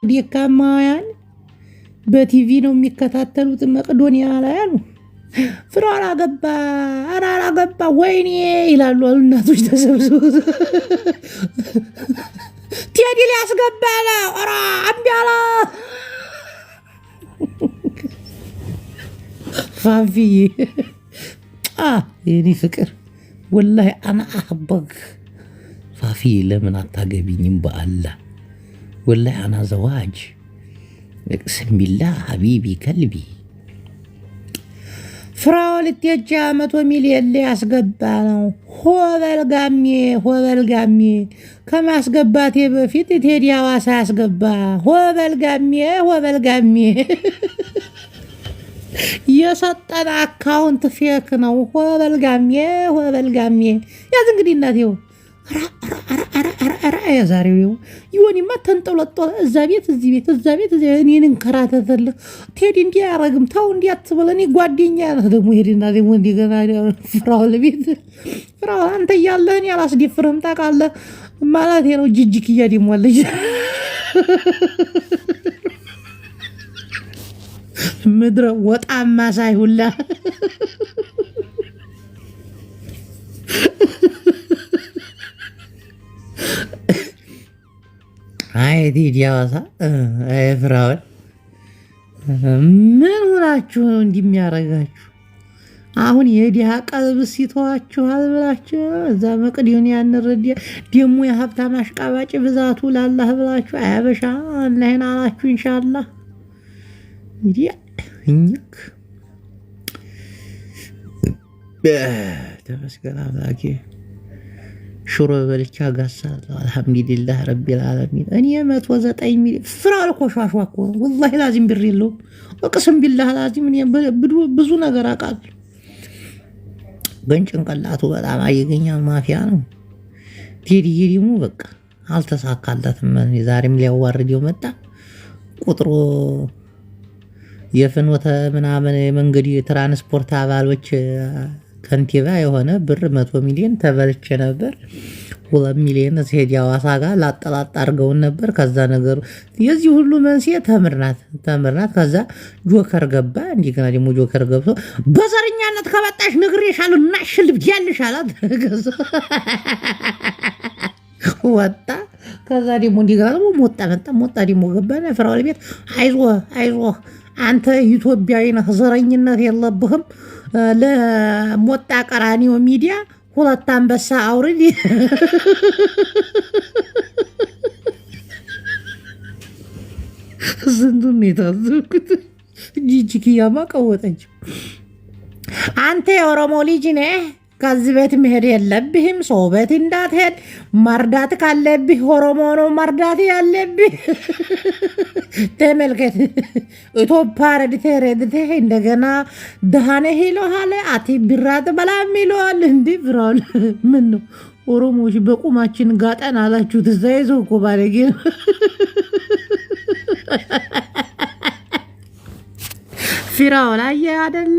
ዲካማያን በቲቪ ነው የሚከታተሉት መቅዶኒያ ላይ አሉ። ፍራኦል አገባ አላገባ ወይኔ ይላሉ አሉ እናቶች ተሰብስበው። ቴዲ ሊያስገባ ነው ኧረ እምቢ አለ። ፋፊዬ የኔ ፍቅር ወላሂ አና አህበክ ፋፊዬ ለምን አታገቢኝም? በአላህ ወላሂ አና ዘዋጅ እቅስም ቢላህ ሀቢቢ ከልቢ። ፍራኦል እቴጃ 100 ሚሊዮን ሊያስገባ ነው። ሆበል ጋሜ ከማስገባቴ በፊት ቴዲ ሐዋሳ ያስገባ። ሆበል ጋሜ የሰጠን አካውንት ፌክ ነው። ሆበል ጋሜ ያዝ እንግዲህ እናቴው የዛሬው ይሁንማ ተንጠለጠለ። እዛ ቤት እዚህ ቤት እዛ ቤት እኔን እንከራተተልህ ቴዲ እንዲህ አያረግም ተው እንዲህ አትበል። እኔ ጓደኛ ነህ ደግሞ ሄድና ደግሞ እንደገና ፍራኦል ቤት ፍራኦል አንተ እያለህ እኔ አላስደፍርህም ታውቃለህ ማለት ነው። ጅጅክያ ደግሞ አለች ምድረ ወጣማ ሳይሁላ አይ ቴዲ ሐዋሳ አይ ፍራኦል ምን ሆናችሁ ነው እንዲህ የሚያረጋችሁ? አሁን የዲሃ ቀልብ ሲተዋችኋል ብላችሁ እዛ መቅዶኒያ እንረዲያ ደግሞ የሀብታም አሽቃባጭ ብዛቱ ላላህ ብላችሁ አያበሻ አላህን አላችሁ ኢንሻአላህ እንዲያ እኝክ ተመስገን አምላኬ። ሽሮ በልቻ ጋሳለሁ አልሐምዱሊላህ ረቢል ዓለሚን። እኔ 109 ሚሊዮን ፍራኦል እኮ ሿሿ እኮ ነው ወላሂ ላዚም ብር የለውም። እቅስም ቢላህ ላዚም እኔ ብዙ ነገር አውቃለሁ፣ ግን ጭንቅላቱ በጣም አየገኛ ማፊያ ነው። ቴዲዬ ደግሞ በቃ አልተሳካለትም። ዛሬም ሊያዋርደው መጣ። ቁጥሩ የፍኖተ ምናምን የመንገድ ትራንስፖርት አባሎች ከንቲባ የሆነ ብር 100 ሚሊዮን ተበልቼ ነበር። 2 ሚሊዮን ቴዲ ሐዋሳ ጋር ላጠላጣ አድርገውን ነበር። ከዛ ነገሩ የዚህ ሁሉ መንስኤ ተምርናት። ከዛ ጆከር ገባ። እንደገና ደግሞ ጆከር ገብቶ በዘረኛነት ከመጣሽ ነግሬሻለሁ እናሽልብ ያልሽ አላት። ወጣ። ከዛ ደግሞ እንደገና ደግሞ ሞጣ ደግሞ ገባና ፍራኦል ቤት አይዞህ አንተ ኢትዮጵያዊ ነህ፣ ዘረኝነት የለብህም። ለሞጣ ቀራኒዮ ሚዲያ 2 አንበሳ አውርድ። ስንቱን የታዘብኩት። ጂጂኪያማ ቀወጠች። አንተ የኦሮሞ ልጅ ነህ፣ ከዚህ ቤት መሄድ የለብህም። ሰው ቤት እንዳትሄድ፣ መርዳት ካለብህ ኦሮሞ ነው መርዳት ያለብህ። ተመልከት ኢትዮጵያ ረድተህ እንደገና ደሃነህ ይለሃል። አቲ ብራት በላም ይለዋል። እንዲህ ፍራኦል ምን ነው ኦሮሞዎች በቁማችን ጋጠን አላችሁት? እዛ ይዘው እኮ ባለጌ ነው። ፍራኦል አየህ አይደለ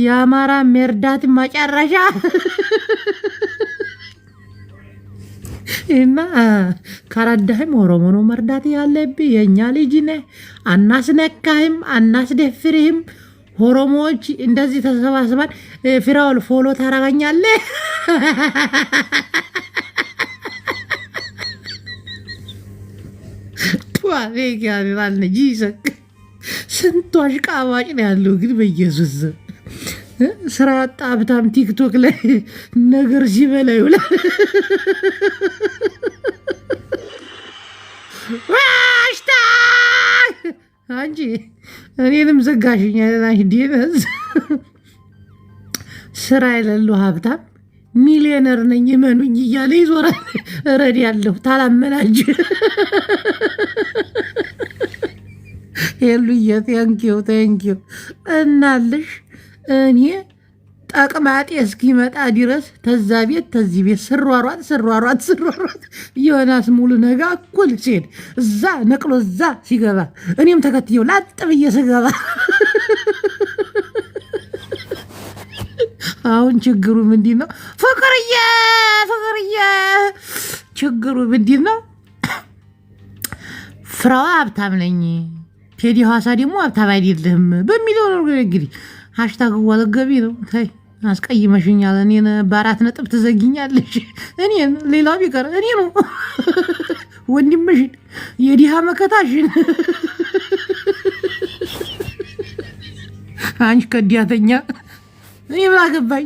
የአማራ መርዳት መጨረሻ እና ካረዳህም ኦሮሞ ነው መርዳት ያለብህ። የእኛ ልጅ ነህ፣ አናስነካህም፣ አናስደፍርህም። ኦሮሞዎች እንደዚህ ተሰባስባን ፍራኦል ፎሎ ታረጋኛለህ። ስንቱ አሽቃባጭ ነው ያለው ግን በኢየሱስ ስራ ያጣ ሀብታም ቲክቶክ ላይ ነገር ሲበላ ይውላል። አንቺ እኔንም ዘጋሽኛ ዲነዝ ስራ የሌለው ሀብታም ሚሊዮነር ነኝ እመኑኝ እያለ ይዞራል። ረድ ያለሁ ታላመናጅ ሄሉዬ ቴንኪው እናልሽ እኔ ጠቅማጤ እስኪመጣ ድረስ ተዛ ቤት ተዚህ ቤት ስሯሯጥ ዮናስ ሙሉ ነጋ እኩል ሲሄድ እዛ ነቅሎ እዛ ሲገባ እኔም ተከትየው ላጥ ብዬ ስገባ አሁን ችግሩ ምንድን ነው? ፍቅርዬ ችግሩ ምንድን ነው? ፍራዋ ሀብታም ነኝ ቴዲ ሐዋሳ ደግሞ ሀብታም አይደለህም በሚለው ነው እንግዲህ ሃሽታግ ወለገቢ ነው። ታይ አስቀይመሽኛል። እኔን በ4 ነጥብ ትዘጊኛለሽ። እኔን ሌላው ቢቀር እኔ ነው ወንድምሽን የዲሃ መከታሽን አንቺ ከዲያተኛ እኔ ምን አገባኝ?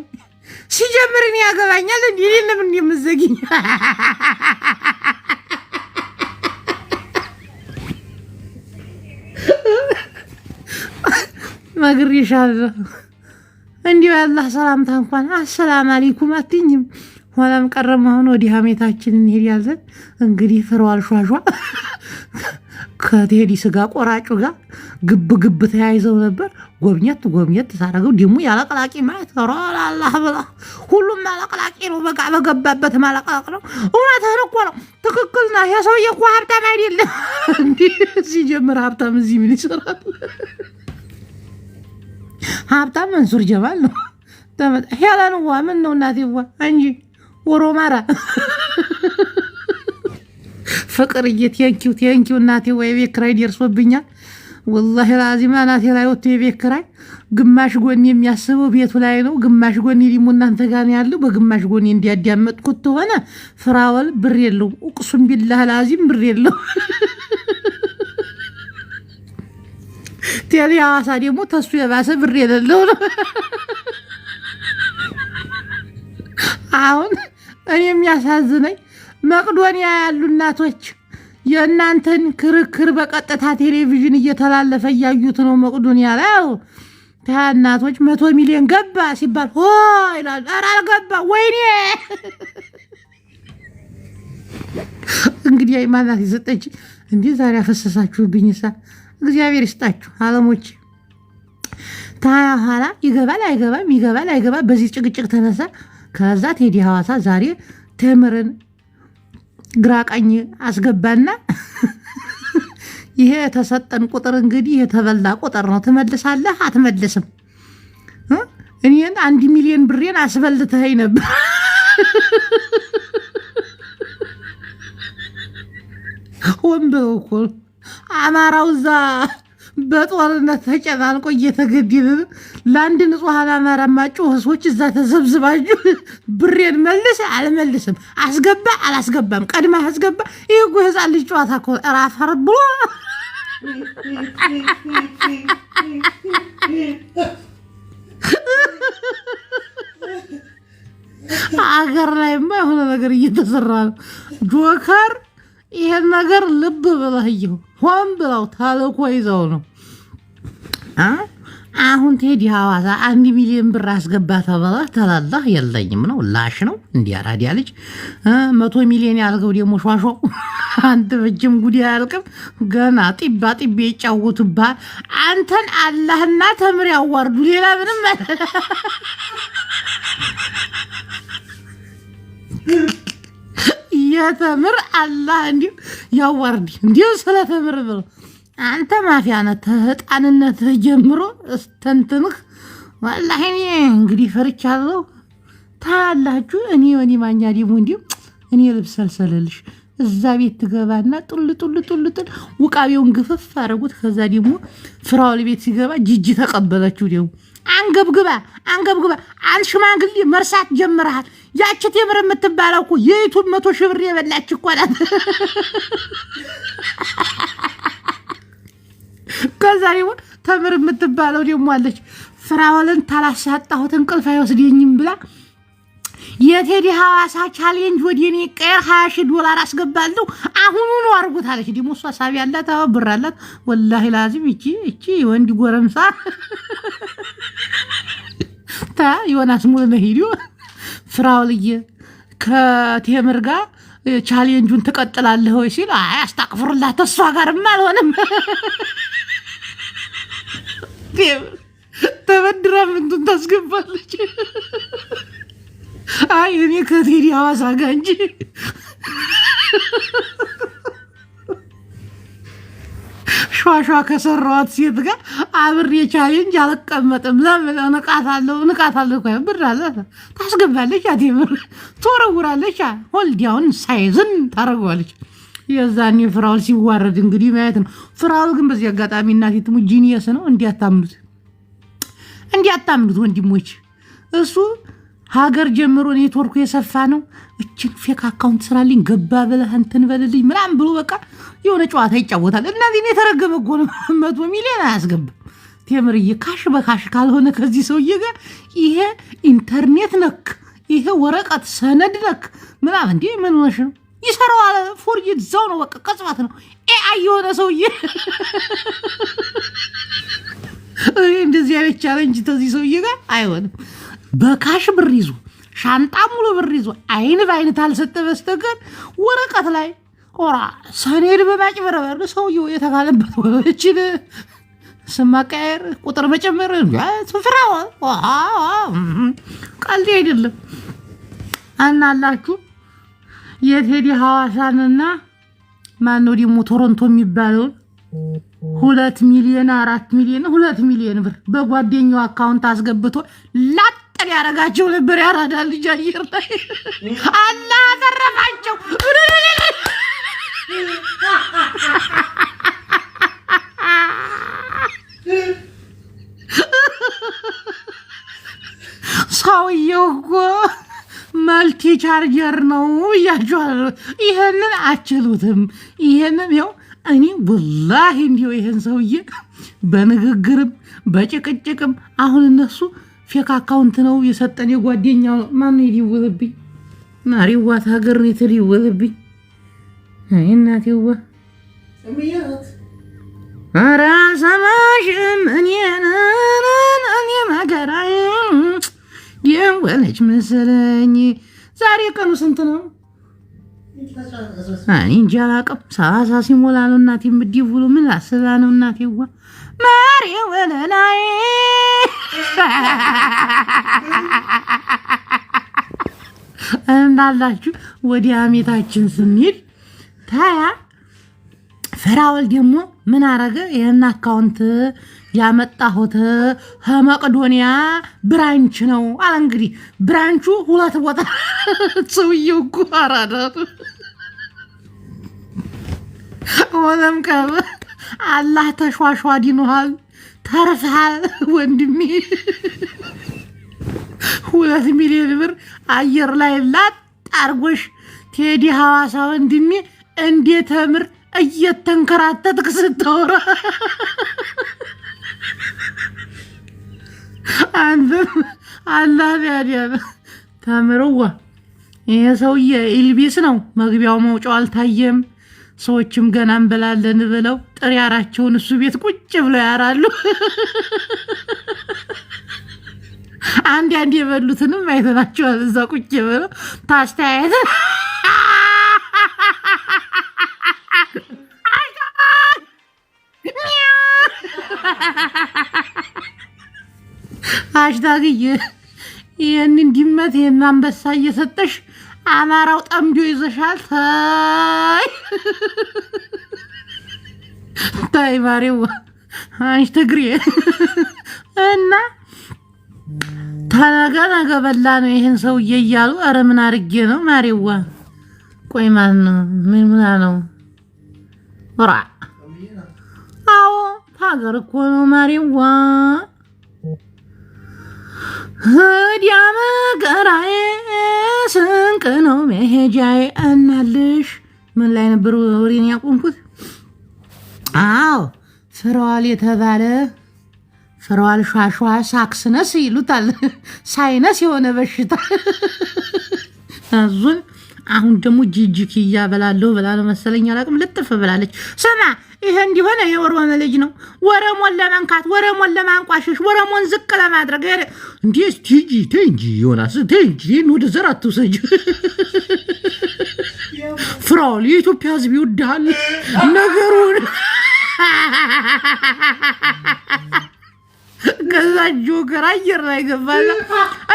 ሲጀምር እኔ ያገባኛል እንዴ? ለምን እንደምትዘጊኝ ነግሬሻለሁ። እንዲሁ ያላህ ሰላምታ እንኳን አሰላም አለይኩም አትይኝም። ኋላም ቀረም አሁን ወደ ሀሜታችን እንሄዳለን። እንግዲህ ፍሯል ሿሿ ከቴዲ ስጋ ቆራጩ ጋር ግብ ግብ ተያይዘው ነበር። ጎብኘት ሳረገው ደግሞ ያለቀላቂ ማለት አላህ ብላ ሁሉም ማለቀላቂ ነው። በቃ በገባበት ማለቀላቅ ነው። እውነትህን እኮ ነው። ትክክል ነህ። ያ ሰውዬ እኮ ሀብታም አይደለም እንዴ? ሲጀምር ሀብታም እዚህ ምን ይሰራል? ሀብታም መንሱር ጀማል ነው። ሄለን ዋ ምን ነው እናቴዋ እንጂ ወሮማራ ፍቅርዬ ቴንኪው እናቴ። ወይ ቤት ኪራይ ደርሶብኛል ወላሂ ላዚም እናቴ ላይ ወጥቶ የቤት ኪራይ ግማሽ ጎን የሚያስበው ቤቱ ላይ ነው፣ ግማሽ ጎን ደግሞ እናንተ ጋር ነው ያለው። በግማሽ ጎን እንዲያዳመጥኩት ሆነ ፍራወል ብር የለው ኡቅሱም ቢላህ ላዚም ብር የለው። ቴዲ ሐዋሳ ደግሞ ተሱ የባሰ ብር የሌለው ነው። አሁን እኔ የሚያሳዝነኝ መቅዶኒያ ያሉ እናቶች የእናንተን ክርክር በቀጥታ ቴሌቪዥን እየተላለፈ እያዩት ነው። መቅዶኒያ ላይ እናቶች 100 ሚሊዮን ገባ ሲባል ሆ ይላል። ኧረ አልገባ ወይኔ። እንግዲህ ማናት የሰጠች እንዲህ ዛሬ አፈሰሳችሁብኝሳ። እግዚአብሔር ይስጣችሁ አለሞች። ታያ ኋላ ይገባል አይገባም በዚህ ጭቅጭቅ ተነሳ። ከዛ ቴዲ ሐዋሳ ዛሬ ተምርን ግራ ቀኝ አስገባና ይሄ የተሰጠን ቁጥር እንግዲህ የተበላ ቁጥር ነው። ትመልሳለህ አትመልስም? እኔን 1 ሚሊዮን ብሬን አስበልተኸኝ ነበር። ወንበው እኮ አማራው እዛ በጦርነት ተጨናንቆ እየተገደለ ለአንድ ንጹሐን አማራ ማጮህ ሰዎች እዛ ተሰብስባችሁ ብሬን መልስ አልመልስም፣ አስገባ አላስገባም፣ ቀድማ አስገባ። ይህ እኮ ህፃን ልጅ ጨዋታ እኮ ራፈር ብሎ አገር ላይማ የሆነ ነገር እየተሰራ ነው። ጆከር ይሄን ነገር ልብ ብለህየው ሆን ብለው ታልኮ ይዘው ነው። አሁን ቴዲ ሐዋሳ 1 ሚሊዮን ብር አስገባ ተበላ ተላላህ የለኝም ነው ላሽ ነው እንዲህ አራዲያ ልጅ 100 ሚሊዮን ያልገው ደግሞ ሿሿ አንተ በጅም ጉዲ ያልቅም ገና ጢባ ጢቤ ይጫወቱብሃል። አንተን አላህና ተምር ያዋርዱ ሌላ ምንም የተምር አላህ እንዲሁ ያዋርድ እንዲሁ ስለተምር ብሎ አንተ ማፊያ ነህ ተህጣንነትህ ጀምሮ እስተንትንህ ወላሂ እኔ እንግዲህ ፈርቻለሁ። ታላችሁ እኔ ወኒ ማኛ ደግሞ እንዲሁ እኔ ልብስ ሰልሰለልሽ እዛ ቤት ትገባና ጡል ውቃቤውን ግፍፍ አደረጉት። ከዛ ደግሞ ፍራውል ቤት ሲገባ ጂጂ ተቀበለችው። ደግሞ አንገብግባ አንድ ሽማግሌ መርሳት ጀምረሃል። ያቺ ተምር የምትባለው እኮ የዩቱብ 100 ሺህ ብር የበላች እኮ ናት። ከዛ ደግሞ ተምር የምትባለው ደግሞ አለች ፍራውልን ታላሳጣሁት እንቅልፍ አይወስደኝም ብላ የቴዲ ሐዋሳ ቻሌንጅ ወደ እኔ ቀር $20,000 አስገባለሁ አሁኑኑ አርጉታለች። ደግሞ እሷ ሳቢ ያላት ብር አላት ወላሂ ላዚም እቺ ወንድ ጎረምሳ ታ ዮናስ ሙሉ ነው ሄዶ ፍራውልዬ ከቴምር ጋር ቻሌንጁን ትቀጥላለህ ወይ ሲል አይ አስተቅፍሩላት ተሷ ጋርም አልሆነም። ተበድራ ምንቱን ታስገባለች። አይ እኔ ከቴዲ ሐዋሳ ጋር እንጂ ሿሿ ከሰራዋት ሴት ጋር አብሬ ቻሌንጅ አልቀመጥም። ለምን ንቃታለሁ እኮ ብር አለ ታስገባለች። አቴምር ትወረውራለች። ሆልዲያውን ሳይዝን ታደርገዋለች። የዛኔ ፍራውል ሲዋረድ እንግዲህ ማየት ነው። ፍራውል ግን በዚህ አጋጣሚ እናቴ ትሙት ጂኒየስ ነው። እንዲያታምኑት ወንድሞች፣ እሱ ሀገር ጀምሮ ኔትወርኩ የሰፋ ነው። እችን ፌክ አካውንት ስራልኝ ገባ ብለህ እንትን በልልኝ ምናምን ብሎ በቃ የሆነ ጨዋታ ይጫወታል። እናዚህ የተረገመ እኮ ነው። 100 ሚሊዮን አያስገባም። ቴምርዬ ካሽ በካሽ ካልሆነ ከዚህ ሰውዬ ጋር ይሄ ኢንተርኔት ነክ ይሄ ወረቀት ሰነድ ነክ ምናምን እንዴ ምን ሆነሽ ነው? ይሰራዋል። ፎርጅት ዛው ነው በቃ ቀጽባት ነው። ኤአይ የሆነ ሰውዬ እንደዚህ አይነት ቻሌንጅ ተዚህ ሰውዬ ጋር አይሆንም። በካሽ ብር ይዞ ሻንጣ ሙሉ ብር ይዞ አይን በአይነት አልሰጠ በስተቀር ወረቀት ላይ ኦራ ሰነድ በማጭበረበር ሰውዬው የተካለበት ወችን ስም ማቀየር ቁጥር መጨመር ፍራው ቀልድ አይደለም። አናላችሁ የቴዲ ሐዋሳንና ማነው ደግሞ ቶሮንቶ የሚባለውን 2 ሚሊዮን 4 ሚሊዮን 2 ሚሊዮን ብር በጓደኛው አካውንት አስገብቶ ላጠል ያረጋቸው ነበር። ያራዳ ልጅ አየር ላይ አላህ ተረፋቸው። ሰውየው እኮ መልቲ ቻርጀር ነው እያቸዋል። ይሄንን አችሉትም። ይሄንን ያው እኔ ወላሂ እንዲው ይሄን ሰውዬ በንግግርም በጭቅጭቅም አሁን እነሱ ፌክ አካውንት ነው የሰጠን የጓደኛው ማን ይደውልብኝ ማሪዋት ሀገር ነው የተደወለብኝ። አይ እናቴዋ ኧረ ሰማሽም እኔ መከራዬ የወለች መሰለኝ። ዛሬ ቀኑ ስንት ነው? እኔ እንጃ አላውቅም። 30 ሲሞላ ነው እናቴ የምትደውሉ። ምን አስባ ነው እናቴዋ ማሪ ወለላይ እንዳላችሁ ወደ አሜታችን ስንሄድ ታያ ፍራውል ደግሞ ምን አረገ? ይሄን አካውንት ያመጣሁት ከመቅዶኒያ ብራንች ነው አለ። እንግዲህ ብራንቹ 2 ቦታ ሰውዬው እኮ አራዳ ወለም ከበ አላህ ተሿሿ ዲኑሃል ተርፈሃል ወንድሜ። 2 ሚሊዮን ብር አየር ላይ ላጥ አርጎሽ ቴዲ ሐዋሳ ወንድሜ እንዴት ተምር እየተንከራተትክ ስታወራ አንተም አላህ ያዲያለ ተምሩዋ። ይሄ ሰውዬ ኢልቢስ ነው። መግቢያው መውጫው አልታየም። ሰዎችም ገና እንበላለን ብለው ጥሬ ያራቸውን እሱ ቤት ቁጭ ብለው ያራሉ። አንድ የበሉትንም አይተናቸዋል። እዛ ቁጭ ብለው ታስተያየት አሽታግዬ ይህንን ድመት ይህን አንበሳ እየሰጠሽ አማራው ጠምዶ ይዘሻል። ታይ ማሬዋ አንቺ ትግሬ እና ተነገ በላ ነው ይህን ሰውዬ እያሉ ኧረ ምን አድርጌ ነው ማሬዋ? ቆይ ማን ነው ምን ነው ወራ? አዎ ሀገር እኮ ነው ማሬዋ። ዲያመ ገራዬ ስንቅ ነው መሄጃዬ እናልሽ። ምን ላይ ነበር ወሬን ያቆምኩት? አዎ ፍራውል የተባለ ፍራውል ሻሻ ሳክስነስ ይሉታል። ሳይነስ የሆነ በሽታ አዙን አሁን ደግሞ ጂጂኪያ በላለሁ ብላለ መሰለኝ አላቅም ልጥፍ ብላለች። ስማ ይሄ እንዲሆነ የኦሮሞ ልጅ ነው ወረሞን ለማንካት ወረሞን ለማንቋሸሽ ወረሞን ዝቅ ለማድረግ እንዴ ቲጂ ቴንጂ ዮናስ ቴንጂ ወደ ዘራቱ ሰጅ ፍራውል የኢትዮጵያ ሕዝብ ይወዳል ነገሩን ከዛ ጆከር አየር ላይ ገባለ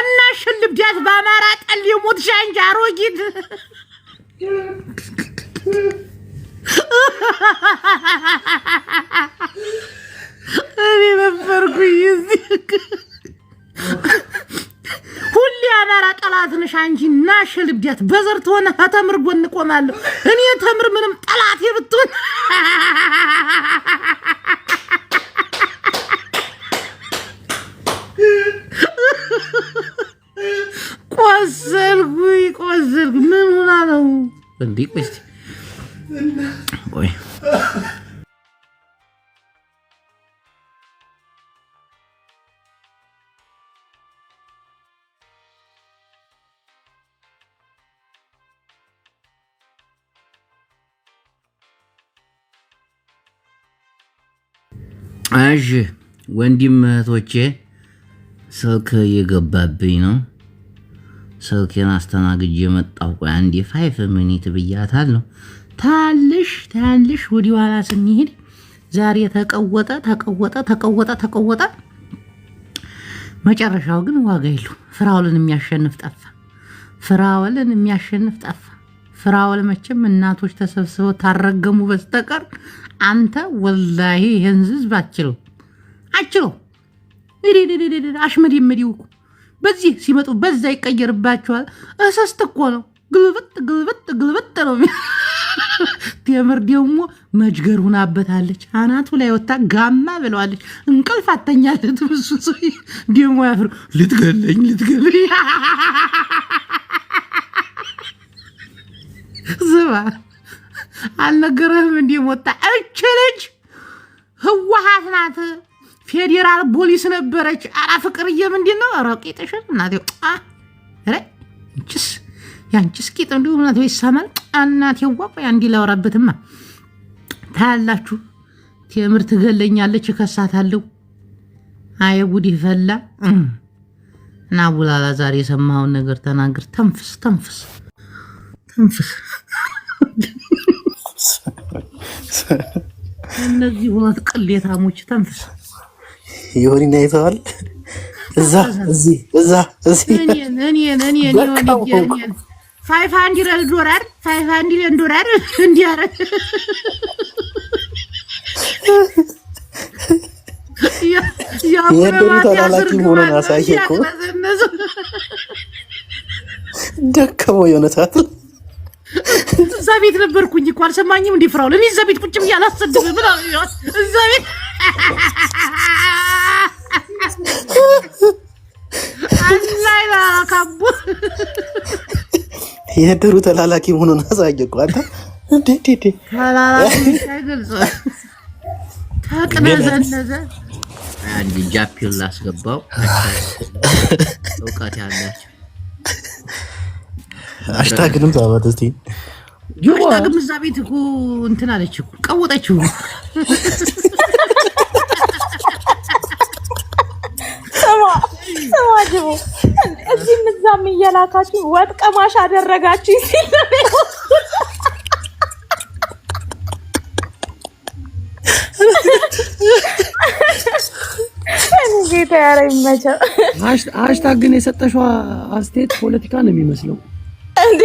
እና ሽልብዳት በአማራ ጠል የሞት ሻንጃ አሮጊት እኔ ነበርኩኝ እዚህ ሁሌ አማራ ጠላት ነሽ አንቺ ናሽ ልብዳት በዘርት ሆነ ተምር ጎን ቆማለሁ እኔ ተምር ምንም ጠላት ይብጡን ቆዘልኩ ምን ሆና ነው እንዴ ቆይ አሽ ወንድም እህቶቼ ስልክ እየገባብኝ ነው ስልኬን አስተናግጄ መጣሁ ቆይ አንዴ 5 ሚኒት ብያታለሁ ታልሽ ወዲ ኋላ ስንሄድ ዛሬ ተቀወጠ መጨረሻው ግን ዋጋ የለው ፍራውልን የሚያሸንፍ ጠፋ ፍራውል መቼም እናቶች ተሰብስበው ታረገሙ በስተቀር አንተ ወላሂ ይሄን ህዝብ አችለው አሽመድ ይመዲውኩ በዚህ ሲመጡ በዛ ይቀየርባቸዋል እሰስት እኮ ነው ግልብጥ ነው ቴምር ደግሞ መጅገር ሆናበታለች አናቱ ላይ ወጣ ጋማ ብለዋለች እንቅልፍ አተኛለት ብዙ ሰው ደግሞ ያፍሩ ልትገለኝ ዝባ አልነገረህም እንዴ ሞታ እችልጅ ህዋሃት ናት ፌዴራል ፖሊስ ነበረች አራ ፍቅርዬ ምንድነው አራቂተሽ እናቴ አረ ያንቺስ ቂጥ እንደው እናቴ ይሰማል እናቴ ወቆ አንዲ ላወራበትማ ታላችሁ ቴምር ትገለኛለች ከሳታለሁ አየ ጉድ ይፈላ እና ቡላላ ዛሬ የሰማውን ነገር ተናገር ተንፍስ እነዚህ ሁለት ቅሌታሞች ተንፍስ ይሆንና ይተዋል እዚህ እኔ 500 ዶላር እንዲያረ የድሩ ተላላኪ ሆነን አሳየኩ ደከመው የሆነታት እዛ ቤት ነበርኩኝ እኮ አልሰማኝም እንዴ ፍራውል እኔ እዛ ቤት ቁጭ ብዬ አላሰድም ብላ እዛ ቤት አላይላ ካቡ የድሩ ተላላኪ ሆነን አሳየኩ አንተ እንዴ ተላላኪ አይገልጽ ታቅነዘነዘ አንድ ጃፒል ላስገባው እውቀት ያላችሁ አሽታግንም ታባት እስቲ አሽታግም እዛ ቤት እኮ እንትን አለች እኮ ቀወጠችው ሰማጅው እዚህ ምዛም እየላካችሁ ወጥ ቀማሽ አደረጋችሁ ሲል ጌታ ያረኝ መቼ ሃሽታግ ግን የሰጠሽው አስቴት ፖለቲካ ነው የሚመስለው እንዴ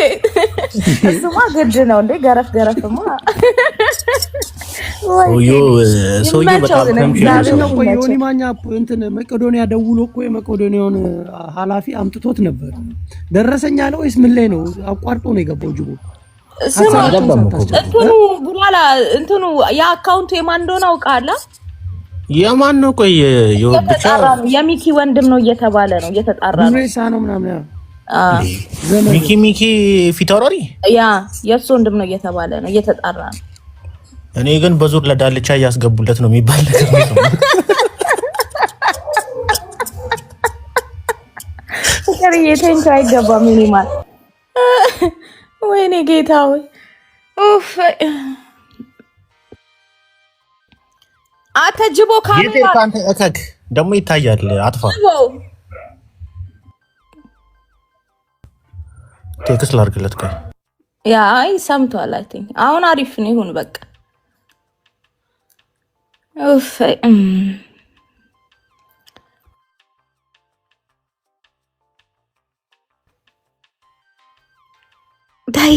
እሱማ ግድ ነው እንዴ ገረፍማ ሶዮ በጣም ነው ዮኒ ማኛ እንትን መቄዶንያ ደውሎ እኮ የመቄዶንያውን ኃላፊ አምጥቶት ነበር ደረሰኛ አለ ወይስ ምን ላይ ነው አቋርጦ ነው የገባው ጅቦ እንትኑ ቡላላ እንትኑ የአካውንቱ የማን እንደሆነ አውቃለሁ የማን ነው ቆይ ብቻ የሚኪ ወንድም ነው እየተባለ ነው እየተጣራ ነው ሬሳ ነው ምናምን ሚኪ ፊታውራሪ ያ የሱ ወንድም ነው እየተባለ ነው እየተጣራ ነው እኔ ግን በዙር ለዳልቻ ያስገቡለት ነው የሚባል ነገር ነው ከሪዬ ቴንክ አይገባም ሚኒማል ወይኔ ጌታው ኡፍ አተጅቦ ካሜራ ካንተ እከክ ደሞ ይታያል አጥፋ ቴክስት ላርግለት ቆይ ያ አይ ሰምቷል አይ ቲንክ አሁን አሪፍ ነው ይሁን በቃ ኡፍ ታይ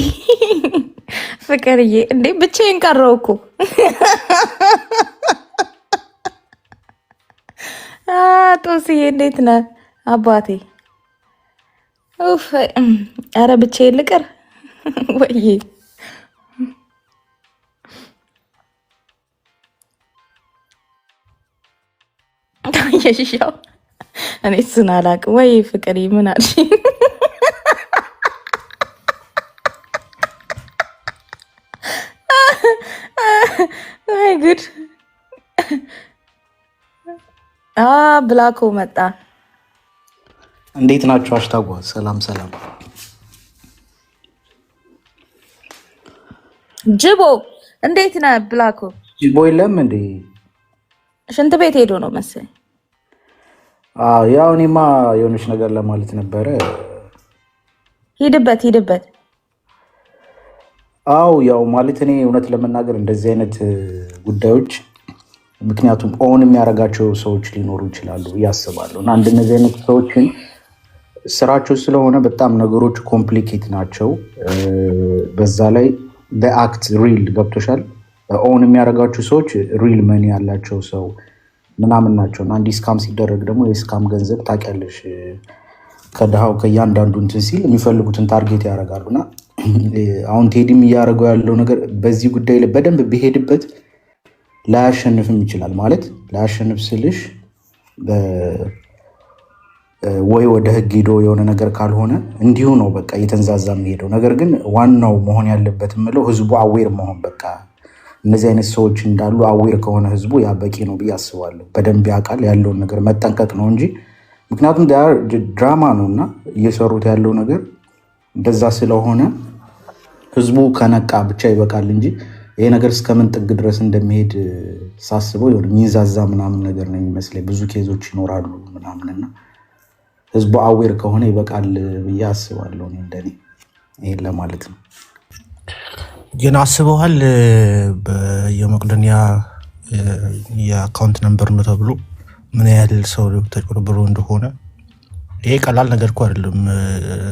ፍቅርዬ እንዴ ብቻዬን ቀረው እኮ ጦስዬ እንዴት ነህ አባቴ ኡፍ ኧረ ብቻዬን ልቅር ወይ ታየሽው እኔ እሱን አላውቅም ወይ ፍቅሪ ምን አልሽኝ? አይ ጉድ ብላኮ መጣ። እንዴት ናችሁ? አሽታጓ ሰላም ሰላም። ጅቦ እንዴት ነህ? ብላኮ ጅቦ የለም እንዴ? ሽንት ቤት ሄዶ ነው መሰለኝ። ያው እኔማ የሆነች ነገር ለማለት ነበረ። ሂድበት። አው ያው ማለት እኔ እውነት ለመናገር እንደዚህ አይነት ጉዳዮች ምክንያቱም ኦን የሚያደርጋቸው ሰዎች ሊኖሩ ይችላሉ ያስባሉ እና እንደነዚህ አይነት ሰዎችን ስራቸው ስለሆነ በጣም ነገሮች ኮምፕሊኬት ናቸው። በዛ ላይ በአክት ሪል ገብቶሻል። ኦን የሚያደርጋቸው ሰዎች ሪል መኒ ያላቸው ሰው ምናምን ናቸው እና እንዲህ ስካም ሲደረግ ደግሞ የስካም ገንዘብ ታውቂያለሽ ከድሃው ከእያንዳንዱ እንትን ሲል የሚፈልጉትን ታርጌት ያደርጋሉ እና አሁን ቴዲም እያደረገው ያለው ነገር በዚህ ጉዳይ ላይ በደንብ ቢሄድበት ላያሸንፍም ይችላል። ማለት ላያሸንፍ ስልሽ ወይ ወደ ህግ ሄዶ የሆነ ነገር ካልሆነ እንዲሁ ነው በቃ እየተንዛዛ የሚሄደው ነገር። ግን ዋናው መሆን ያለበት የምለው ህዝቡ አዌር መሆን በቃ እነዚህ አይነት ሰዎች እንዳሉ አዌር ከሆነ ህዝቡ ያ በቂ ነው ብዬ አስባለሁ። በደንብ ያውቃል ያለውን ነገር መጠንቀቅ ነው እንጂ ምክንያቱም ድራማ ነው እና እየሰሩት ያለው ነገር እንደዛ ስለሆነ ህዝቡ ከነቃ ብቻ ይበቃል እንጂ ይሄ ነገር እስከምን ጥግ ድረስ እንደሚሄድ ሳስበው የሆነ ሚንዛዛ ምናምን ነገር ነው የሚመስለኝ። ብዙ ኬዞች ይኖራሉ ምናምንና ህዝቡ አዌር ከሆነ ይበቃል ብዬ አስባለሁ። እንደኔ ይሄን ለማለት ነው። ግን አስበዋል የመቅደኒያ የአካውንት ነምበር ነው ተብሎ ምን ያህል ሰው ተጭበርብሮ እንደሆነ። ይሄ ቀላል ነገር እኮ አይደለም፣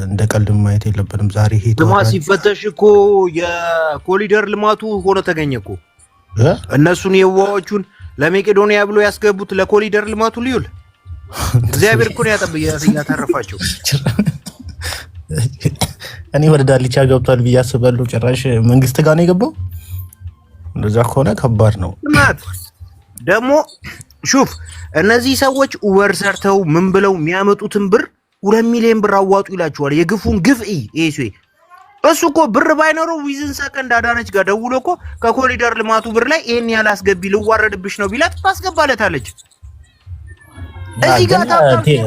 እንደ ቀልድ ማየት የለብንም። ዛሬ ይሄ ልማት ሲፈተሽ እኮ የኮሪደር ልማቱ ሆኖ ተገኘ እኮ። እነሱን የዋዎቹን ለመቄዶንያ ብሎ ያስገቡት ለኮሪደር ልማቱ ሊውል እግዚአብሔር እኮ ነው ያተረፋቸው። እኔ ወደ ዳልቻ ገብቷል ብዬ አስባለሁ። ጭራሽ መንግስት ጋር ነው የገባው። እንደዛ ከሆነ ከባድ ነው። ልማት ደግሞ ሹፍ እነዚህ ሰዎች ኡበር ሰርተው ምን ብለው የሚያመጡትን ብር 2 ሚሊዮን ብር አዋጡ ይላቸዋል። የግፉን ግፍ እሱ እሱ እኮ ብር ባይኖረው ዊዝን ሰከንድ አዳነች ጋር ደውሎ እኮ ከኮሪደር ልማቱ ብር ላይ ይሄን ያህል አስገቢ ልዋረድብሽ ነው ቢላት ታስገባለታለች። እዚህ ጋር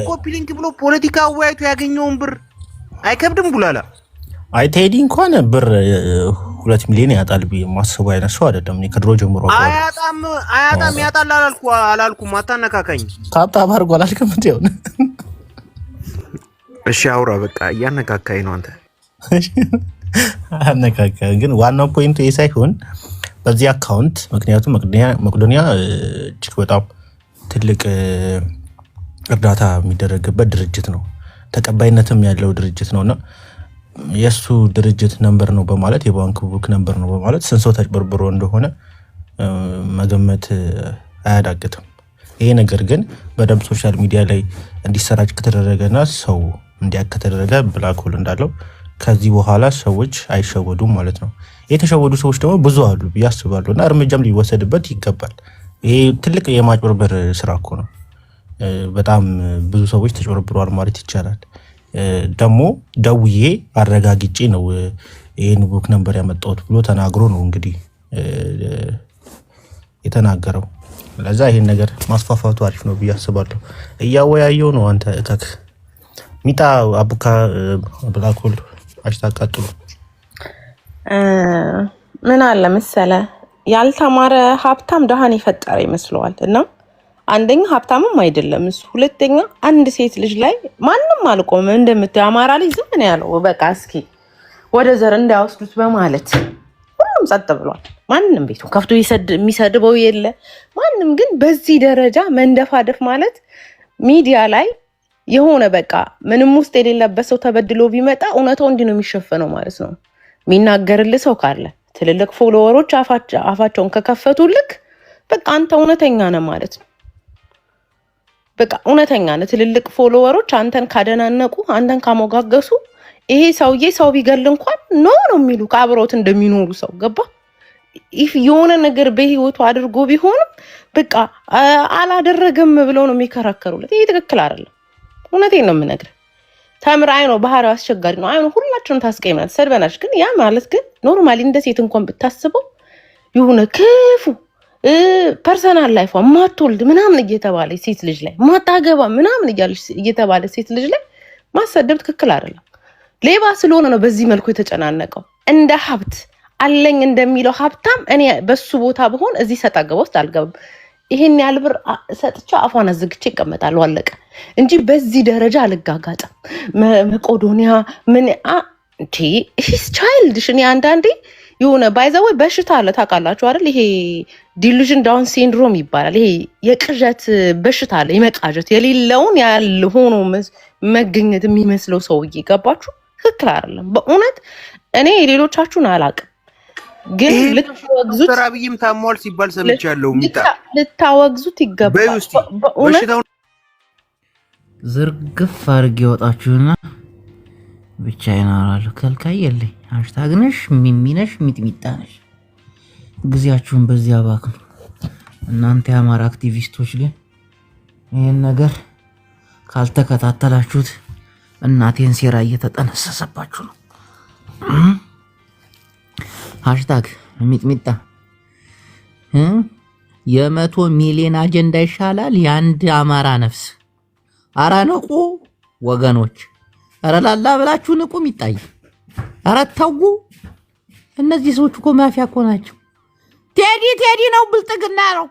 ኮፒ ሊንክ ብሎ ፖለቲካ አወያይቶ ያገኘውን ብር አይከብድም ቡላላ። አይ ቴዲ እንኳን ብር 2 ሚሊዮን ያጣል ብዬ ማስበው አይነት ሰው አይደለም። እኔ ከድሮ ጀምሮ አያጣም ያጣል አላልኩም። አታነካካኝ። ታብታብ አድርጎ አላልክም እንዴ? እሺ አውራ በቃ እያነካካኝ ነው አንተ። አነካካ ግን ዋናው ፖይንቱ ይሄ ሳይሆን በዚህ አካውንት ምክንያቱም መቄዶንያ እጅግ በጣም ትልቅ እርዳታ የሚደረግበት ድርጅት ነው። ተቀባይነትም ያለው ድርጅት ነውና የሱ ድርጅት ነምበር ነው በማለት የባንክ ቡክ ነምበር ነው በማለት ስንት ሰው ተጭበርብሮ እንደሆነ መገመት አያዳግትም። ይሄ ነገር ግን በደንብ ሶሻል ሚዲያ ላይ እንዲሰራጭ ከተደረገና ሰው እንዲያውቅ ከተደረገ ብላክ ሆል እንዳለው ከዚህ በኋላ ሰዎች አይሸወዱም ማለት ነው። የተሸወዱ ሰዎች ደግሞ ብዙ አሉ ብዬ አስባለሁ እና እርምጃም ሊወሰድበት ይገባል። ይሄ ትልቅ የማጭበርበር ስራ እኮ ነው። በጣም ብዙ ሰዎች ተጭበርብረዋል ማለት ይቻላል። ደግሞ ደውዬ አረጋግጬ ነው ይሄን ቡክ ነምበር ያመጣሁት ብሎ ተናግሮ ነው እንግዲህ የተናገረው። ለዛ ይሄን ነገር ማስፋፋቱ አሪፍ ነው ብዬ አስባለሁ። እያወያየው ነው አንተ እተክ ሚጣ አቡካ ብላክ ሆል አሽታቃጥሉ ምን አለ መሰለ ያልተማረ ሀብታም ደሃን የፈጠረ ይመስለዋል። እና አንደኛ ሀብታምም አይደለም እሱ፣ ሁለተኛ አንድ ሴት ልጅ ላይ ማንም አልቆመ እንደምታየው አማራ ልጅ ዝም ነው ያለው። በቃ እስኪ ወደ ዘር እንዳይወስዱት በማለት ሁሉም ጸጥ ብሏል። ማንም ቤቱ ከፍቶ የሚሰድበው የለ ማንም። ግን በዚህ ደረጃ መንደፋደፍ ማለት ሚዲያ ላይ የሆነ በቃ ምንም ውስጥ የሌለበት ሰው ተበድሎ ቢመጣ እውነታው እንዲህ ነው የሚሸፈነው ማለት ነው። የሚናገርልህ ሰው ካለ ትልልቅ ፎሎወሮች አፋቸውን ከከፈቱልክ በቃ አንተ እውነተኛ ነህ ማለት ነው። በቃ እውነተኛ ነው። ትልልቅ ፎሎወሮች አንተን ካደናነቁ አንተን ካሞጋገሱ ይሄ ሰውዬ ሰው ቢገል እንኳን ኖ ነው የሚሉ ከአብሮት እንደሚኖሩ ሰው ገባ። የሆነ ነገር በህይወቱ አድርጎ ቢሆንም በቃ አላደረገም ብለው ነው የሚከራከሩለት። ይሄ ትክክል አይደለም። እውነቴን ነው የምነግርህ። ተምራይ ነው ባህሪው አስቸጋሪ ነው። አይኑ ሁላችንም ታስቀይምናል፣ ሰድበናች። ግን ያ ማለት ግን ኖርማሊ እንደ ሴት እንኳን ብታስበው የሆነ ክፉ ፐርሰናል ላይፏ ማትወልድ ምናምን እየተባለ ሴት ልጅ ላይ ማታገባ ምናምን እየተባለ ሴት ልጅ ላይ ማሰደብ ትክክል አይደለም። ሌባ ስለሆነ ነው በዚህ መልኩ የተጨናነቀው። እንደ ሀብት አለኝ እንደሚለው ሀብታም እኔ በሱ ቦታ ብሆን እዚህ ሰጣ ገባ ውስጥ አልገባም። ይሄን ያህል ብር ሰጥቼ አፏን አዘግቼ ይቀመጣሉ አለቀ እንጂ በዚህ ደረጃ አልጋጋጥም። መቄዶንያ ምን እንዴ ሂስ ቻይልድሽ። እኔ አንዳንዴ የሆነ ባይዘው በሽታ አለ ታውቃላችሁ አይደል? ይሄ ዲሉዥን ዳውን ሲንድሮም ይባላል። ይሄ የቅዠት በሽታ አለ፣ የመቃዠት የሌለውን ያለ ሆኖ መገኘት የሚመስለው ሰውዬ ገባችሁ? ትክክል አይደለም በእውነት። እኔ ሌሎቻችሁን አላውቅም ግን ልታወግዙት ተራብይም ታሟል ሲባል ሰምቻለሁ። ልታወግዙት ይገባል በእውነት። ዝርግፍ አድርጌ ወጣችሁና ብቻዬን አወራለሁ። ከልካይ የለኝ። ሃሽታግ ነሽ፣ ሚሚነሽ፣ ሚጥሚጣ ነሽ። ጊዜያችሁን በዚህ አባክኑ። እናንተ የአማራ አክቲቪስቶች ግን ይህን ነገር ካልተከታተላችሁት እናቴን ሴራ እየተጠነሰሰባችሁ ነው። ሃሽታግ ሚጥሚጣ 100 ሚሊዮን አጀንዳ ይሻላል የአንድ አማራ ነፍስ። አረ ንቁ ወገኖች፣ አረ ላላ ብላችሁ ንቁ። ሚጣይ አረ ተው። እነዚህ ሰዎች እኮ ማፊያ እኮ ናቸው። ቴዲ ነው፣ ብልጥግና ነው።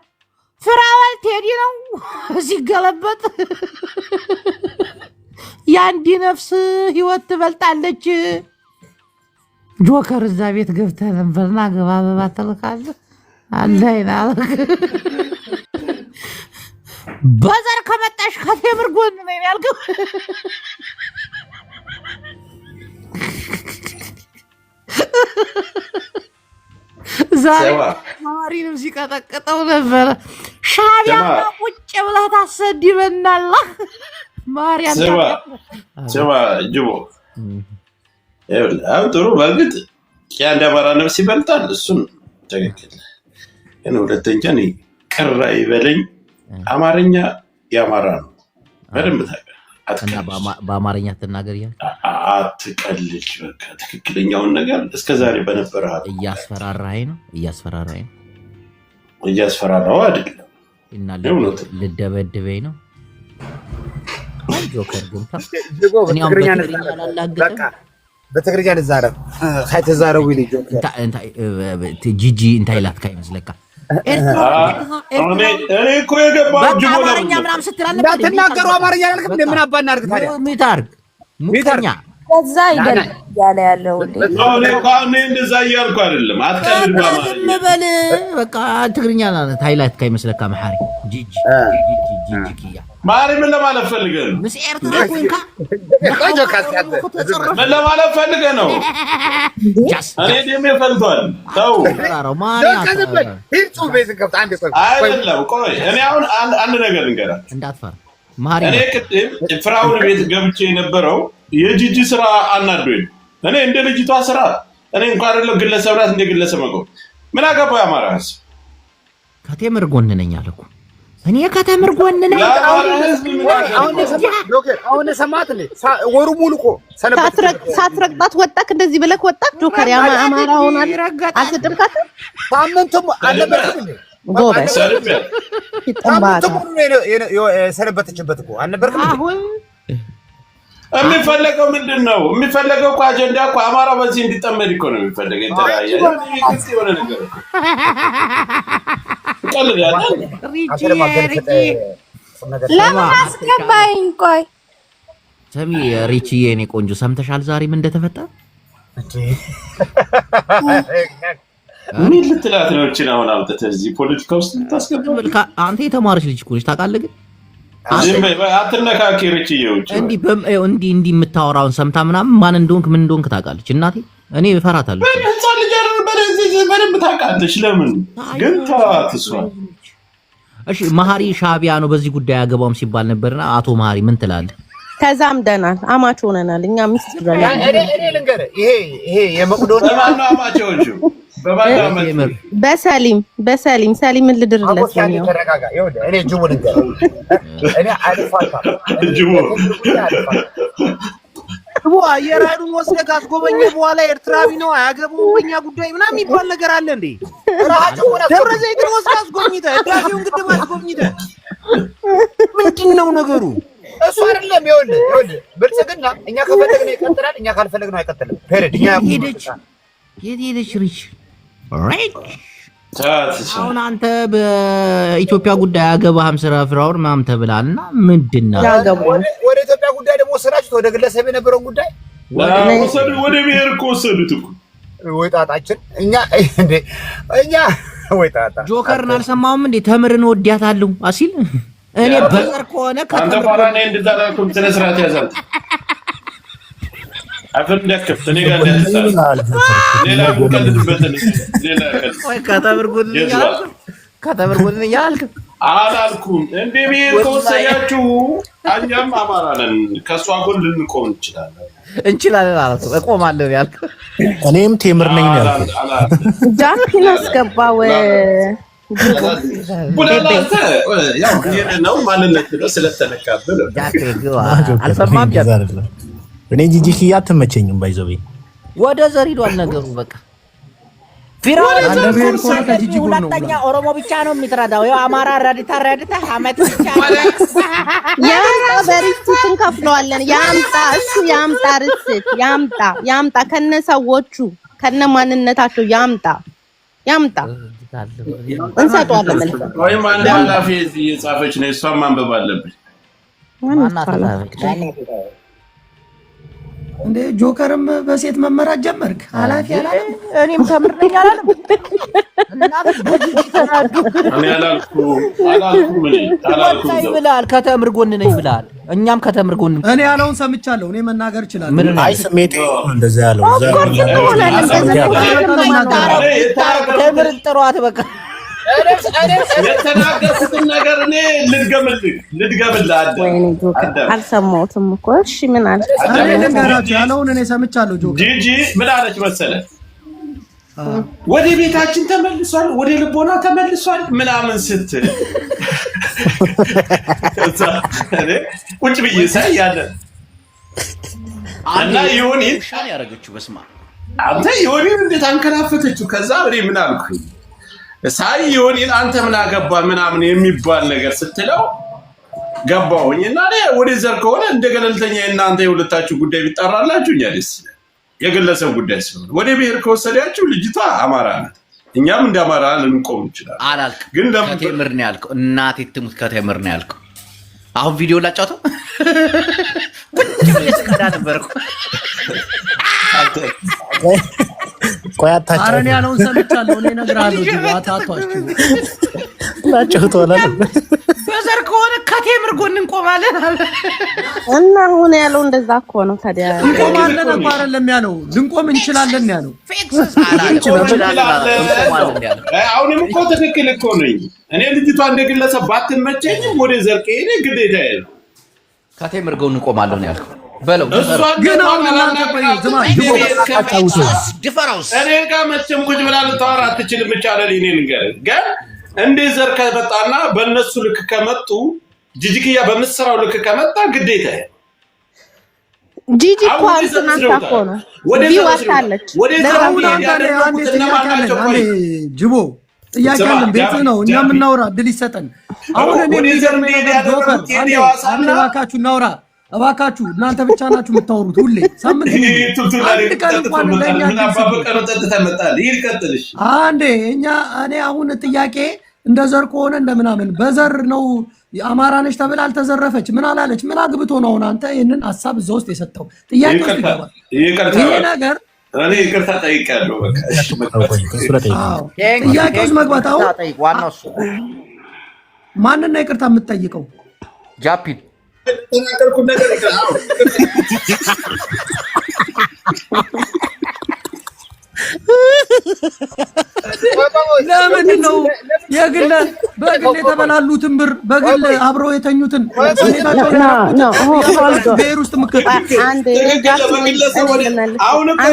ፍራዋል ቴዲ ነው ሲገለበጥ የአንድ ነፍስ ህይወት ትበልጣለች። ጆከር እዛ ቤት ገብተህ ነበርና ገባ አበባ ትልካለህ አለይና በዘር ከመጣሽ ከቴምር ጎን ነው ያልከው። ዛሬ ማሪንም ሲቀጠቅጠው ነበረ። ሻቢያ ቁጭ ብለህ ታሰድበናለህ። ማርያም ስማ ጅቦ አሁን ጥሩ በእርግጥ የአንድ አማራ ነፍስ ይበልጣል። እሱን ትክክል። ግን ሁለተኛ ቅር ይበለኝ አማርኛ የአማራ ነው። በደንብ በአማርኛ ትናገር አትቀልጅ። በቃ ትክክለኛውን ነገር እስከዛሬ በነበረ እያስፈራራኸኝ ነው። እያስፈራራው አይደለም እና ልደበድበኝ ነው። ጆከር ግን በትግርኛ ንዛረብ ካይተዛረቡ ይልጆ ጂጂ እንታይ ላትካ ይመስለካ እኔ እኮ የገባው ጅቦ አማርኛ ምናምን ስትላል እንዳትናገሩ አማርኛ ያልክም እንደምን አባና አርግ ታዲያ ሚታርግ ከዛ አይደለም ያለ ያለው እኔ እንደዛ እያልኩ አይደለም። አትቀልድ በአማርኛ በል በቃ ትግርኛ ታይላት ካይመስለካ መሐሪ ጂጂ ኪያ ማሪ ምን ለማለት ፈልገህ ነው? ምስ ኤርትራ ኮይንካ ምን ለማለት ፈልገህ ነው? እኔ ደሜ ፈልቷል። ተው አይደለም። ቆይ እኔ አሁን አንድ ነገር ልንገራችሁ እንዳትፈራ። እኔ ቅድም ፍራውን ቤት ገብቼ የነበረው የጂጂ ስራ አናዶኝ። እኔ እንደ ልጅቷ ስራ እኔ እንኳን አይደለም ግለሰብ ናት፣ እንደ ግለሰብ ነው። ምን አገባው የአማራ ህዝብ? ከቴምር ጎን ነኝ አልኩ እኔ ከተምር ጎን ነኝ። አሁን ሰማት እንዴ? ወሩ ሙሉ እኮ ሳትረግጣት ወጣክ፣ እንደዚህ ብለክ ወጣክ። ጆከር አማራ ሆናል አልሰደብካት። ሳምንቱም አልነበረም እንዴ? ጎበዝ ሳምንቱም ሰነበተችበት እኮ አልነበረም። አሁን የሚፈለገው ምንድን ነው? የሚፈለገው እኮ አጀንዳ እኮ አማራ በዚህ እንዲጠመድ እኮ ነው የሚፈለገው። የተለያየ ግልጽ የሆነ ነገር ለምን አስገባኝ? ቆይ ሰሚ ሪችዬ፣ እኔ ቆንጆ ሰምተሻል ዛሬ ምን እንደተፈጠረ? ምን ልትላት ነው? እችን አሁን አምጥተህ እዚህ ፖለቲካ ውስጥ ልታስገባ? አንተ የተማረች ልጅ እኮ ነች ታውቃለህ። ግን አትነካኪ ሪችዬ። እንዲህ የምታወራውን ሰምታ ምናምን ማን እንደሆንክ ምን እንደሆንክ ታውቃለች። እናቴ እኔ እፈራታለሁ። በደንብ ታውቃለች። ለምን ግን ተዋት። እሷ እሺ መሀሪ ሻቢያ ነው በዚህ ጉዳይ ያገባውም ሲባል ነበርና አቶ መሀሪ ምን ትላለህ? ተዛምደናል፣ አማች ሆነናል። እኛ ሚስት ብለናል። እኔ ልንገርህ ይሄ የመቅዶኒያ በማን ነው አማቾቹ? በሰሊም ሰሊምን ልድርለት ነው። ተረጋጋ። ይኸውልህ እኔ ጅቡ ልንገርህ እኔ አልፋታም ጅቡ አየር ኃይሉን ወስደህ ካስጎበኘ በኋላ ኤርትራዊ ነው አያገባውም በእኛ ጉዳይ ምናምን የሚባል ነገር አለ እንዴ? ደብረ ዘይትን ወስደህ አስጎብኝተህ ህዳሴውን ግድብ አስጎብኝተህ ምንድን ነው ነገሩ? እሱ አይደለም። ይኸውልህ ብልጽግና እኛ ከፈለግን ይቀጥላል፣ እኛ ካልፈለግን አይቀጥልም። ፔሬድ እኛ ሄደች ሪች አሁን አንተ በኢትዮጵያ ጉዳይ አገባህም ስራ ፍራውን ምናምን ተብላልና ምንድነው ወደ ኢትዮጵያ ጉዳይ ደግሞ ወሰዳችሁት? ወደ ግለሰብ የነበረውን ጉዳይ ወደ ብሔር እኮ ወሰዱት እኮ። ወይ ጣጣችን እኛ ወይ ጣጣ ጆከርን አልሰማሁም እንዴ? ተምርን ወዲያታለሁ አሲል እኔ በዘር ከሆነ አንተ ፋራኔ እንድታላኩም ስነ ስርዓት ያዛል። አፈር እንዳከፍት እኔ ጋር እንዳትሳል ሌላ ጉቀልድበትን ሌላ ወይ ከተምርጉልኝ ያልክ አላልኩም። እንደ ብሔር ከወሰዳችሁ እኛም አማራ ነን፣ ከእሷ ጎን ልንቆም እንችላለን አላልኩ። እቆማለሁ ያልክ እኔም ቴምር ነኝ ያልኩ። ጃፒን አስገባው ነው ማንነት ነው ስለተነካብህ አልሰማም። እኔ ጂጂኪያ አትመቸኝም። ባይዘው ወደ ዘር ሂዷል ነገሩ። በቃ ሁለተኛ ኦሮሞ ብቻ ነው የሚትረዳው። ያው አማራ ረድታ አመት ብቻ ያምጣ፣ በሪስት እንከፍለዋለን። ያምጣ፣ እሱ ያምጣ፣ ርስት ያምጣ፣ ከነ ሰዎቹ ከነ ማንነታቸው ያምጣ እንሰጠዋለን። ወይም አንድ ኃላፊ እዚህ የጻፈች ነው፣ እሷን ማንበብ አለብኝ። እንዴ ጆከርም በሴት መመራት ጀመርክ? ኃላፊ አላለም። እኔም ተምርነኝ አላለም። እኔ አላልኩም ብለሃል። ከተምር ጎን ነኝ ብለሃል። እኛም ከተምር ጎን እኔ ያለውን ሰምቻለሁ። እኔ መናገር እችላለሁ። ምን አይ ስሜት እንደዛ ያለው ተምር ጥሯት በቃ የተናገርኩትን ነገር እኔ ልድገምልህ አልሰማሁትም እኮ። እሺ ምን አለ? ያለውን እኔ ሰምቻለሁ። ጂጂ ምን አለች መሰለህ? ወደ ቤታችን ተመልሷል፣ ወደ ልቦና ተመልሷል ምናምን ስትል ቁጭ ብዬ ሳይ ያለን እና ይሁንን ያደረገችው በስማ አንተ ይሁንን እንዴት አንከራፈተችው። ከዛ እኔ ምን አልኩኝ ሳይ ይሁንን አንተ ምን አገባ ምናምን የሚባል ነገር ስትለው ገባሁኝ። እና ወደ ዘር ከሆነ እንደ ገለልተኛ እናንተ የሁለታችሁ ጉዳይ ቢጣራላችሁ እኛ ደስ ይላል። የግለሰብ ጉዳይ ስለሆነ ወደ ብሔር ከወሰዳችሁ ልጅቷ አማራ ናት፣ እኛም እንደ አማራ ልንቆም እንችላለን አላልክም። ግን ከቴምር ነው ያልከው። እናቴ ትሙት ከቴምር ነው ያልከው። አሁን ቪዲዮ ላጫውተው ስቀዳ ነበርኩ። ቆያታችሁ አረን ያለውን ሰምቻለሁ። እኔ እነግርሃለሁ። አታቷችሁ ላጫውተው አላለም። በዘር ከሆነ ከቴምር ጎን እንቆማለን እና አሁን ያለው እንደዛ እኮ ነው። ታዲያ እንቆማለን እኮ አይደለም ያለው፣ ልንቆም እንችላለን ያለው። አሁንም እኮ ትክክል እኮ ነኝ እኔ። ልጅቷ እንደ ግለሰብ ባትመቸኝም ወደ ዘር ከሄደ ግዴታ ነው ከቴምር ጎን እንቆማለን ነው ያልከው። በለው ግን አሁን እናንተ ቆይ ዝማ ድፈራውስ እኔ ጋር መቼም ቁጭ ብላ ልታወራ አትችልም። ይቻላል እኔ ልንገርህ ግን እንደ ዘር ከመጣና በእነሱ ልክ ከመጡ ጂጂኪያ በምስራው ልክ ከመጣ ግዴታ ጂጂ እኮ አንተና እኮ ነው ቢዋታለች ጅቦ ጥያቄ አለን። ቤት ነው እኛ የምናወራ እድል ይሰጠን። አሁን እኔ የሚገርመኝ ነገር ጆከር አንዴ እባካችሁ እናውራ እባካችሁ። እናንተ ብቻ ናችሁ የምታወሩት ሁሌ ሳምንት አንድ ቀን እንኳን አንዴ እኔ አሁን ጥያቄ እንደ ዘር ከሆነ እንደምናምን በዘር ነው አማራ ነች ተብላ አልተዘረፈች ምን አላለች ምን አግብቶ ነው አሁን አንተ ይሄንን ሐሳብ እዛ ውስጥ የሰጠው ጥያቄ ይገባል። ይሄ ነገር እኔ ይቅርታ ጠይቃለሁ። በቃ ጥያቄ ውስጥ መግባት አሁን ማንን ነው ይቅርታ የምትጠይቀው? ጃፒን ተናገርኩት ነገር ይቀርታው ለምንድን ነው የግል በግል የተበላሉትን ብር በግል አብረው የተኙትን ብሔር ውስጥ ምክር አሁን እኮ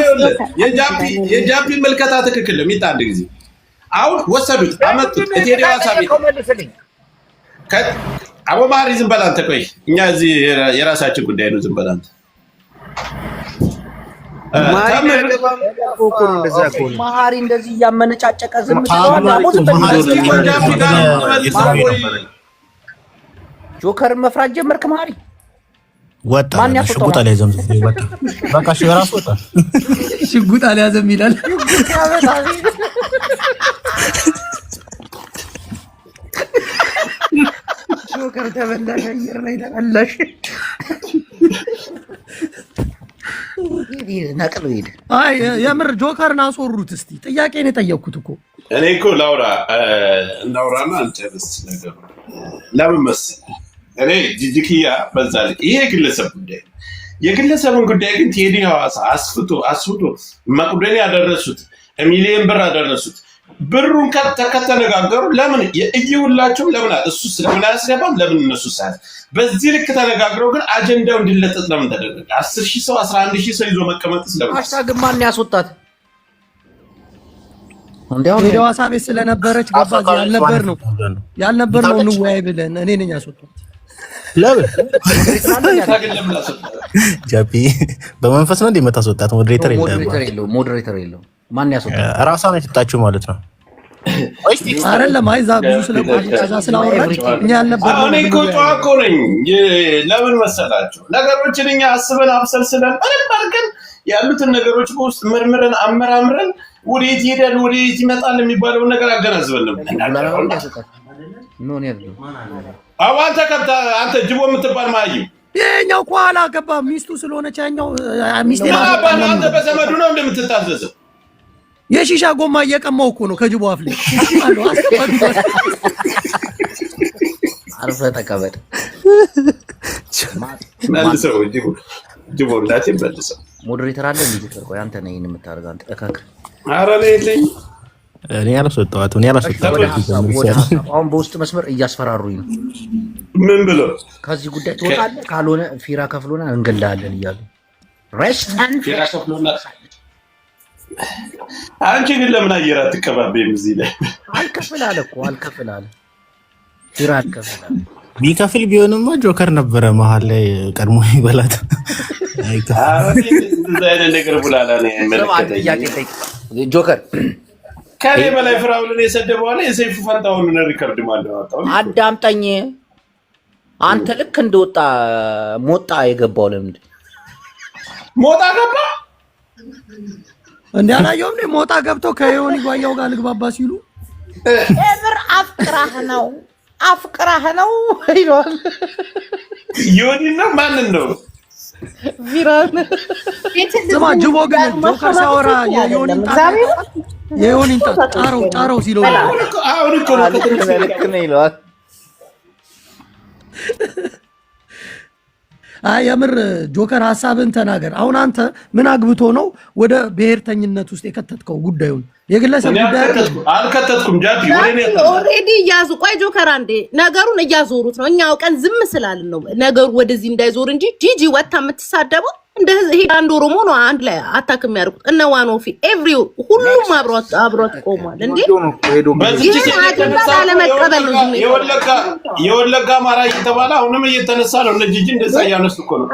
የጃፒ መልከታ ትክክል ነው። ሚጣ አንድ ጊዜ አሁን ወሰዱት አመጡት እቴዲ ሐዋሳ ቤት አቦ ማሪ ዝም በል አንተ። ቆይ እኛ እዚህ የራሳችን ጉዳይ ነው። ዝም በል አንተ። መሀሪ እንደዚህ እያመነጫጨቀ ዝም ጆከርን መፍራት ጀመርክ መሀሪ? ወጣ ሽጉጥ አልያዘም። ወጣ በቃ እሺ፣ ራሱ ወጣ። ሽጉጥ አልያዘም ይላል። ጆከር ተበላሽ፣ አየር ላይ ተበላሽ። ነቅሎ ሄደ። አይ የምር ጆከርን አስወሩት። እስቲ ጥያቄን የጠየቅኩት እኮ እኔ እኮ እናውራና እንጨርስ ነገሩ። ለምን መሰለህ እኔ ጂጂኪያ በዛ ላይ ይሄ የግለሰብ ጉዳይ ነው። የግለሰብን ጉዳይ ግን ቴዲ ሐዋሳ አስፍቶ መቅደላ ያደረሱት ሚሊዮን ብር አደረሱት። ብሩን ከተነጋገሩ ለምን እየሁላቸው ለምን እሱ ስለምን አያስገባም? ለምን እነሱ ሳይዝ በዚህ ልክ ተነጋግረው ግን አጀንዳው እንዲለጠጥ ለምን ተደረገ? 10,000 ሰው 11,000 ሰው ይዞ መቀመጥ ስለምን ሃሽታግ ማን ያስወጣት? ቴዲ ሐዋሳ ቤት ስለነበረች ገባ። ያልነበር ነው እንወያይ ብለን እኔ ነኝ ያስወጣት። ለምን ጃፒ በመንፈስ ነው እንደምታስወጣት? ሞዴሬተር የለውም። ማን ያስወጣት? ራሷ ነው የሰጣችሁ ማለት ነው። አይደለም አይዛ ብዙ ስለአወራች እኛ ያልነበር ነው። እኔ እኮ ጨዋ እኮ ነኝ። ለምን መሰላችሁ ነገሮችን እኛ አስበን አብሰልስለን አድርገን ያሉትን ነገሮች በውስጥ መርምረን አመራምረን ወዴት ይሄዳል ወዴት ይመጣል የሚባለውን ነገር አገናዝበን ነው። አንተ ጅቦ የምትባል ማይም የኛው ኋላ ገባ ሚስቱ ስለሆነች ያኛው ሚስቴ አንተ በዘመዱ ነው እንደምትታዘዘው። የሺሻ ጎማ እየቀማው እኮ ነው ከጅቦ አፍ ላይ አርፈ ተቀበል። መልሰው ጅቦ እንዳት መልሰው። ሞዴሬተር አለ እንዴ? ቆይ አንተ ነህ ይሄን የምታደርገው አንተ እካክ። ኧረ ለይልኝ እኔ አላስወጣሁትም። አሁን በውስጥ መስመር እያስፈራሩኝ ነው። ምን ብሎ ከዚህ ጉዳይ ትወጣለህ ካልሆነ ፊራ ከፍሎና እንገላለን እያሉ ሬስታን ፊራ ከፍሎና። አንቺ ግን ለምን አየር አትቀባበይም? እዚህ ላይ አልከፍል አለ እኮ አልከፍል አለ ፊራ አልከፍል አለ። ቢከፍል ቢሆንማ ጆከር ነበረ መሀል ላይ ቀድሞ ይበላት። ነገር ቡላላ ጆከር ከኔ በላይ ፍራውልን የሰደበዋለ የሰይፉ ፈንታውን ሪከርድ ማለዋጣው። አዳምጠኝ። አንተ ልክ እንደወጣ ሞጣ የገባው ለምንድን ሞጣ ገባ እንዴ? አላየሁም እንዴ? ሞጣ ገብቶ ከዮኒ ጓያው ጋር ልግባባ ሲሉ እብር አፍቅራህ ነው ይሏል። ዮኒ ነው ማንን ነው? ቪራን ስማ ጅቦ ግን ጆከር ሲያወራ የዮኒን ጣረው ሲለው አሁን እኮ ልክ ነው ይለዋል። አይ የምር ጆከር ሀሳብን ተናገር። አሁን አንተ ምን አግብቶ ነው ወደ ብሔርተኝነት ውስጥ የከተትከው ጉዳዩን? የግለሰብ ጉዳይ አልከተትኩም። ጃፒ ኦልሬዲ እያዙ ቆይ ጆከር አንዴ ነገሩን እያዞሩት ነው። እኛ አውቀን ዝም ስላልን ነው ነገሩ ወደዚህ እንዳይዞር እንጂ ጂጂ ወጣ የምትሳደበው እንደ ይሄ አንድ ኦሮሞ ነው አንድ ላይ አታክ የሚያደርጉት እነ ዋኖፊ ኤቭሪ ሁሉም አብሮት ቆሟል። እንዴ በዚህ ለመቀበል ነው የወለጋ አማራ እየተባለ አሁንም እየተነሳ ነው። እነ ጂጂ እንደዛ እያነሱ እኮ ነው።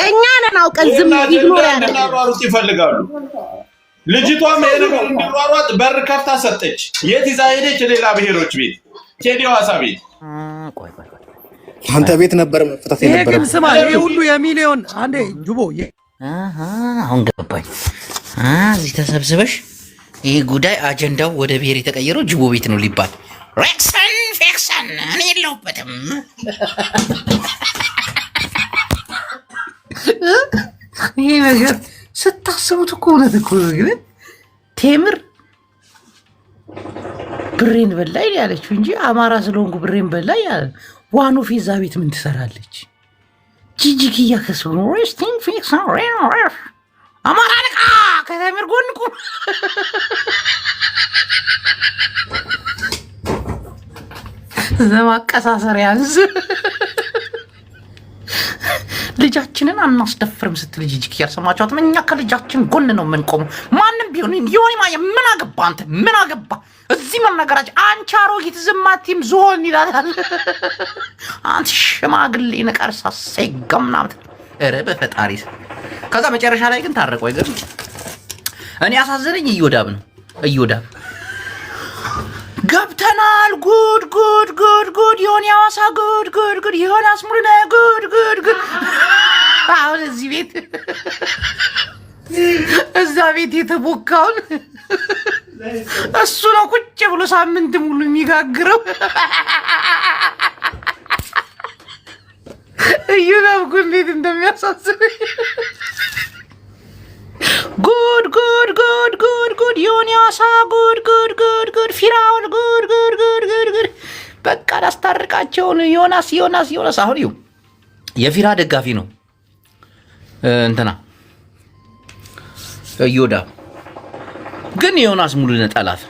እኛ ነን አውቀን ዝም ይኖራሉ ይፈልጋሉ። ልጅቷም ይሄ ነገር እንዲሯሯጥ በር ከፍታ ሰጠች። የት ይዛ ሄደች? ሌላ ብሔሮች ቤት፣ ቴዲ ሐዋሳ ቤት። አንተ ቤት ነበር መፍታት የነበረ። ግን ስማ ይሄ ሁሉ የሚሊዮን አንዴ ጅቦ አሁን ገባኝ። እዚህ ተሰብስበሽ ይሄ ጉዳይ አጀንዳው ወደ ብሔር የተቀየረው ጅቦ ቤት ነው ሊባል ሬክሰን ፌክሰን እኔ የለሁበትም። ይሄ ነገር ስታስቡት እኮ እውነት እኮ ግን ቴምር ብሬን በላይ ያለችው እንጂ አማራ ስለሆንኩ ብሬን በላይ ያለ ዋኑ ፊዛ ቤት ምን ትሰራለች? ጂጂ ኪያ ከስሩ ሬስቲንግ ፊክስ አማራ ነቃ ከተምር ጎን ቁም። ዘማቀሳሰር ያንስ ልጃችንን አናስደፍርም ስትል ጂጂ ያልሰማችኋት? እኛ ከልጃችን ጎን ነው የምንቆመው። ማንም ቢሆን ዮኒ ማኛ ምን አገባ አንተ? ምን አገባ እዚህ መነገራችን? አንቺ አሮጊት ዝማቲም ዞን ይላታል። አንተ ሽማግሌ ነቀርሳ ሰይገምናት ኧረ በፈጣሪ። ከዛ መጨረሻ ላይ ግን ታረቁ። አይገርም? እኔ አሳዘነኝ እዮዳብ ነው። እዮዳብ ገብተናል። ጉድ ጉድ ጉድ ጉድ ዮኒ ሐዋሳ ጉድ ጉድ ጉድ ዮናስ ሙሉነ ጉድ ጉድ ጉድ። አሁን እዚህ ቤት እዛ ቤት የተቦካውን እሱ ነው ቁጭ ብሎ ሳምንት ሙሉ የሚጋግረው። እዮዳብ እንዴት እንደሚያሳዝነኝ። ጉድ ጉድ ጉድ ጉድ ጉድ ዮኒ ሐዋሳ ጉድ ጉድ ጉድ ጉድ ፊራውን ጉድ ጉድ ጉድ ጉድ ጉድ። በቃ ላስታርቃቸውን ዮናስ ዮናስ ዮናስ። አሁን ይኸው የፊራ ደጋፊ ነው እንትና እዮዳብ፣ ግን ዮናስ ሙሉነህ ጠላት።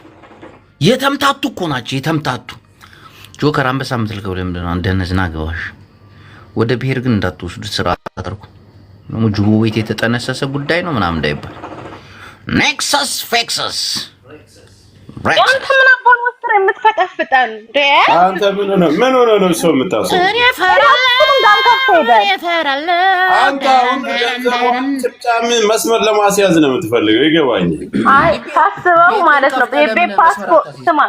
የተምታቱ እኮ ናቸው የተምታቱ። ጆከር አንበሳ የምትልከው ለምንድን ነው? እንደነዝና ገባሽ ወደ ብሔር ግን እንዳትወስዱት ስራ አድርጉ። ጅቡ ቤት የተጠነሰሰ ጉዳይ ነው ምናምን እንዳይባል። ኔክሰስ ፌክሰስ አንተ ምን አባን ወጥረ የምትፈጠፍጠን? አንተ ምን ሆነ ነው ሰው የምታስበው? እኔ ፈራለሁ አንተ አሁን ጭብጫም መስመር ለማስያዝ ነው የምትፈልገው? ይገባኝ። አይ ታስበው ማለት ነው። ቤቤ ፓስፖርት ስማ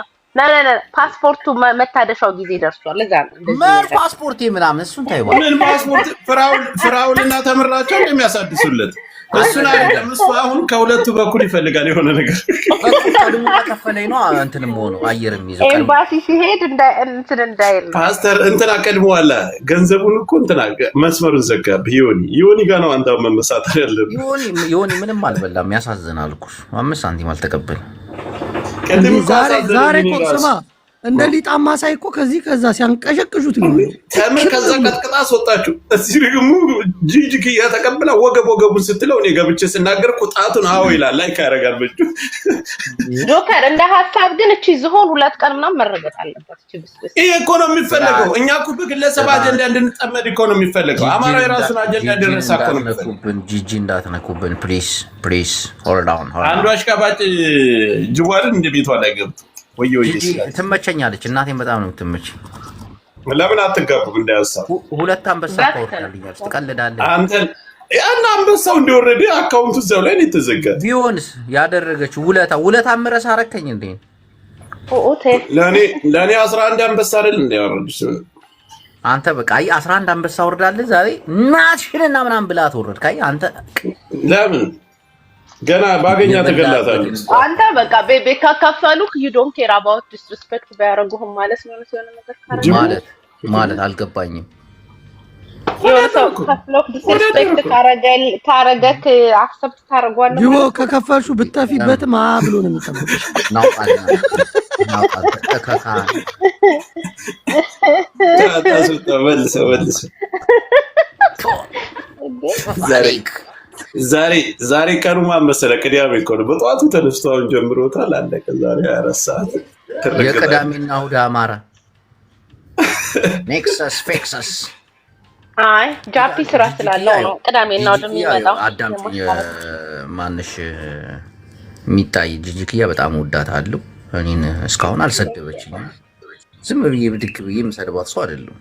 ፓስፖርቱ መታደሻው ጊዜ ደርሷል። ለዛ ነው ምን ፓስፖርት ምናምን እሱን ታይዋል። ምን ፓስፖርት? ፍራውልና ተምራቸው እንደሚያሳድሱለት እሱን አይደለም። እሱ አሁን ከሁለቱ በኩል ይፈልጋል የሆነ ነገር። ቀድሞ ተከፈለኝ ነው እንትንም ሆኖ አየርም ይዘው ኤምባሲ ሲሄድ እንትን እንዳይል ፓስተር እንትና ቀድሞ አለ ገንዘቡን እኮ እንትና መስመሩን ዘጋብህ። ዮኒ ጋር ነው አንተ መመሳጠር ያለብህ። ዮኒ ምንም አልበላም። ያሳዝናል እኮ 5 ሳንቲም አልተቀበለም። ዛሬ እኮ ስማ እንደ ሊጣማ ሳይ እኮ ከዚህ ከዛ ሲያንቀሸቅሹት ነው። ተምር ከዛ ቀጥቅጣ አስወጣችሁ። እዚህ ደግሞ ጂጂክያ ተቀብላ ወገቡን ስትለው እኔ ገብቼ ስናገር ቁጣቱን አዎ ይላል። ላይክ ያደርጋል በእጁ። ጆከር እንደ ሀሳብ ግን እቺ ዝሆን 2 ቀን ምናምን መረገጥ አለበት። እቺ ብስብስ ይሄ እኮ ነው የሚፈልገው። እኛ እኮ በግለሰብ አጀንዳ እንድንጠመድ እኮ ነው የሚፈልገው። አማራ የራሱን አጀንዳ ደረሳ እኮ ነው የሚፈልገው። ጂጂ እንዳትነኩብን ፕሊዝ ፕሊዝ። ሆልድ ዳውን። አንዱ አሽቃባጭ ጅዋርን እንደ ቤቷ ላይ ገብቶ ወይ ትመቸኛለች። እናቴን በጣም ነው የምትመች። ለምን አትጋቡ? እንዳያሳብ 2 አንበሳ ታወርዳለች። ትቀልዳለች አንተ። ያን አንበሳው እንደወረደ አካውንቱ እዛው ላይ ነው የተዘጋ። ቢሆንስ ያደረገችው ውለታ ምረስ አረከኝ እንዴ? ለኔ 11 አንበሳ አይደል እንዲያወርድሽ አንተ። በቃ 11 አንበሳ ወርዳለች ዛሬ ናሽንና ምናምን ብላ ተወረድካይ አንተ። ለምን ገና ባገኛ ተገላታለህ አንተ። በቃ ቤቤ ካካፈሉክ you don't care about disrespect ባያረጉህም ማለት ነው። የሆነ ነገር ማለት አልገባኝም። የሆነ ሰው ካፍሎክ disrespect ካረገክ አክሰፕት ታረጋለህ። ይዎ ከከፈልሹ ብትፊበትም ብሎ ነው የሚጠብቅሽ። ናውቃለሁ መልሰው ዛሬ ቀኑ ማን መሰለህ? ቅዳሜ እኮ ነው። በጠዋቱ ተነስቶ አሁን ጀምሮታል። አለቀ። ዛሬ 24 ሰዓት የቅዳሜና እሑድ አማራ ኔክሰስ ፌክሰስ። አይ ጃፒ ስራ ስላለው ነው ቅዳሜና እሑድ የሚመጣው። አዳምጪኝ። ማንሽ የሚታይ ጂጂክያ በጣም ወዳታለሁ። እኔን እስካሁን አልሰደበችኝም። ዝም ብዬ ብድግ ብዬ የምሰድባት ሰው አይደለም።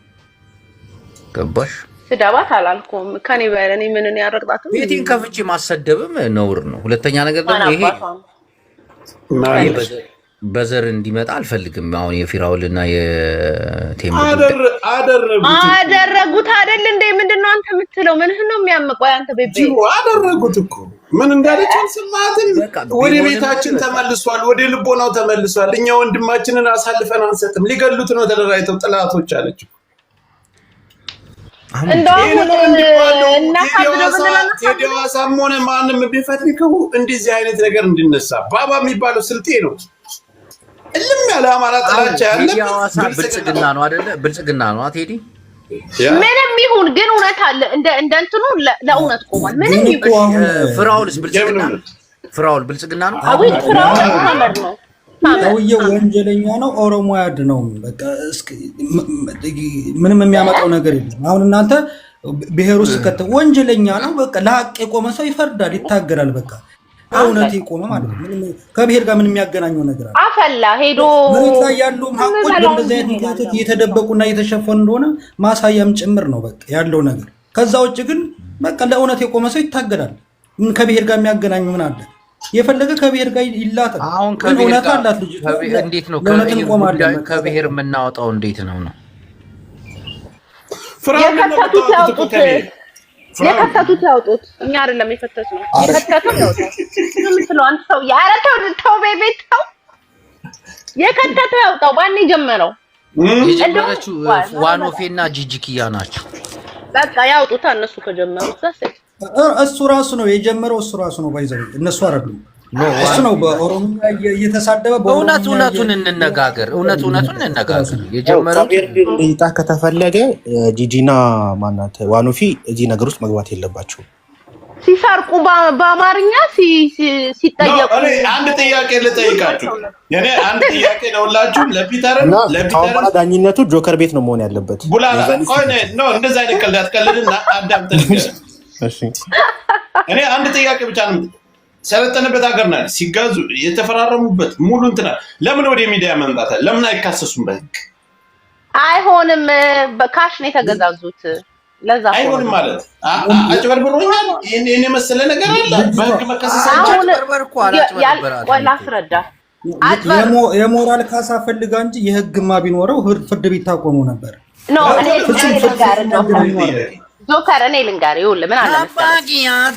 ገባሽ? ስዳባት አላልኩም። ከኔ በለኔ ምንን ያረግጣት ቤቴን ከፍቼ ማሰደብም ነውር ነው። ሁለተኛ ነገር ደግሞ ይሄ በዘር እንዲመጣ አልፈልግም። አሁን የፊራውልና የቴም አደረጉት አይደል እንዴ? ምንድነው አንተ የምትለው? ምንህ ነው የሚያመቀው? አንተ ቤቤ አደረጉት እኮ ምን እንዳለች ስማትን። ወደ ቤታችን ተመልሷል፣ ወደ ልቦናው ተመልሷል። እኛ ወንድማችንን አሳልፈን አንሰጥም፣ ሊገሉት ነው ተደራጅተው ጥላቶች አለች። ቴዲ ሐዋሳም ሆነ ማንም ቢፈልገው እንደዚህ አይነት ነገር እንዲነሳ ባባ የሚባለው ስልጤ ነው። እልም ያለ አማራ ጥላቻ ያለ ብልጽግና ነው አይደለ? ብልጽግና ነው ቴዲ። ምንም ይሁን ግን እውነት አለ። እንደ እንትኑ ለእውነት ቆሟል። ምንም ይሁን ፍራውልስ ብልጽግና ፍራውል ብልጽግና ነው። አዊ ፍራውል ታመር ነው። ሰውዬው ወንጀለኛ ነው። ኦሮሞ አያድነውም። በቃ ምንም የሚያመጣው ነገር የለም። አሁን እናንተ ብሔር ውስጥ ወንጀለኛ ነው በቃ ለሀቅ የቆመ ሰው ይፈርዳል፣ ይታገላል። በቃ እውነት የቆመ ማለት ነው። ከብሔር ጋር ምን የሚያገናኘው ነገር አለ? አፈላ ሄዶ መሬት ላይ ያሉ ሀቆች በእንደዚህ አይነት ምክንያቶች እየተደበቁና እየተሸፈኑ እንደሆነ ማሳያም ጭምር ነው በቃ ያለው ነገር። ከዛ ውጭ ግን በቃ ለእውነት የቆመ ሰው ይታገላል። ከብሔር ጋር የሚያገናኘው ምን አለ? የፈለገ ከብሔር ጋር ይላታል። አሁን እውነት አላት ልጅ። እንዴት ነው ከብሔር የምናወጣው? እንዴት ነው ነው የከተቱት ያውጡት፣ የከተቱት ያውጡት። እኛ አይደለም የፈተትነው፣ የከተቱት ያውጡት። ምንድነው አንተ ሰው ያረተው ተው ቤት ተው፣ የከተተው ያውጣው። ባን የጀመረው የጀመረችው ዋኖፌና ጂጂኪያ ናቸው። በቃ ያውጡት እነሱ ከጀመሩት እሱ ራሱ ነው የጀመረው። እሱ ራሱ ነው ባይዘው እነሱ አይደሉም። እሱ ነው በኦሮሚያ እየተሳደበ እውነቱን እንነጋገር፣ እውነቱን እንነጋገር። የጀመረው እይታ ከተፈለገ ጂጂና ማናት ዋኖፊ እዚህ ነገር ውስጥ መግባት የለባቸውም። ሲሰርቁ በአማርኛ ሲጠየቁ አንድ ጥያቄ ልጠይቃችሁ። እኔ አንድ ጥያቄ ለሁላችሁ ለፒተር ዳኝነቱ ጆከር ቤት ነው መሆን ያለበት። ቡላላ ቆይ ነው እንደዛ አይነት ቀልድ አትቀልድና አዳምጠኝ። እኔ አንድ ጥያቄ ብቻ ነው። ሰለጠነበት ሀገር ናል ሲጋዙ የተፈራረሙበት ሙሉ እንትና ለምን ወደ ሚዲያ መምጣታል? ለምን አይካሰሱም? በህግ አይሆንም። በካሽ ነው የተገዛዙት። ለዛ አይሆንም ማለት አጭበርብሮኛል። እኔ መሰለ ነገር አለ በህግ መከሰስ ላስረዳ። የሞራል ካሳ ፈልጋ እንጂ የህግማ ቢኖረው ፍርድ ቤት ታቆሙ ነበር። ጆከር እኔ ልንገርህ፣ ይኸውልህ ምን አለ መሰለህ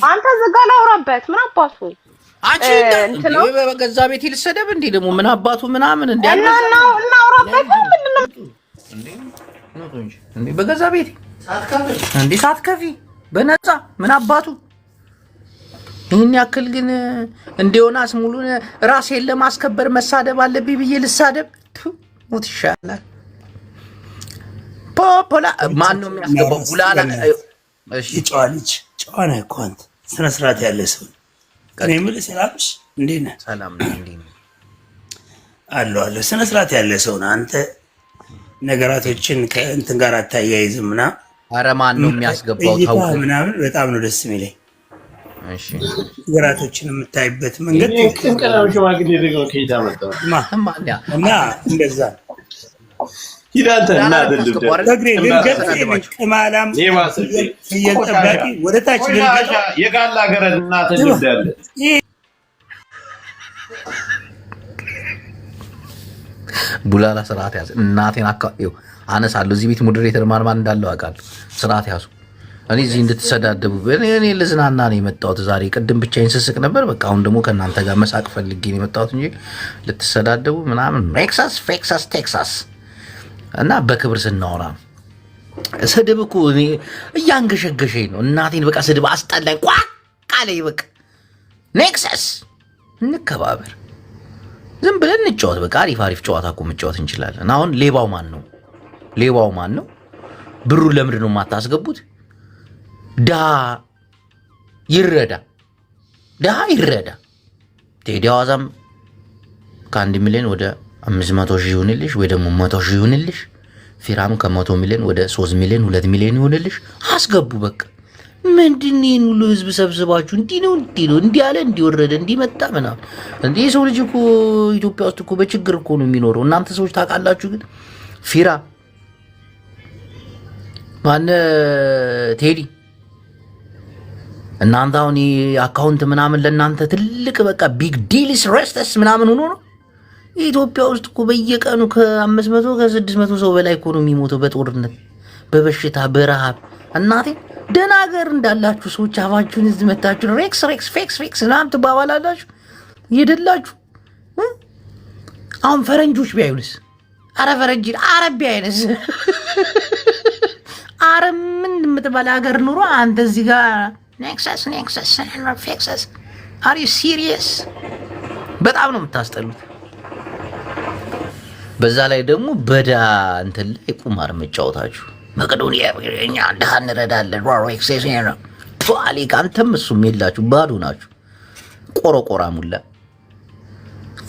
አንተ ዝጋ ላውራበት። ምን አባቱ አንቺ እንትን በገዛ ቤት ይልሰደብ እንዴ? ደግሞ ምን አባቱ ምናምን እንዴ? እናውራበት። ምንድነው እንዴ? በገዛ ቤት እንዴ ሳትከፊ በነፃ ምን አባቱ? ይህን ያክል ግን እንደሆናስ ሙሉን ራሴን ለማስከበር መሳደብ አለብኝ ብዬ ልሳደብ? ሞት ይሻላል። ፖፖላ ማን ነው የሚያስገባው? ቡላላ እሺ ጨዋ ልጅ ጨዋ ነህ እኮ አንተ፣ ስነ ስርዓት ያለ ሰው። እኔ የምልህ ሰላምሽ እንዴት ነህ? ሰላም ነኝ። እንዴት ነህ? አለሁ። ስነ ስርዓት ያለ ሰው ነህ አንተ። ነገራቶችን ከእንትን ጋር አታያይዝም እና ኧረ ማን ነው የሚያስገባው? ታው ምናምን በጣም ነው ደስ የሚለኝ። እሺ ነገራቶችን የምታይበት መንገድ ቅንቀላዎች ማግኘት ደግሞ ከይታ መጣ እና እንደዛ ሂዳንተ እና ደልብ ደግሬ ልንገጥ ቅማላም ፍየል ጠባቂ ወደ ታች ልንገጥ የጋላ ገረድ እና ተደብደ ያለ ቡላላ ስርዓት ያዝ። እናቴን አካው አነሳለሁ። እዚህ ቤት ሞዴሬተር ማን እንዳለው አውቃለሁ። ስርዓት ያዙ። እኔ እዚህ እንድትሰዳደቡ እኔ ልዝናና ነው የመጣሁት ዛሬ። ቅድም ብቻዬን ስስቅ ነበር። በቃ አሁን ደግሞ ከእናንተ ጋር መሳቅ ፈልጌ ነው የመጣሁት እንጂ ልትሰዳደቡ ምናምን ቴክሳስ ፌክሳስ ቴክሳስ እና በክብር ስናወራ ስድብ እኮ እኔ እያንገሸገሸኝ ነው። እናቴን በቃ ስድብ አስጠላኝ። ቋቃለኝ በቃ ኔክሰስ እንከባበር፣ ዝም ብለን እንጫወት። በቃ አሪፍ አሪፍ ጨዋታ እኮ መጫወት እንችላለን። አሁን ሌባው ማን ነው? ሌባው ማን ነው? ብሩን ለምንድን ነው የማታስገቡት? ድሃ ይረዳ፣ ድሃ ይረዳ። ቴዲ አዋዛም ከ1 ሚሊዮን ወደ 500 ሺህ ይሁንልሽ ወይ ደግሞ 100 ሺህ ይሁንልሽ። ፊራም ከ100 ሚሊዮን ወደ 3 ሚሊዮን 2 ሚሊዮን ይሁንልሽ። አስገቡ በቃ። ምንድን ነው ሁሉ ህዝብ ሰብስባችሁ እንዲህ ነው እንዲህ አለ እንዲወረደ እንዲመጣ ምናምን እንዴ? የሰው ልጅ እኮ ኢትዮጵያ ውስጥ እኮ በችግር እኮ ነው የሚኖረው። እናንተ ሰዎች ታውቃላችሁ። ግን ፊራ ማነ ቴዲ እናንተ አሁን አካውንት ምናምን ለእናንተ ትልቅ በቃ ቢግ ዲልስ ረስተስ ምናምን ሆኖ ነው። ኢትዮጵያ ውስጥ እኮ በየቀኑ ከ500 ከ600 ሰው በላይ እኮ ነው የሚሞተው በጦርነት በበሽታ በረሃብ። እናቴ ደህና ሀገር እንዳላችሁ ሰዎች አፋችሁን እዚህ መታችሁ ሬክስ ሬክስ ፌክስ ፌክስ ምናምን ትባባላላችሁ እየደላችሁ። አሁን ፈረንጆች ቢያዩንስ? አረ ፈረንጅ አረብ ቢያዩንስ? አረ ምን የምትባል ሀገር ኑሮ አንተ እዚህ ጋር ኔክሰስ ኔክሰስ ፌክሰስ። አር ዩ ሲሪየስ? በጣም ነው የምታስጠሉት። በዛ ላይ ደግሞ በዳ እንትን ላይ ቁማር መጫወታችሁ። መቄዶንያ እኛ ድሃ እንረዳለን ሮሮ ኤክሴስ ነው ቷሊ ካንተም እሱም የላችሁ ባዶ ናችሁ።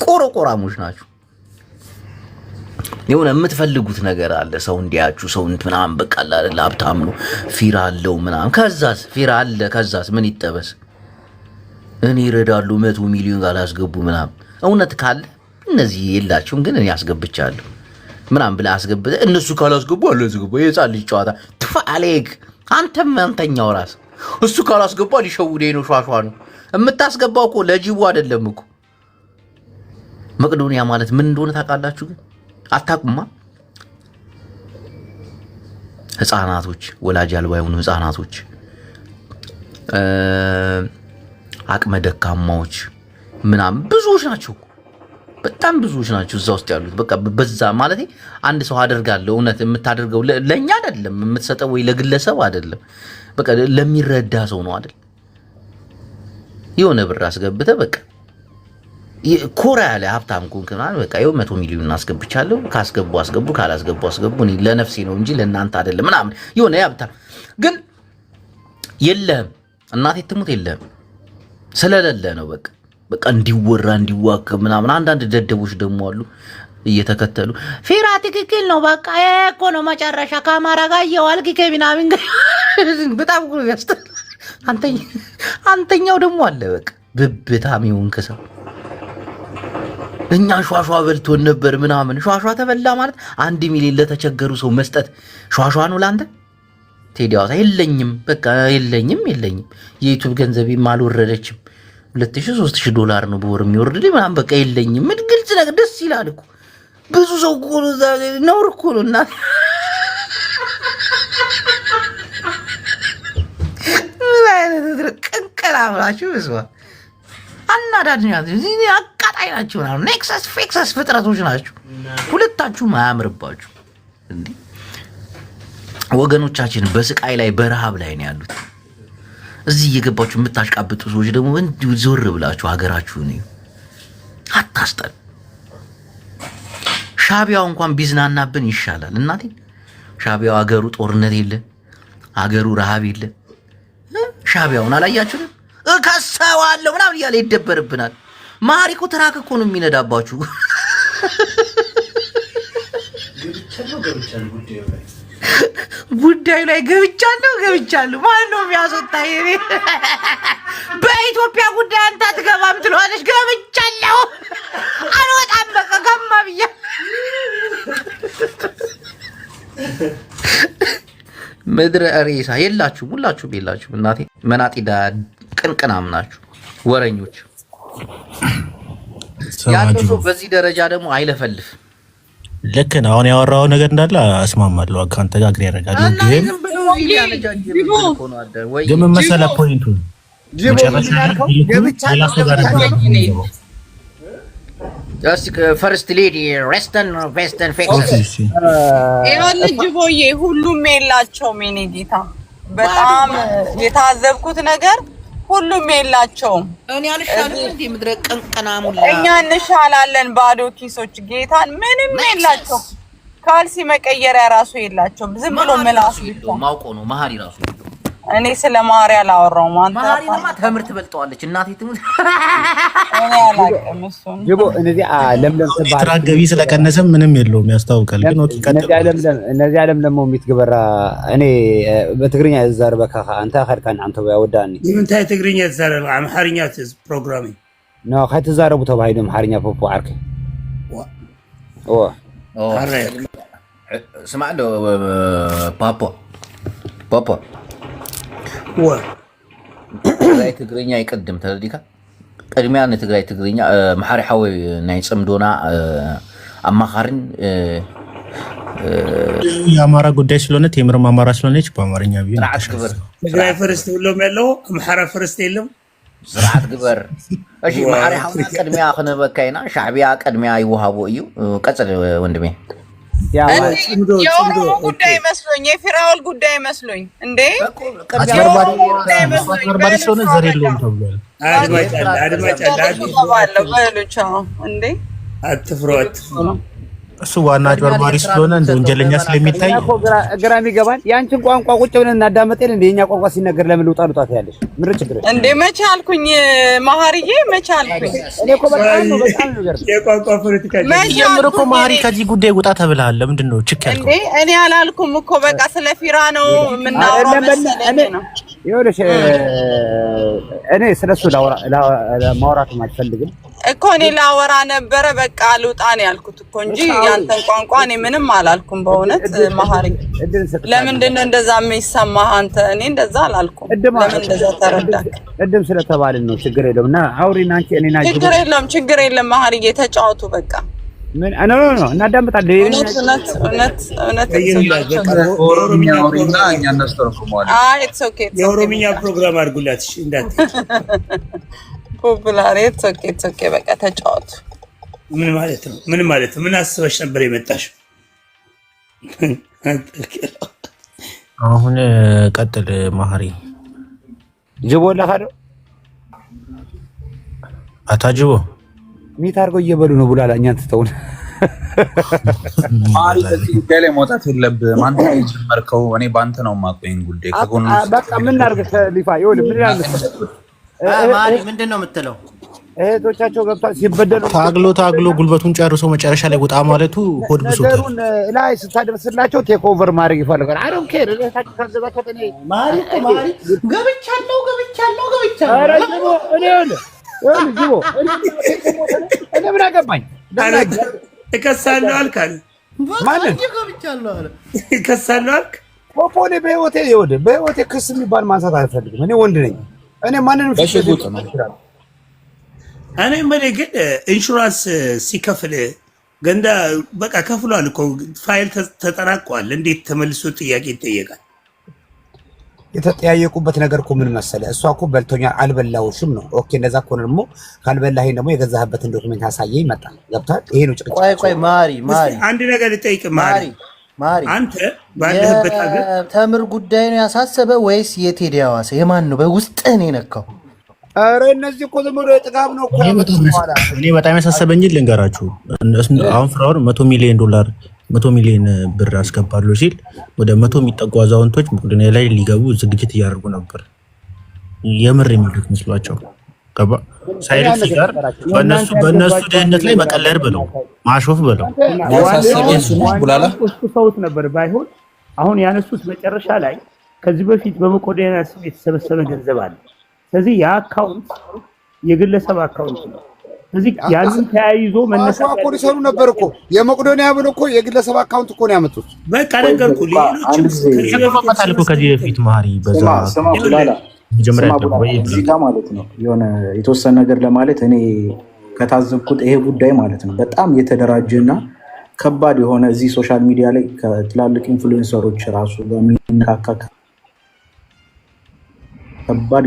ቆረቆራሞች ናችሁ። የሆነ የምትፈልጉት ነገር አለ፣ ሰው እንዲያችሁ ሰው ምናምን በቃ ሀብታም ነው ፊራ አለው ምናምን። ከዛስ ፊራ አለ፣ ከዛስ ምን ይጠበስ? እኔ ይረዳሉ 100 ሚሊዮን ካላስገቡ ምናምን። እውነት ካለ እነዚህ የላችሁም፣ ግን እኔ አስገብቻለሁ ምናምን ብለህ አስገብተህ እነሱ ካላስገቡ አላስገቡ የህፃን ልጅ ጨዋታ ትፋሌክ። አንተኛው ራስ እሱ ካላስገባ ሊሸውደኝ ነው ሿሿ ነው የምታስገባው እኮ ለጅቡ አይደለም እኮ። መቅዶኒያ ማለት ምን እንደሆነ ታውቃላችሁ? ግን አታውቁማ። ህፃናቶች፣ ወላጅ አልባ የሆኑ ህፃናቶች፣ አቅመ ደካማዎች ምናምን ብዙዎች ናቸው፣ በጣም ብዙዎች ናቸው እዛ ውስጥ ያሉት። በቃ በዛ ማለት አንድ ሰው አደርጋለሁ እውነት የምታደርገው ለኛ አይደለም የምትሰጠው ወይ ለግለሰብ አይደለም፣ በቃ ለሚረዳ ሰው ነው አይደል? የሆነ ብር አስገብተህ በቃ ኮራ ያለ ሀብታም ኮንክናል በቃ ይኸው 100 ሚሊዮን አስገብቻለሁ፣ ካስገቡ አስገቡ፣ ካላስገቡ አስገቡ፣ እኔ ለነፍሴ ነው እንጂ ለእናንተ አይደለም ምናምን። የሆነ ሀብታም ግን የለህም፣ እናቴ ትሙት የለህም፣ ስለሌለ ነው በቃ እንዲወራ እንዲዋከብ ምናምን። አንዳንድ ደደቦች ደግሞ አሉ እየተከተሉ ፊራ ትክክል ነው በቃ እኮ ነው መጨረሻ ከአማራ ጋር እየዋልክ ከቢናሚን በጣም እኮ ያስጠላ። አንተኛው ደግሞ አለ በቃ ብብታም ይሁን ከሰው እኛ ሿሿ በልቶን ነበር ምናምን። ሿሿ ተበላ ማለት 1 ሚሊዮን ለተቸገሩ ሰው መስጠት ሿሿ ነው ላንተ? ቴዲ አዋሳ የለኝም በቃ የለኝም የዩቲዩብ ገንዘቤም አልወረደችም፣ 2000-3000 ዶላር ነው በወር የሚወርድልኝ ምናምን በቃ የለኝም። ምን ግልጽ ነገር ደስ ይላል እኮ ብዙ ሰው እኮ ነውር እኮ ነው። እና ምን አይነት ቅንቀላ ብላችሁ እስዋ አናዳድኛችሁ እዚህ አቃጣይ ናችሁ ምናምን ኔክሰስ ፌክሰስ ፍጥረቶች ናችሁ ሁለታችሁም። አያምርባችሁ እንዴ? ወገኖቻችን በስቃይ ላይ በረሃብ ላይ ነው ያሉት። እዚህ እየገባችሁ የምታሽቃብጡ ሰዎች ደግሞ እንዲሁ ዞር ብላችሁ ሀገራችሁን አታስጠሉ። ሻቢያው እንኳን ቢዝናናብን ይሻላል እናቴ። ሻቢያው ሀገሩ ጦርነት የለ፣ ሀገሩ ረሃብ የለ። ሻቢያውን አላያችሁም? እከሰዋለሁ ምናምን እያለ ይደበርብናል። ማሪኮ ትራክ እኮ ነው የሚነዳባችሁ። ጉዳዩ ላይ ገብቻለሁ። ማን ነው የሚያስወጣኝ? በኢትዮጵያ ጉዳይ አንተ አትገባም ትለዋለች። ገብቻለሁ አልወጣም በቃ ገማ ብያ ምድረ ሬሳ የላችሁም፣ ሁላችሁም የላችሁም። እናቴ መናጢዳ ቅንቅናም ናችሁ፣ ወረኞች። ያለው ሰው በዚህ ደረጃ ደግሞ አይለፈልፍ። ልክ ነው። አሁን ያወራው ነገር እንዳለ እስማማለሁ፣ ከአንተ ጋር አግሪ ያደርጋል። ግን ምን መሰለህ ፖይንቱ ፈርስት ሌዲ ሬስተን ፌክሰስ ይኸውልህ ጅቦዬ፣ ሁሉም የላቸውም። የኔ ጌታ በጣም የታዘብኩት ነገር ሁሉም የላቸውም። እኔ አልሻለም እንዴ ምድረ ቀንቀናሙላ እኛ እንሻላለን። ባዶ ኪሶች ጌታን ምንም የላቸው። ካልሲ መቀየሪያ ራሱ የላቸውም። ዝም ብሎ ምላሱ ማውቆ ነው። መሀሪ ራሱ እኔ ስለ መሀሪ አላወራሁም። አንተ መሀሪ ለማ ተምርት በልጠዋለች እናቴ ትሙት። እኔ አላውቅም እሱን ጅቦ እነዚህ ለምለም ትራክ ገቢ ስለቀነሰ ምንም የለውም ያስታውቃል። ግን ኦኬ እነዚህ ለምለም የሚትግበራ እኔ በትግርኛ ዘርበካ አንተ ኸድካን አንተ ያወዳኒ ምንታይ ትግርኛ ዘርበ አምሓርኛ ፕሮግራሚንግ ነው ከተዛረቡ ተባይዶ አምሓርኛ ፖፖ አርክ ስማዕ ዶ ፖፖ ትግራይ ትግርኛ ይቀድም ተረዲካ ቅድሚያ ንትግራይ ትግርኛ መሓሪ ሓወይ ናይ ፅምዶና አማኻሪን የአማራ ጉዳይ ስለሆነ ቴምርም አማራ ስለሆነች በአማርኛ ቢሆን ትግራይ ፈርስት ብሎም ያለው አምሓራ ፈርስት የለም። ስርዓት ግበር እሺ። መሓሪ ሓወይ ቅድሚያ ክንበካይና ሻዕቢያ ቅድሚያ ይወሃቦ እዩ። ቀጽል ወንድሜ የኦሮሞ ጉዳይ መስሎኝ፣ የፊራውል ጉዳይ መስሎኝ እንዴ አርባሪ ስለሆነ ዘር የለውም ተብሏል። አድማጭ እንዴ አትፍሩ። እሱ ዋና አጭበርባሪ ስለሆነ እንደ ወንጀለኛ ስለሚታይ ግራ የሚገባን ያንቺን ቋንቋ ቁጭ ብለን እናዳመጠን እንደ የኛ ቋንቋ ሲነገር ለምን ልውጣ ያለሽ ምን ችግር እንዴ? መቼ አልኩኝ መሀሪዬ? መቼ አልኩኝ? እኔ እኮ በጣም ነገር የቋንቋ ፖለቲካ ጀምሮ እኮ መሀሪ ከዚህ ጉዳይ ውጣ ተብለሃል። ለምንድን ነው ችክ ያልከው? እንዴ እኔ አላልኩም እኮ በቃ ስለ ፊራ ነው የምናወራው መሰለኝ ነው። ይኸውልሽ እኔ ስለሱ ማውራት አልፈልግም እኮ እኔ ላወራ ነበረ። በቃ ልውጣ ነው ያልኩት እኮ እንጂ ያንተን ቋንቋ እኔ ምንም አላልኩም። በእውነት መሀሪ ለምንድን ነው እንደዛ የሚሰማህ አንተ? እኔ እንደዛ አላልኩም። ለምን እንደዛ ተረዳክ? ቅድም ስለተባልን ነው። ችግር የለውም እና አውሪና አንቺ እኔና ችግር የለም መሀሪዬ ተጫወቱ በቃ። ምን ነው እናዳምጣለን። የኦሮምኛ ፕሮግራም አድርጉላት እንዳት ፖፑላር ኦኬ በቃ ተጫወቱ። ምን ማለት ነው? ምን ማለት ነው? ምን አስበሽ ነበር የመጣሽ? አሁን ቀጥል መሀሪ። ጅቦ ለካዶ አታጅቦ ሚት አድርገው እየበሉ ነው ብሏል። እኛን ትተውን መሀሪ በዚህ ጉዳይ ላይ መውጣት የለብህም። አንተ የጀመርከው እኔ በአንተ ነው የማውቀው ጉዳይ ከጎኑ በቃ ምን አድርገህ ከሊፋ ይኸውልህ ምን ይላል ማሪ ምንድን ነው የምትለው? እህቶቻቸው ገብቷል ሲበደሉ ታግሎ ጉልበቱን ጨርሶ መጨረሻ ላይ ወጣ ማለቱ ሆድ ብሶታል። ነገሩን ላይ ስታደርስላቸው ቴክ ኦቨር ማድረግ ይፈልጋል። አይ ዶንት ኬር እህታቸው ታዘባቸው እኔ ማሪ ገብቻለሁ። ኧረ ጅቦ እኔ ጅቦ እኔ ምን አገባኝ? እከሳለሁ አልካል ማንን ገብቻለሁ አለ እከሳለሁ አልክ። ፖፖኔ በህይወቴ ክስ የሚባል ማንሳት አልፈልግም። እኔ ወንድ ነኝ። እኔ ማንንም በሽጉጥ ነው። እኔ ምን ግን ኢንሹራንስ ሲከፍል ገንዳ በቃ ከፍሏል እኮ ፋይል ተጠናቋል። እንዴት ተመልሶ ጥያቄ ይጠየቃል? የተጠያየቁበት ነገር እኮ ምን መሰለህ? እሷ እኮ በልቶኛል አልበላሁሽም ነው። ኦኬ እንደዛ ከሆነ ደግሞ ካልበላኸኝ ደግሞ የገዛህበትን ዶክመንት አሳየኝ ይመጣል። ገብቶሃል? ይሄ ነው ጭቅጭቅ። ቆይ ማሪ አንድ ነገር ልጠይቅ ማሪ አንተ ባለህበት ሀገር ተምር ጉዳይ ነው ያሳሰበ ወይስ የቴዲ ሐዋሳ የማን ነው በውስጥህ ነው የነካው? ኧረ እነዚህ እኮ ዝም ብሎ የጥጋብ ነው እኮ። እኔ በጣም ያሳሰበኝ ልንገራችሁ። አሁን ፍራውን $100 ሚሊዮን ብር አስገባለሁ ሲል ወደ 100 የሚጠጉ አዛውንቶች መቄዶንያ ላይ ሊገቡ ዝግጅት እያደረጉ ነበር። የምር የሚሉት መስሏቸው ገባ ሳይልክ ሲቀር በእነሱ ደህንነት ላይ መቀለድ ብለው ማሾፍ ብለው ሰውት ነበር ባይሆን አሁን ያነሱት መጨረሻ ላይ ከዚህ በፊት በመቄዶንያ ስም የተሰበሰበ ገንዘብ አለ። ስለዚህ ያ አካውንት የግለሰብ አካውንት ነው። ስለዚህ ያንን ተያይዞ መነሳት እኮ ሊሰሩ ነበር እኮ የመቄዶንያ ብሎ እኮ የግለሰብ አካውንት እኮ ነው ያመጡት። በቃ ነገርኩህ። ሌሎችም ከዚህ በፊት መሀሪ በዛ መጀመሪያ እዚህ ጋር ማለት ነው የሆነ የተወሰነ ነገር ለማለት እኔ ከታዘብኩት ይሄ ጉዳይ ማለት ነው በጣም የተደራጀና ከባድ የሆነ እዚህ ሶሻል ሚዲያ ላይ ከትላልቅ ኢንፍሉዌንሰሮች ራሱ በሚነካካ ከባድ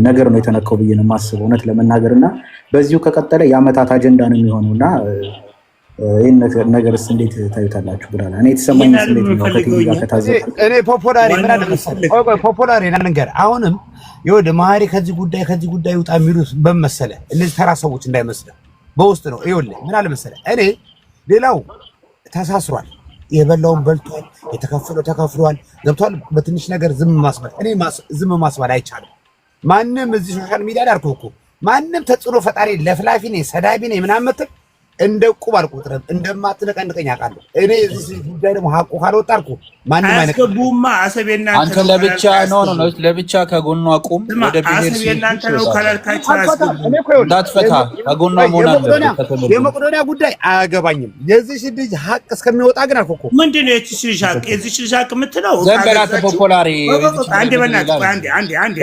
ነገር ነው የተነካው ብዬ ነው የማስበው እውነት ለመናገር እና በዚሁ ከቀጠለ የአመታት አጀንዳ ነው የሚሆነውና ይህን ነገርስ እንዴት ታዩታላችሁ? ብላላ እኔ የተሰማኝ ስሜት ነው ከቲቪ ጋር ከታዘብኩት እኔ ፖፑላሪ ምን አለ መሰለህ? ቆይ ፖፑላሪ ነገር አሁንም ይኸውልህ መሀሪ ከዚህ ጉዳይ ውጣ የሚሉት በመሰለህ እነዚህ ተራ ሰዎች እንዳይመስልህ በውስጥ ነው። ይኸውልህ ምን አለ መሰለህ? እኔ ሌላው ተሳስሯል፣ የበላውን በልቷል፣ የተከፈለው ተከፍሏል፣ ገብቷል። በትንሽ ነገር ዝም ማስባል እኔ ዝም ማስባል አይቻልም። ማንም እዚህ ሶሻል ሚዲያ ላይ አልኩህ እኮ ማንም ተጽዕኖ ፈጣሪ ለፍላፊ ነኝ ሰዳቢ ነኝ ምናምን መጥተህ እንደ ቁብ አልቆጥረም እንደማትነቀንቀኝ አውቃለሁ። እኔ እዚህ ጉዳይ ደግሞ ሀቁ ካልወጣ አልኩህ ማንም አያስገቡማ። አሰቤና አንተ ለብቻ ነው ለብቻ ከጎኗ ቁም። ወደ ብሄር ሲናንተ ነው ካላልካችሁ እንዳትፈታ ከጎኗ መሆን አለበት። የመቄዶንያ ጉዳይ አያገባኝም። የዚህ ልጅ ሀቅ እስከሚወጣ ግን አልኩህ እኮ ምንድን ነው የዚህ ልጅ ሀቅ? የዚህ ልጅ ሀቅ የምትለው ዘንበላት ፖፑላሪ አንዴ በእናትህ አንዴ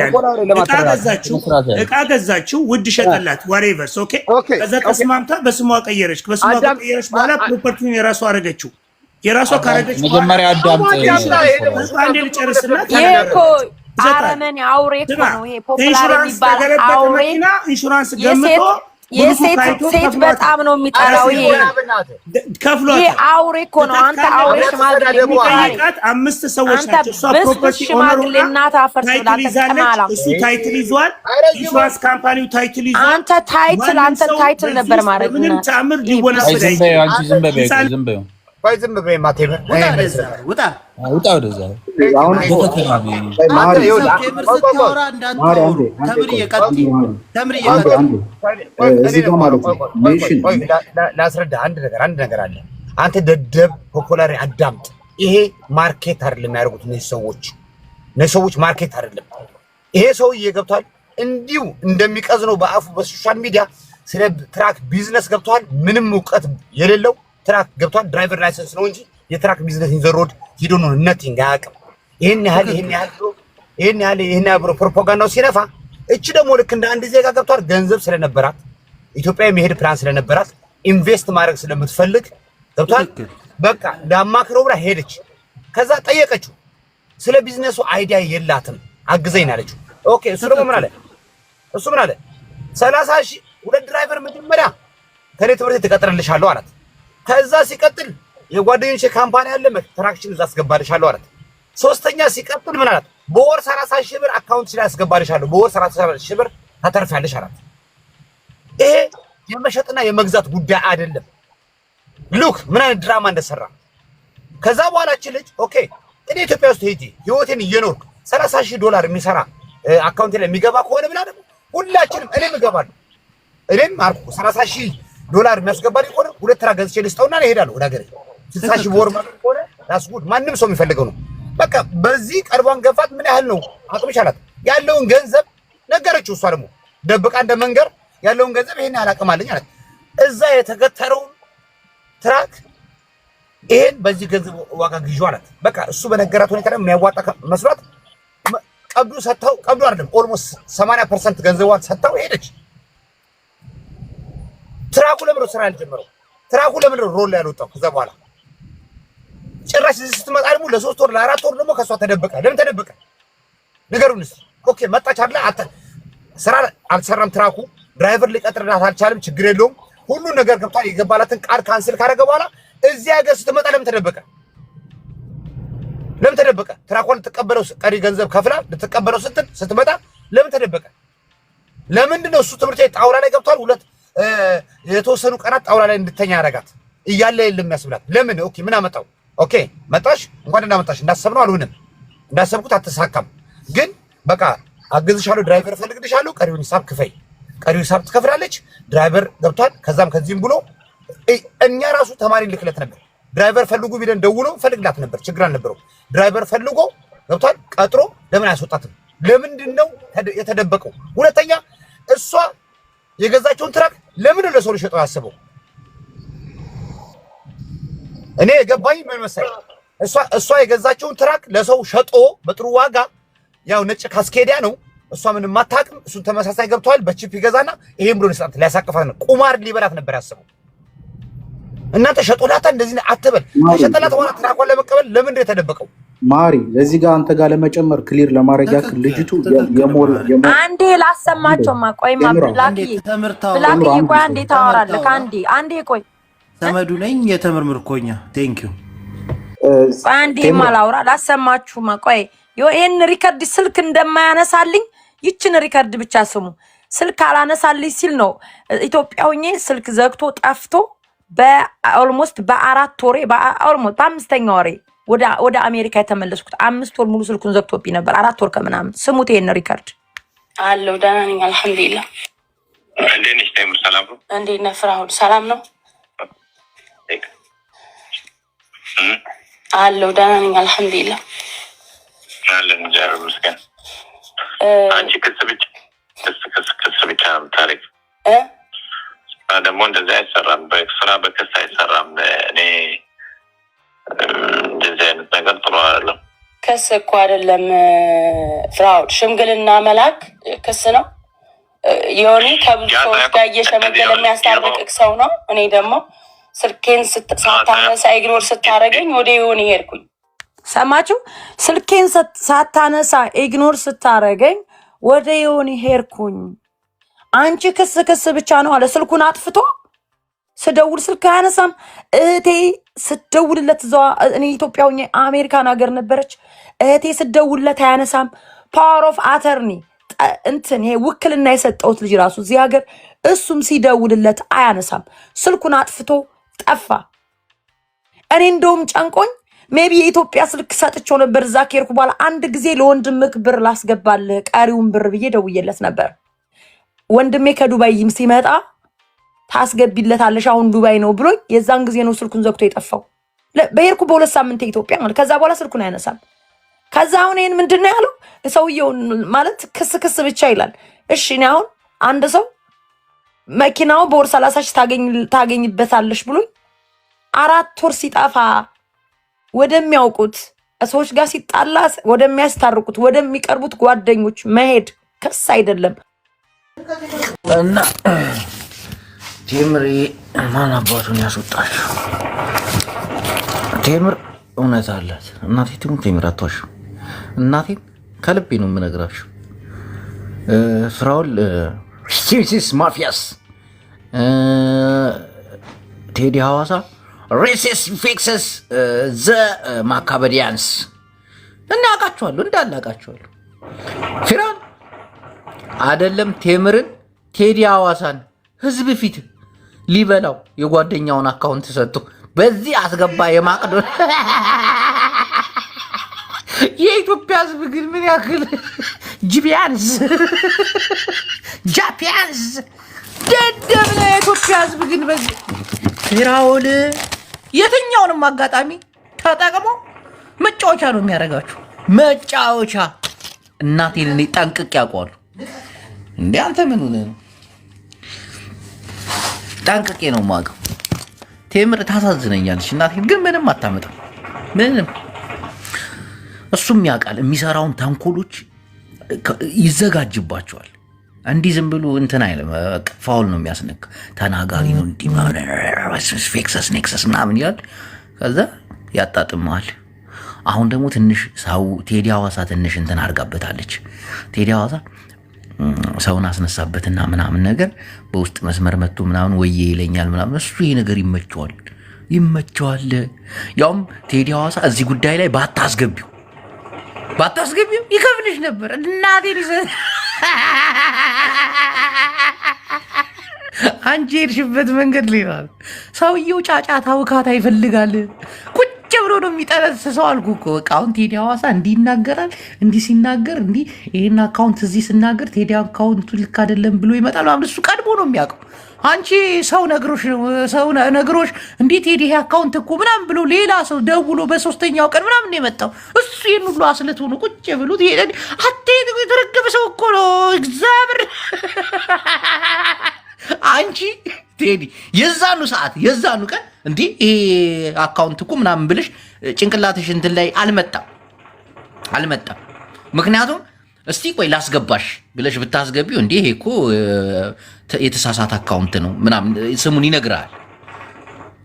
እቃ ገዛችሁ ውድ ሸጠላት ዋሬቨርስ ኦኬ። ከዛ ተስማምታ በስሟ ቀየረች። በስሟ ቀየረች በኋላ ፕሮፐርቲውን የራሷ አረገችው። የራሷ ካረገች መጀመሪያ አዳምጥ አንዴ ልጨርስና ይሄ እኮ አረመኔ አውሬ እኮ ነው። ይሄ ፖፑላር የሚባል አውሬ ኢንሹራንስ ገምቶ የሴት ሴት በጣም ነው የሚጠራው። ይሄ ከፍሏታል። ይሄ አውሬ እኮ ነው። አንተ አውሬ ሽማግሌ የሚጠይቃት 5 ሰዎች ናቸው። እሷ ፕሮፐርቲ ሽማግሌ እናት አፈር ይዛለች። እሱ ታይትል ይዟል። ኢንሹራንስ ካምፓኒው ታይትል ይዟል። አንተ ታይትል ነበር ማለት ነው። ምንም ተአምር ሊወነስበት ዝም በይ ቆይ ዝም በይ ማቴበ ውጣ ወደዛ አሁን እዚህ ጋር ማለት ነው ላስረዳ አንድ ነገር አለ። አንተ ደደብ ፖፑላሪ አዳምጥ። ይሄ ማርኬት አይደለም የሚያደርጉት እነዚህ ሰዎች ማርኬት አይደለም። ይሄ ሰውዬ ገብቷል እንዲሁ እንደሚቀዝነው በአፉ በሶሻል ሚዲያ ስለ ትራክ ቢዝነስ ገብቷል። ምንም እውቀት የሌለው ትራክ ገብቷል። ድራይቨር ላይሰንስ ነው እንጂ የትራክ ቢዝነስ ኢን ዘ ሮድ ሂዶ ነው ነቲንግ አያውቅም። ይሄን ያህል ፕሮፓጋንዳው ሲነፋ እቺ ደግሞ ልክ እንደ አንድ ዜጋ ገብቷል። ገንዘብ ስለነበራት ኢትዮጵያ የመሄድ ፕላን ስለነበራት ኢንቨስት ማድረግ ስለምትፈልግ ገብቷል። በቃ ዳማክረው ብላ ሄደች። ከዛ ጠየቀችው። ስለ ቢዝነሱ አይዲያ የላትም አግዘኝ አለችው። ኦኬ እሱ ደግሞ ምን አለ 30,000 ሁለት ድራይቨር መጀመሪያ ከኔ ትምህርት ትቀጥርልሻለሁ አላት። ከዛ ሲቀጥል የጓደኞቼ ካምፓኒ አለ ትራክሽን እዛ አስገባልሻለሁ አላት። ሶስተኛ ሲቀጥል ምን አላት? በወር 30,000 ብር አካውንት ላይ አስገባልሻለሁ፣ በወር 30,000 ብር ታተርፊያለሽ አላት። ይሄ የመሸጥና የመግዛት ጉዳይ አይደለም። ሉክ ምን አይነት ድራማ እንደሰራ። ከዛ በኋላ እቺ ልጅ ኦኬ እኔ ኢትዮጵያ ውስጥ ሄጄ ህይወቴን እየኖርኩ $30,000 የሚሰራ አካውንት ላይ የሚገባ ከሆነ ብላ ደግሞ ሁላችንም እኔም እገባለሁ። እኔም አልኩ $30,000 የሚያስገባልኝ ከሆነ 2 ትራክ ገዝቼ ልስጠውና እሄዳለሁ ወደ ሀገሬ። 60,000 በወር ማለት ከሆነ ዳስጉድ ማንም ሰው የሚፈልገው ነው። በቃ በዚህ ቀርቧን ገፋት። ምን ያህል ነው አቅምሽ አላት። ያለውን ገንዘብ ነገረችው። እሷ ደግሞ ደብቃ እንደ መንገር ያለውን ገንዘብ ይሄን ያህል አቅም አለኝ አላት። እዛ የተገተረውን ትራክ ይሄን በዚህ ገንዘብ ዋጋ ግዢው አላት። በቃ እሱ በነገራት ሁኔታ ደግሞ የሚያዋጣ መስሏት ቀብዱ አይደለም ኦልሞስት 80% ገንዘቧን ሰጥታው ሄደች። ትራኩ ለምን ስራ ያልጀመረው? ትራኩ ለምን ሮል ያልወጣው? ከዛ በኋላ ጭራሽ ስትመጣ ደግሞ ለ3 ወር ለ4 ወር ደግሞ ከሷ ተደበቀ። ለምን ተደበቀ? ንገሩንስ። ኦኬ መጣች አይደል? ስራ አልሰራም ትራኩ። ድራይቨር ሊቀጥርላት አልቻለም። ችግር የለውም ሁሉ ነገር ገብቷል። የገባላትን ቃል ካንስል ካደረገ በኋላ እዚህ ሀገር ስትመጣ ለምን ተደበቀ? ትራኳን ልትቀበለው ቀሪ ገንዘብ ከፍላ ልትቀበለው ስትመጣ ለምን ተደበቀ? ለምንድን ነው እሱ ትምህርት ቤት ጣውላ ላይ ገብቷል። የተወሰኑ ቀናት ጣውላ ላይ እንድተኛ ያደርጋት እያለ የለም ያስብላት። ለምን? ኦኬ ምን አመጣው? ኦኬ መጣሽ፣ እንኳን እንዳመጣሽ እንዳሰብነው አልሆነም፣ እንዳሰብኩት አትሳካም። ግን በቃ አግዝሻለሁ፣ ድራይቨር ፈልግልሻለሁ፣ ቀሪውን ሂሳብ ክፈይ። ቀሪውን ሂሳብ ትከፍላለች። ድራይቨር ገብቷል። ከዛም ከዚህም ብሎ እኛ ራሱ ተማሪ ልክለት ነበር። ድራይቨር ፈልጉ ቢለን ደውሎ ፈልግላት ነበር። ችግር አልነበረው። ድራይቨር ፈልጎ ገብቷል። ቀጥሮ ለምን አያስወጣትም? ለምንድን ነው የተደበቀው? ሁለተኛ እሷ የገዛቸውን ትራክ ለምን ለሰው ሊሸጠው ያስበው? እኔ የገባኝ ምን መሰለኝ፣ እሷ የገዛቸውን ትራክ ለሰው ሸጦ በጥሩ ዋጋ ያው ነጭ ካስኬዲያ ነው። እሷ ምንም አታውቅም። እሱን ተመሳሳይ ገብቷል። በቺፕ ይገዛና ይሄን ብሎ ሊሰጣት ሊያሳቅፋት ነው። ቁማር ሊበላት ነበር ያስበው። እናንተ ሸጦላታ እንደዚህ አትበል። ሸጦላት ሆነ ትራኳን ለመቀበል ለምን ነው የተደበቀው? ማሪ ለዚህ ጋር አንተ ጋር ለመጨመር ክሊር ለማድረግ ያክል ልጅቱ አንዴ ላሰማቸውማ። ቆይማ ብላኪ ቆይ አንዴ ታወራለህ። አንዴ ቆይ ዘመዱ ነኝ የተምር ምርኮኛ ቴንክ ዩ። ቆይ አንዴ ማላውራ ላሰማችሁማ። ቆይ ይሄን ሪከርድ ስልክ እንደማያነሳልኝ ይችን ሪከርድ ብቻ ስሙ። ስልክ አላነሳልኝ ሲል ነው ኢትዮጵያ ሆኜ ስልክ ዘግቶ ጠፍቶ በኦልሞስት በ4 ወሬ በኦልሞስት በ5ኛ ወሬ ወደ አሜሪካ የተመለስኩት። 5 ወር ሙሉ ስልኩን ዘግቶብኝ ነበር። 4 ወር ከምናምን። ስሙት ይሄን ሪከርድ። አለው ደህና ነኝ አልሐምዱሊላህ። እንዴት ነሽ? ተይሙ ሰላም ነው? እንዴት ነህ ፍራኦል? ሰላም ነው አለው ደህና ነኝ አልሐምዱሊላህ። አለን ጃር መስከን አንቺ ክስ ብቻ ታሪክ ደግሞ እንደዚህ አይሰራም። በስራ በክስ አይሰራም። እኔ እንደዚህ አይነት ነገር ጥሩ አይደለም። ክስ እኮ አይደለም ፍራኦል፣ ሽምግልና መላክ ክስ ነው። የሆነ ከብዙ ሰዎች ጋር እየሸመገለ የሚያስታርቅ ሰው ነው። እኔ ደግሞ ስልኬን ሳታነሳ ኢግኖር ስታረገኝ ወደ የሆነ ሄድኩኝ። ሰማችሁ? ስልኬን ሳታነሳ ኢግኖር ስታረገኝ ወደ የሆነ ሄድኩኝ። አንቺ ክስ ብቻ ነው አለ። ስልኩን አጥፍቶ ስደውል ስልክ አያነሳም። እህቴ ስደውልለት እዛው እኔ ኢትዮጵያ ሆኜ አሜሪካን ሀገር ነበረች። እህቴ ስደውልለት አያነሳም። ፓወር ኦፍ አተርኒ እንትን ይሄ ውክልና የሰጠውት ልጅ ራሱ እዚህ ሀገር እሱም ሲደውልለት አያነሳም። ስልኩን አጥፍቶ ጠፋ። እኔ እንደውም ጨንቆኝ ሜቢ የኢትዮጵያ ስልክ ሰጥቼው ነበር። እዛ ከሄድኩ በኋላ አንድ ጊዜ ለወንድምክ ብር ላስገባልህ ቀሪውን ብር ብዬ ደውዬለት ነበር። ወንድሜ ከዱባይም ሲመጣ ታስገቢለታለሽ አሁን ዱባይ ነው ብሎኝ የዛን ጊዜ ነው ስልኩን ዘግቶ የጠፋው። በሄድኩ በ2 ሳምንት ኢትዮጵያ ማለት ከዛ በኋላ ስልኩን አያነሳም። ከዛ አሁን ይሄን ምንድነው ያለው ሰውየው ማለት ክስ ብቻ ይላል። እሺ እኔ አሁን አንድ ሰው መኪናው በወር 30 ሺህ ታገኝበታለሽ ብሎኝ 4 ወር ሲጠፋ ወደሚያውቁት ሰዎች ጋር ሲጣላ ወደሚያስታርቁት ወደሚቀርቡት ጓደኞች መሄድ ክስ አይደለም። እና ቴምር ማን አባቱን ያስወጣችሁ? ቴምር እውነት አላት። እናቴ ትሙት ቴምር አትዋሽም። እናቴን ከልቤ ነው የምነግራችሁ። ፍራውል ሲስ ማፊያስ ቴዲ ሐዋሳ ሬሲስ ፊክስስ ዘ ማካበዲያንስ እናውቃቸዋለሁ፣ እንዳላውቃቸዋለሁ። ፊራን አይደለም ቴምርን ቴዲ ሐዋሳን ህዝብ ፊት ሊበላው የጓደኛውን አካውንት ሰጥቶ በዚህ አስገባ የማቅዶን የኢትዮጵያ ህዝብ ግን ምን ያክል ጂቢያንስ ጃፒያንስ ደደብ ነው። የኢትዮጵያ ህዝብ ግን በዚህ ፊራውል የትኛውንም አጋጣሚ ተጠቅሞ መጫወቻ ነው የሚያደርጋችሁ። መጫወቻ እናቴን እኔ ጠንቅቄ ያውቀዋለሁ። እንዴ አንተ ምን ሆነህ ነው? ጠንቅቄ ነው የማውቀው። ቴምር ታሳዝነኛለች እናቴን፣ ግን ምንም አታመጣም። ምንም እሱም ያውቃል የሚሰራውን ተንኮሎች ይዘጋጅባቸዋል። እንዲህ ዝም ብሎ እንትን አይልም። ፋውል ነው የሚያስነካ ተናጋሪ ነው እንዲህ ፌክሰስ ኔክሰስ ምናምን ይላል። ከዛ ያጣጥመዋል። አሁን ደግሞ ትንሽ ሰው ቴዲ ሐዋሳ ትንሽ እንትን አድርጋበታለች። ቴዲ ሐዋሳ ሰውን አስነሳበትና ምናምን ነገር በውስጥ መስመር መጥቶ ምናምን ወዬ ይለኛል ምናምን። እሱ ይሄ ነገር ይመቸዋል። ያውም ቴዲ ሐዋሳ እዚህ ጉዳይ ላይ ባታስገቢው ይከፍልሽ ነበር እናቴ ሊሰ አንቺ ሄድሽበት መንገድ ሌላል። ሰውየው ጫጫታ ውካታ ይፈልጋል። ቁጭ ብሎ ነው የሚጠነስሰው አልኩ እኮ። በቃ አሁን ቴዲ ሐዋሳ እንዲህ ይናገራል። እንዲህ ሲናገር እንዲህ ይሄን አካውንት እዚህ ስናገር ቴዲ አካውንቱ ልክ አይደለም ብሎ ይመጣል። አሁን እሱ ቀድሞ ነው የሚያውቀው። አንቺ ሰው ነግሮሽ እንዴት ቴዲ ይሄ አካውንት እኮ ምናምን ብሎ ሌላ ሰው ደውሎ በሶስተኛው ቀን ምናምን የመጣው እሱ ይሄን ሁሉ አስለት ሆኖ ቁጭ ብሎ የተረገበ ሰው እኮ ነው እግዚአብሔር። አንቺ ቴዲ የዛኑ ሰዓት የዛኑ ቀን እንዲህ ይሄ አካውንት እኮ ምናምን ብልሽ ጭንቅላትሽ እንትን ላይ አልመጣም። ምክንያቱም እስቲ ቆይ ላስገባሽ ብለሽ ብታስገቢው እንዲህ ይሄ እኮ የተሳሳተ አካውንት ነው ምናምን ስሙን ይነግራል።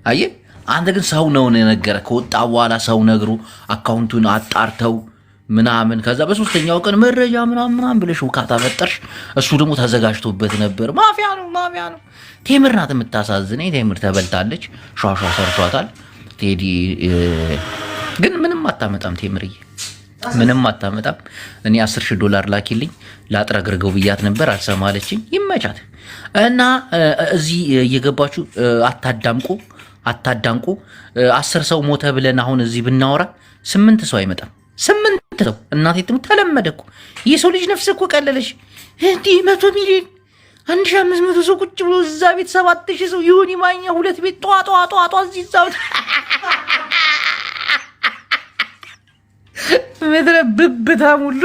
አየህ አንተ ግን ሰው ነው የነገረ። ከወጣ በኋላ ሰው ነግሮ አካውንቱን አጣርተው ምናምን ከዛ በሶስተኛው ቀን መረጃ ምናምን ብለሽ ውካታ ፈጠርሽ። እሱ ደግሞ ተዘጋጅቶበት ነበር። ማፊያ ነው። ቴምር ናት የምታሳዝነኝ። ቴምር ተበልታለች። ሿሿ ሰርቷታል። ቴዲ ግን ምንም አታመጣም። ቴምርዬ ምንም አታመጣም። እኔ $10,000 ላኪልኝ ላጥረግርገው ብያት ነበር፣ አልሰማለችኝ። ይመቻት እና እዚህ እየገባችሁ አታዳምቁ። 10 ሰው ሞተ ብለን አሁን እዚህ ብናወራ 8 ሰው አይመጣም። 8 ሰው እናቴ ትሙ ተለመደ እኮ። የሰው ልጅ ነፍስ እኮ ቀለለሽ። እንዲህ 100 ሚሊዮን 1500 ሰው ቁጭ ብሎ እዛ ቤት 7000 ሰው ይሁን ይማኛ 2 ቤት ጧጧ እዚህ እዛው ምድረ ብብታ ሙሉ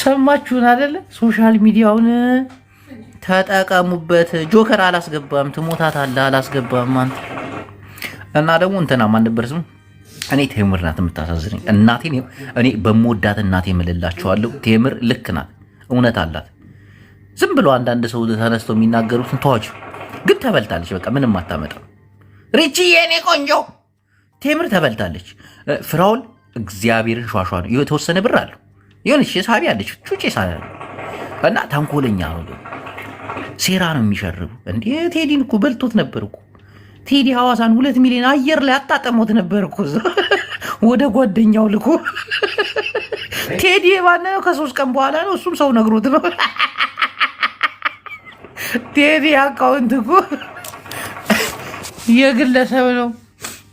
ሰማችሁን አይደለ? ሶሻል ሚዲያውን ተጠቀሙበት። ጆከር አላስገባም፣ ትሞታታለህ አላስገባም አንተ። እና ደግሞ እንትና ማን ነበር ስሙ? እኔ ቴምር ናት የምታሳዝነኝ እናቴን። እኔ በምወዳት እናቴ እምልላችኋለሁ ቴምር ልክ ናት፣ እውነት አላት። ዝም ብሎ አንዳንድ ሰው ተነስቶ የሚናገሩትን ተዋችሁ፣ ግን ተበልታለች። በቃ ምንም አታመጣም። ሪቺ የኔ ቆንጆ ቴምር ተበልታለች። ፍራውል እግዚአብሔርን ሿሿ ነው። የተወሰነ ብር አለው የሆነች ሳቢ አለች ጩጬ እና ተንኮለኛ ነው፣ ሴራ ነው የሚሸርቡ። እንዴ ቴዲን እኮ በልቶት ነበር እኮ ቴዲ ሐዋሳን 2 ሚሊዮን አየር ላይ አጣጠሞት ነበር እኮ ወደ ጓደኛው ልኮ ቴዲ ባነው ከ3 ቀን በኋላ ነው እሱም ሰው ነግሮት ነው ቴዲ አካውንት እኮ የግለሰብ ነው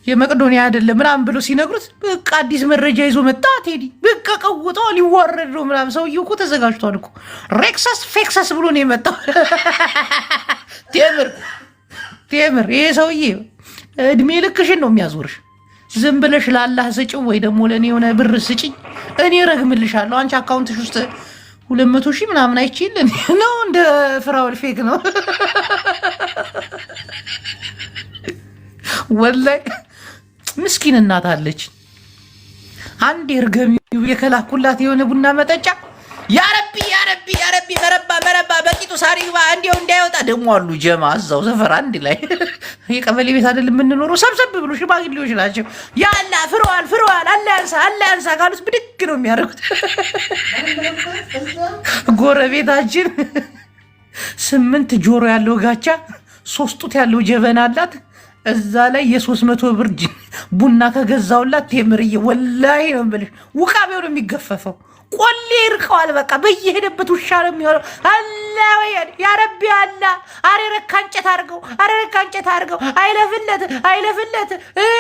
የመቅዶኒያ አይደለም ምናምን ብሎ ሲነግሩት በቃ አዲስ መረጃ ይዞ መጣ ቴዲ። በቃ ቀውጦ ሊዋረድ ነው ምናምን። ሰውዬው እኮ ተዘጋጅቷል እኮ ሬክሰስ ፌክሰስ ብሎ ነው የመጣው። ቴምር ይሄ ሰውዬ እድሜ ልክሽን ነው የሚያዞርሽ። ዝም ብለሽ ላላህ ስጭው ወይ ደግሞ ለእኔ የሆነ ብር ስጭኝ እኔ ረግምልሻለሁ። አንቺ አካውንትሽ ውስጥ 200,000 ምናምን አይችልም ነው እንደ ፍራውል ፌክ ነው ወላሂ። ምስኪን እናት አለች። አንድ እርገሚው የከላኩላት የሆነ ቡና መጠጫ ያረቢ ያረቢ ያረቢ መረባ በቂጡ ሳሪባ እንዲው እንዳይወጣ ደግሞ አሉ ጀማ እዛው ሰፈር አንድ ላይ የቀበሌ ቤት አይደል የምንኖረው። ሰብሰብ ብሎ ሽማግሌዎች ናቸው። ያላ ፍሯል አላንሳ ካሉት ብድግ ነው የሚያደርጉት። ጎረቤታችን 8 ጆሮ ያለው ጋቻ 3 ጡት ያለው ጀበና አላት። እዛ ላይ የ300 ብር ቡና ከገዛውላት ቴምርዬ ወላሂ ነው የምልሽ ውቃቤው ነው የሚገፈፈው። ቆሌ ይርቀዋል። በቃ በየሄደበት ውሻ ነው የሚሆነው። አላህ ወይ ያ ረቢ አላህ አረረካ እንጨት አድርገው አይለፍለት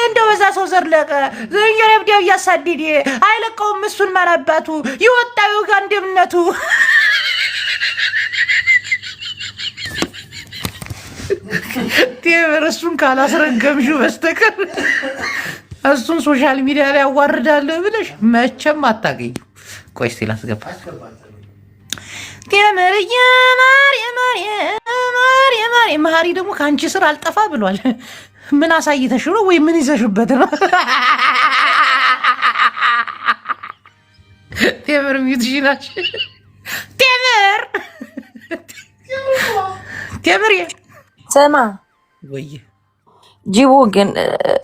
እንደው በዛ ሰው ዘርለቀ ዘንጀረብዲው ያሳድድ አይለቀውም። እሱን መረባቱ ይወጣው ጋር እንደምነቱ ቴምር እሱን ካላስረገምሽው በስተቀር እሱን ሶሻል ሚዲያ ላይ ያዋርዳለሁ ብለሽ መቼም አታገኙ። ቆይ እስቲ ላስገባ። ቴምር ማሪ ደግሞ ከአንቺ ስር አልጠፋ ብሏል። ምን አሳይተሽ ነው ወይ ምን ይዘሽበት ነው? ቴምር ሚውትሽናች ቴምር ስማ ወይ ጅቡ ግን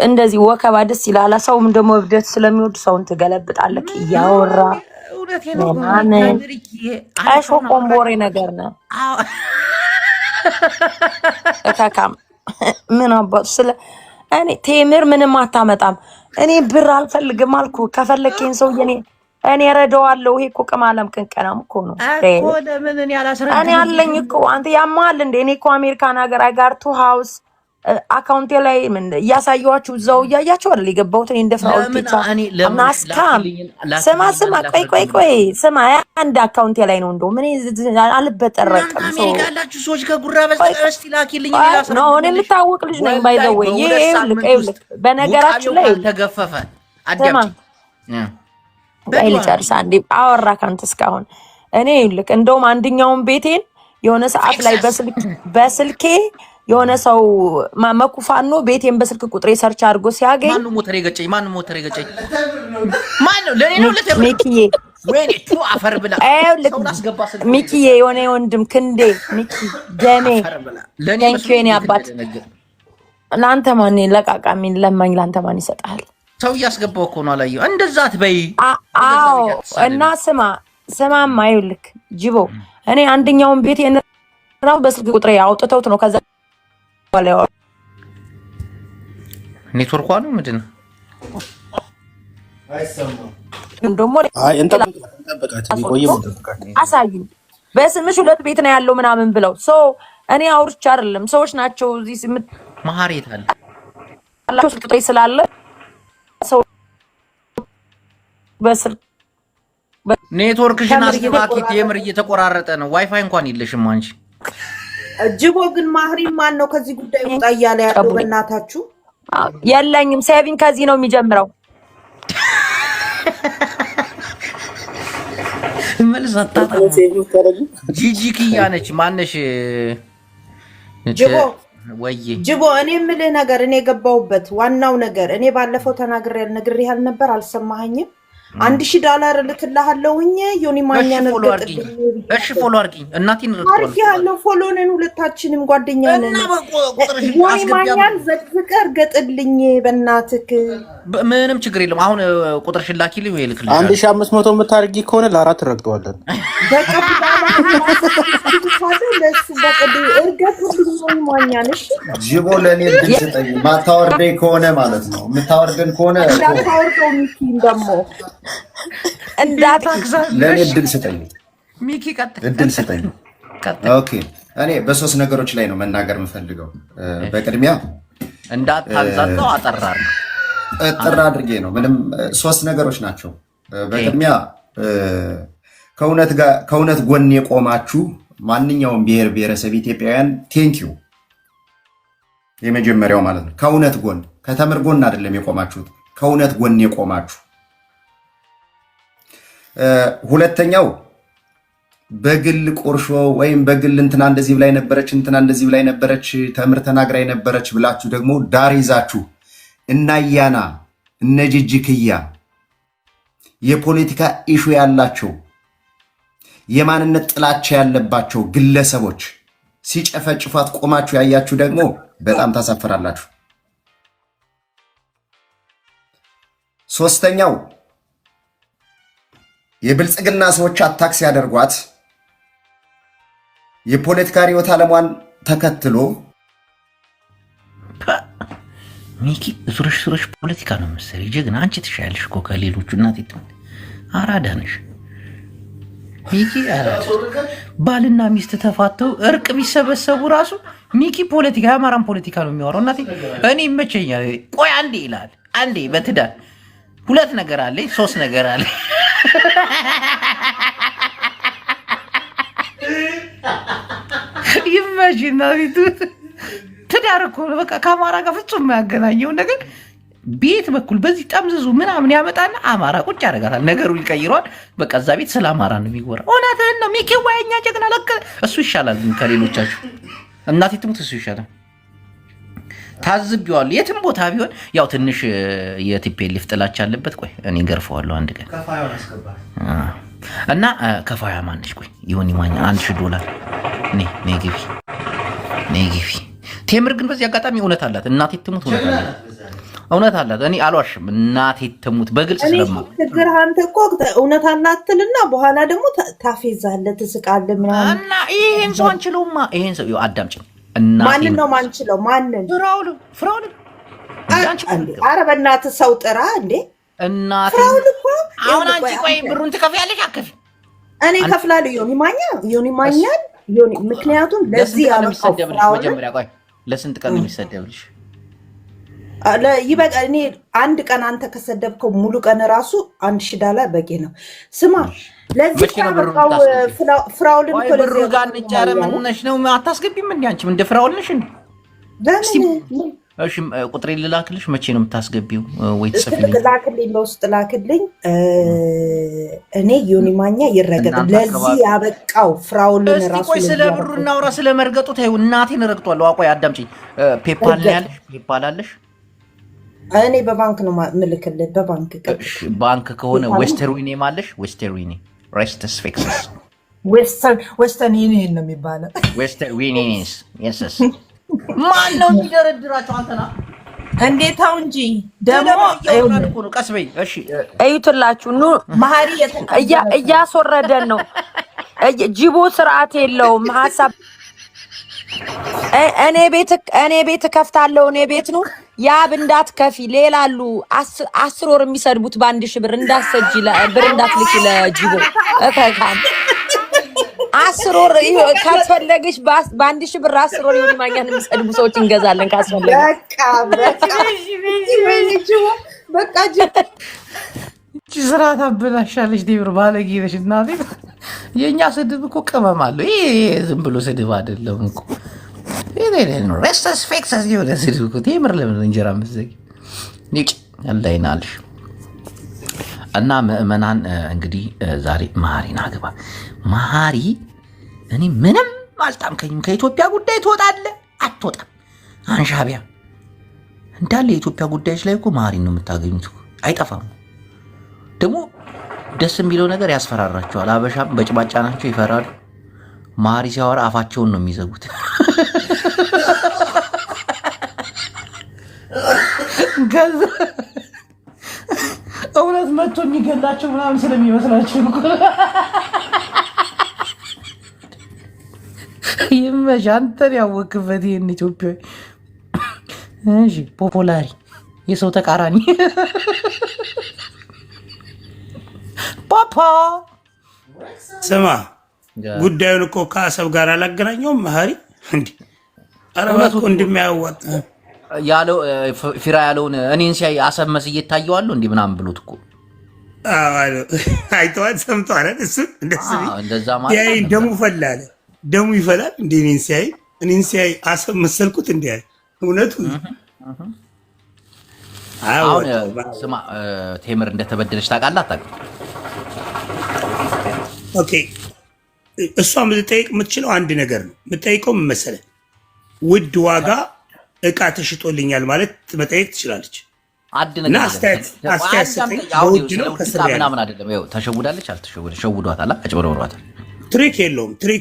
እንደዚህ ወከባ ደስ ይላል። ሰውም ደግሞ እብደት ስለሚወድ ሰውን ትገለብጣለህ እያወራ ቀሾ ቆምቦሬ ነገር ነው። እካካም ምን አባቱ ስለ እኔ ቴምር ምንም አታመጣም። እኔ ብር አልፈልግም አልኩ። ከፈለከኝ ሰው እኔ ረዳዋለሁ። ይሄ እኮ ቅማለም ቅንቀናም እኮ ነው እኮ ለምን እኔ አለኝ እኮ አንተ ያማል እንዴ? እኔ እኮ አሜሪካን ሀገር አጋርቱ ሃውስ አካውንቴ ላይ ምን እያሳየኋችሁ እዛው እያያችሁ አይደል የገባሁት? እኔ እንደፍራው ፒታ ናስካም ስማ ቆይ ስማ አንድ አካውንቴ ላይ ነው እንደው ምን አልበጠረቅም። አሜሪካ ያላችሁ ሰዎች ከጉራ በስተቀር ላኪልኝ ነው እኔ የምታወቅ ልጅ ነኝ። ባይ ዘ ወይ ይሄ በነገራችን ላይ ተገፈፈ አዳምጪ ባይ ልጨርስ አንዴ አወራ ካንተ እስካሁን እኔ ልክ እንደውም አንደኛውን ቤቴን የሆነ ሰዓት ላይ በስልኬ የሆነ ሰው መኩፋኖ ቤቴን በስልክ ቁጥሬ ሰርች አድርጎ ሲያገኝ ማን ሞተር የገጨኝ ማን ነው ለኔ ነው ሚኪዬ ወይኔ ቱ አፈር ብላ ሚኪዬ የሆነ ወንድም ክንዴ ሚኪ ደሜ ለኔ አባት ለአንተ ማን ለቃቃሚን ለማኝ ለአንተ ማን ይሰጣል? ሰው እያስገባው እኮ ነው። አላየው እንደዛ አትበይ። አዎ እና ስማማ ይኸውልህ ጅቦ እኔ አንደኛውን ቤቴን ነው በስልክ ቁጥሬ አውጥተውት ነው ከዛ ኔትወርኳ ነው ምንድን ነው? አሳዩኝ በስምሽ 2 ቤት ነው ያለው ምናምን ብለው እኔ አውርቻ አይደለም ሰዎች ናቸው እዚህ ማህሬት አለ አላችሁ ስልክ ቁጥሬ ስላለ ሰው በስልክ ኔትወርክሽን አስተካክል። ቴምር እየተቆራረጠ ነው። ዋይፋይ እንኳን የለሽም አንቺ። ጅቦ ግን ማህሪም ማን ነው ከዚህ ጉዳይ ወጣ እያለ ያለው? በእናታችሁ የለኝም። ሴቪንግ ከዚህ ነው የሚጀምረው። መልዛታ ጂጂ ኪያ ነች። ማነሽ ጅቦ እኔ የምልህ ነገር እኔ የገባሁበት ዋናው ነገር እኔ ባለፈው ነግሬሃል ነበር አልሰማኸኝም? $1000 ልክልሃለሁኝ ዮኒ ማኛን እርግጥልኝ። እሺ ፎሎ አድርጊኝ እናቴን አርጊ ያለው ፎሎ ነን ሁለታችንም ጓደኛ ነን። ዮኒ ማኛን ዘቅዝቀ እርግጥልኝ በእናትህ። ምንም ችግር የለም። አሁን ቁጥርሽን ላኪልኝ ወይ ልክልኝ። 1500 የምታርጊ ከሆነ ለ4 ረግጠዋለን። በቃ ለሱ በቀድ እርግጥልኝ ዮኒ ማኛን። እሺ ጅቦ ለኔ ድል ስጠኝ። ማታወርደኝ ከሆነ ማለት ነው። የምታወርደን ከሆነ እንዳታወርደው ሚኪ ደሞ ለኔ ድል ስጠኝ ሚኪ። ቀጥል ድል ስጠኝ። ኦኬ እኔ በሶስት ነገሮች ላይ ነው መናገር የምፈልገው። በቅድሚያ እንዳታዛዛው አጠር አድርጌ ነው። ምንም ሶስት ነገሮች ናቸው። በቅድሚያ ከእውነት ጎን የቆማችሁ ማንኛውም ብሔር ብሔረሰብ ኢትዮጵያውያን ቴንኪዩ። የመጀመሪያው ማለት ነው ከእውነት ጎን፣ ከተምር ጎን አይደለም የቆማችሁት፣ ከእውነት ጎን የቆማችሁ። ሁለተኛው በግል ቁርሾ ወይም በግል እንትና እንደዚህ ብላይ ነበረች እንትና እንደዚህ ብላይ ነበረች ተምር ተናግራይ ነበረች ብላችሁ ደግሞ ዳር ይዛችሁ እናያና እነጅጅክያ የፖለቲካ ኢሹ ያላቸው የማንነት ጥላቻ ያለባቸው ግለሰቦች ሲጨፈጭፏት ቆማችሁ ያያችሁ ደግሞ በጣም ታሳፍራላችሁ። ሶስተኛው የብልጽግና ሰዎች አታክስ ያደርጓት የፖለቲካ ሪዮት ዓለሟን ተከትሎ ሚኪ ዙረሽ ፖለቲካ ነው መሰለኝ። ጀግና አንቺ ትሻያለሽ እኮ ከሌሎቹ እናት አራዳ ነሽ ሚኪ። ባልና ሚስት ተፋተው እርቅ ቢሰበሰቡ ራሱ ሚኪ ፖለቲካ የአማራን ፖለቲካ ነው የሚያወራው። እናቴ እኔ ይመቸኛል። ቆይ አንዴ ይላል አንዴ በትዳር 2 ነገር አለ 3 ነገር አለ። ይመችና ቢቱ ትዳር እኮ በቃ ከአማራ ጋር ፍጹም የማያገናኘው ነገር ቤት በኩል በዚህ ጠምዝዙ ምናምን ያመጣና አማራ ቁጭ ያደርጋታል። ነገሩ ይቀይረዋል። በቃ እዛ ቤት ስለ አማራ ነው የሚወራ። እውነትህን ነው ሚኪ። ዋየኛ ጀግና ለክ እሱ ይሻላል ከሌሎቻችሁ። እናቴ ትሙት እሱ ይሻላል። ታዝቢዋለሁ። የትም ቦታ ቢሆን ያው ትንሽ የቲፒኤልኤፍ ጥላቻ አለበት። ቆይ እኔ ገርፈዋለሁ አንድ ቀን እና ከፋያ ማነች? ቆይ ዮኒ ማኛ $1000 ነይ ግቢ። ቴምር ግን በዚህ አጋጣሚ እውነት አላት። እናቴ ትሙት እውነት አላት። እኔ አልዋሽም። እናቴ ትሙት በግልጽ ስለማ ችግር አንተ እኮ እውነት አላትልና በኋላ ደግሞ ታፌዛለህ፣ ትስቃለህ ምናምን እና ይሄን ሰው አንችለውማ። ይሄን ሰው አዳምጪኝ። ማንን ነው ማንችለው? ማንን? ፍራውል ኧረ በእናትህ ሰው ጥራ እንዴ! ፍራውል እኮ አሁን አንቺ ቆይ ብሩን ትከፍያለሽ? አከፍ እኔ እከፍላለሁ። ዮኒ ማኛን ምክንያቱም ለዚህ ያመጣው መጀመሪያ ቆይ ለስንት ቀን ነው የሚሰደብልሽ? ይበቃ። እኔ አንድ ቀን አንተ ከሰደብከው ሙሉ ቀን ራሱ $1000 በቂ ነው። ስማ ለዚህ ካመጣው ፍራውልን ብሩ ጋር እንጫረ ምን ሆነሽ ነው? አታስገቢም እንዴ አንቺ እንደ ፍራውል ነሽ እንዴ? እሺ ቁጥሬ ልላክልሽ። መቼ ነው የምታስገቢው? ወይ ጽፍልኝ፣ ላክልኝ፣ በውስጥ ላክልኝ። እኔ ዮኒ ማኛ ይረገጥ ለዚህ ያበቃው ፍራውልን ራሱ። ቆይ ስለ ብሩ እናውራ፣ ስለ መርገጡ ታዩ። እናቴን ረግጧለሁ። አቆይ አዳምጪኝ። ፔፓል ነው ያለሽ? ፔፓል አለሽ? እኔ በባንክ ነው ምልክልህ። በባንክ ባንክ ከሆነ ዌስተርን ዩኒየን አለሽ? ዌስተርን ዩኒየን ሬስትስ ፊክስስ ዌስተርን ዩኒየን ነው የሚባለው። ዌስተርን ዩኒየን የስስ ማን ነው የሚደረድራቸው? አንተና እንዴታው እንጂ ደግሞ ቀስ በይ እሺ። እዩትላችሁ ኑ መሀሪ እያስወረደን ነው። ጅቦ ስርዓት የለውም ሀሳብ እኔ ቤት ከፍታለሁ። እኔ ቤት ነው ያብ እንዳትከፊ ሌላሉ 10 ወር የሚሰድቡት በ1000 ብር እንዳሰጂ ብር እንዳትልኪ ለጅቦ እከካም 10 ወር ካስፈለገሽ በ1000 ብር 10 ወር ዮኒ ማኛን የሚሰድቡ ሰዎች እንገዛለን ካስፈለገ። በቃ ስራ ታበላሻለች። ዴብር ባለጌ ነሽ እናቴ። የእኛ ስድብ እኮ ቅመም አለው። ይሄ ዝም ብሎ ስድብ አይደለም እኮ ሬስተስ ፌክሰስ የሆነ ስድብ እኮ። ቴምር ለምን እንጀራ ምዘጊ ንጭ አላይናልሽ። እና ምእመናን እንግዲህ ዛሬ መሀሪን አግባ። መሀሪ እኔ ምንም አልጣምከኝም። ከኢትዮጵያ ጉዳይ ትወጣለህ አትወጣም? አንሻቢያ እንዳለ የኢትዮጵያ ጉዳዮች ላይ እኮ መሀሪን ነው የምታገኙት። አይጠፋም ደግሞ ደስ የሚለው ነገር ያስፈራራቸዋል። አበሻም በጭባጫ ናቸው፣ ይፈራሉ። ማሪ ሲያወራ አፋቸውን ነው የሚዘጉት። እውነት መጥቶ የሚገላቸው ምናምን ስለሚመስላቸው ይመሽ አንተን ያወክበት ይህን ኢትዮጵያዊ። እሺ ፖፖላሪ የሰው ተቃራኒ ፓፓ ስማ፣ ጉዳዩን እኮ ከአሰብ ጋር አላገናኘውም። መሀሪ እንዲ አረባት እኮ እንደሚያዋጥ ያለው ፊራ ያለውን እኔን ሲያይ አሰብ መስዬ እታየዋለሁ እንዲህ ምናምን ብሎት እኮ አይተዋል፣ ሰምተዋል። እሱ እንደዛ ማለት ደሙ ፈላለ፣ ደሙ ይፈላል። እንደ እኔን ሲያይ አሰብ መሰልኩት እንዲ ያለ እውነቱ። አሁን ስማ ቴምር እንደተበደለች ታውቃለህ አታውቅም? ኦኬ እሷ የምትጠይቅ የምትችለው አንድ ነገር ነው። የምትጠይቀው ምን መሰለህ? ውድ ዋጋ እቃ ተሽጦልኛል ማለት መጠየቅ ትችላለች። እና አስተያየት ሰጠኝ። ውድ ነው ከስር ምናምን አይደለም። ይኸው ተሸውዳለች፣ አልተሸወደች፣ ሸውዷታል፣ አጭበርብሯታል። ትሪክ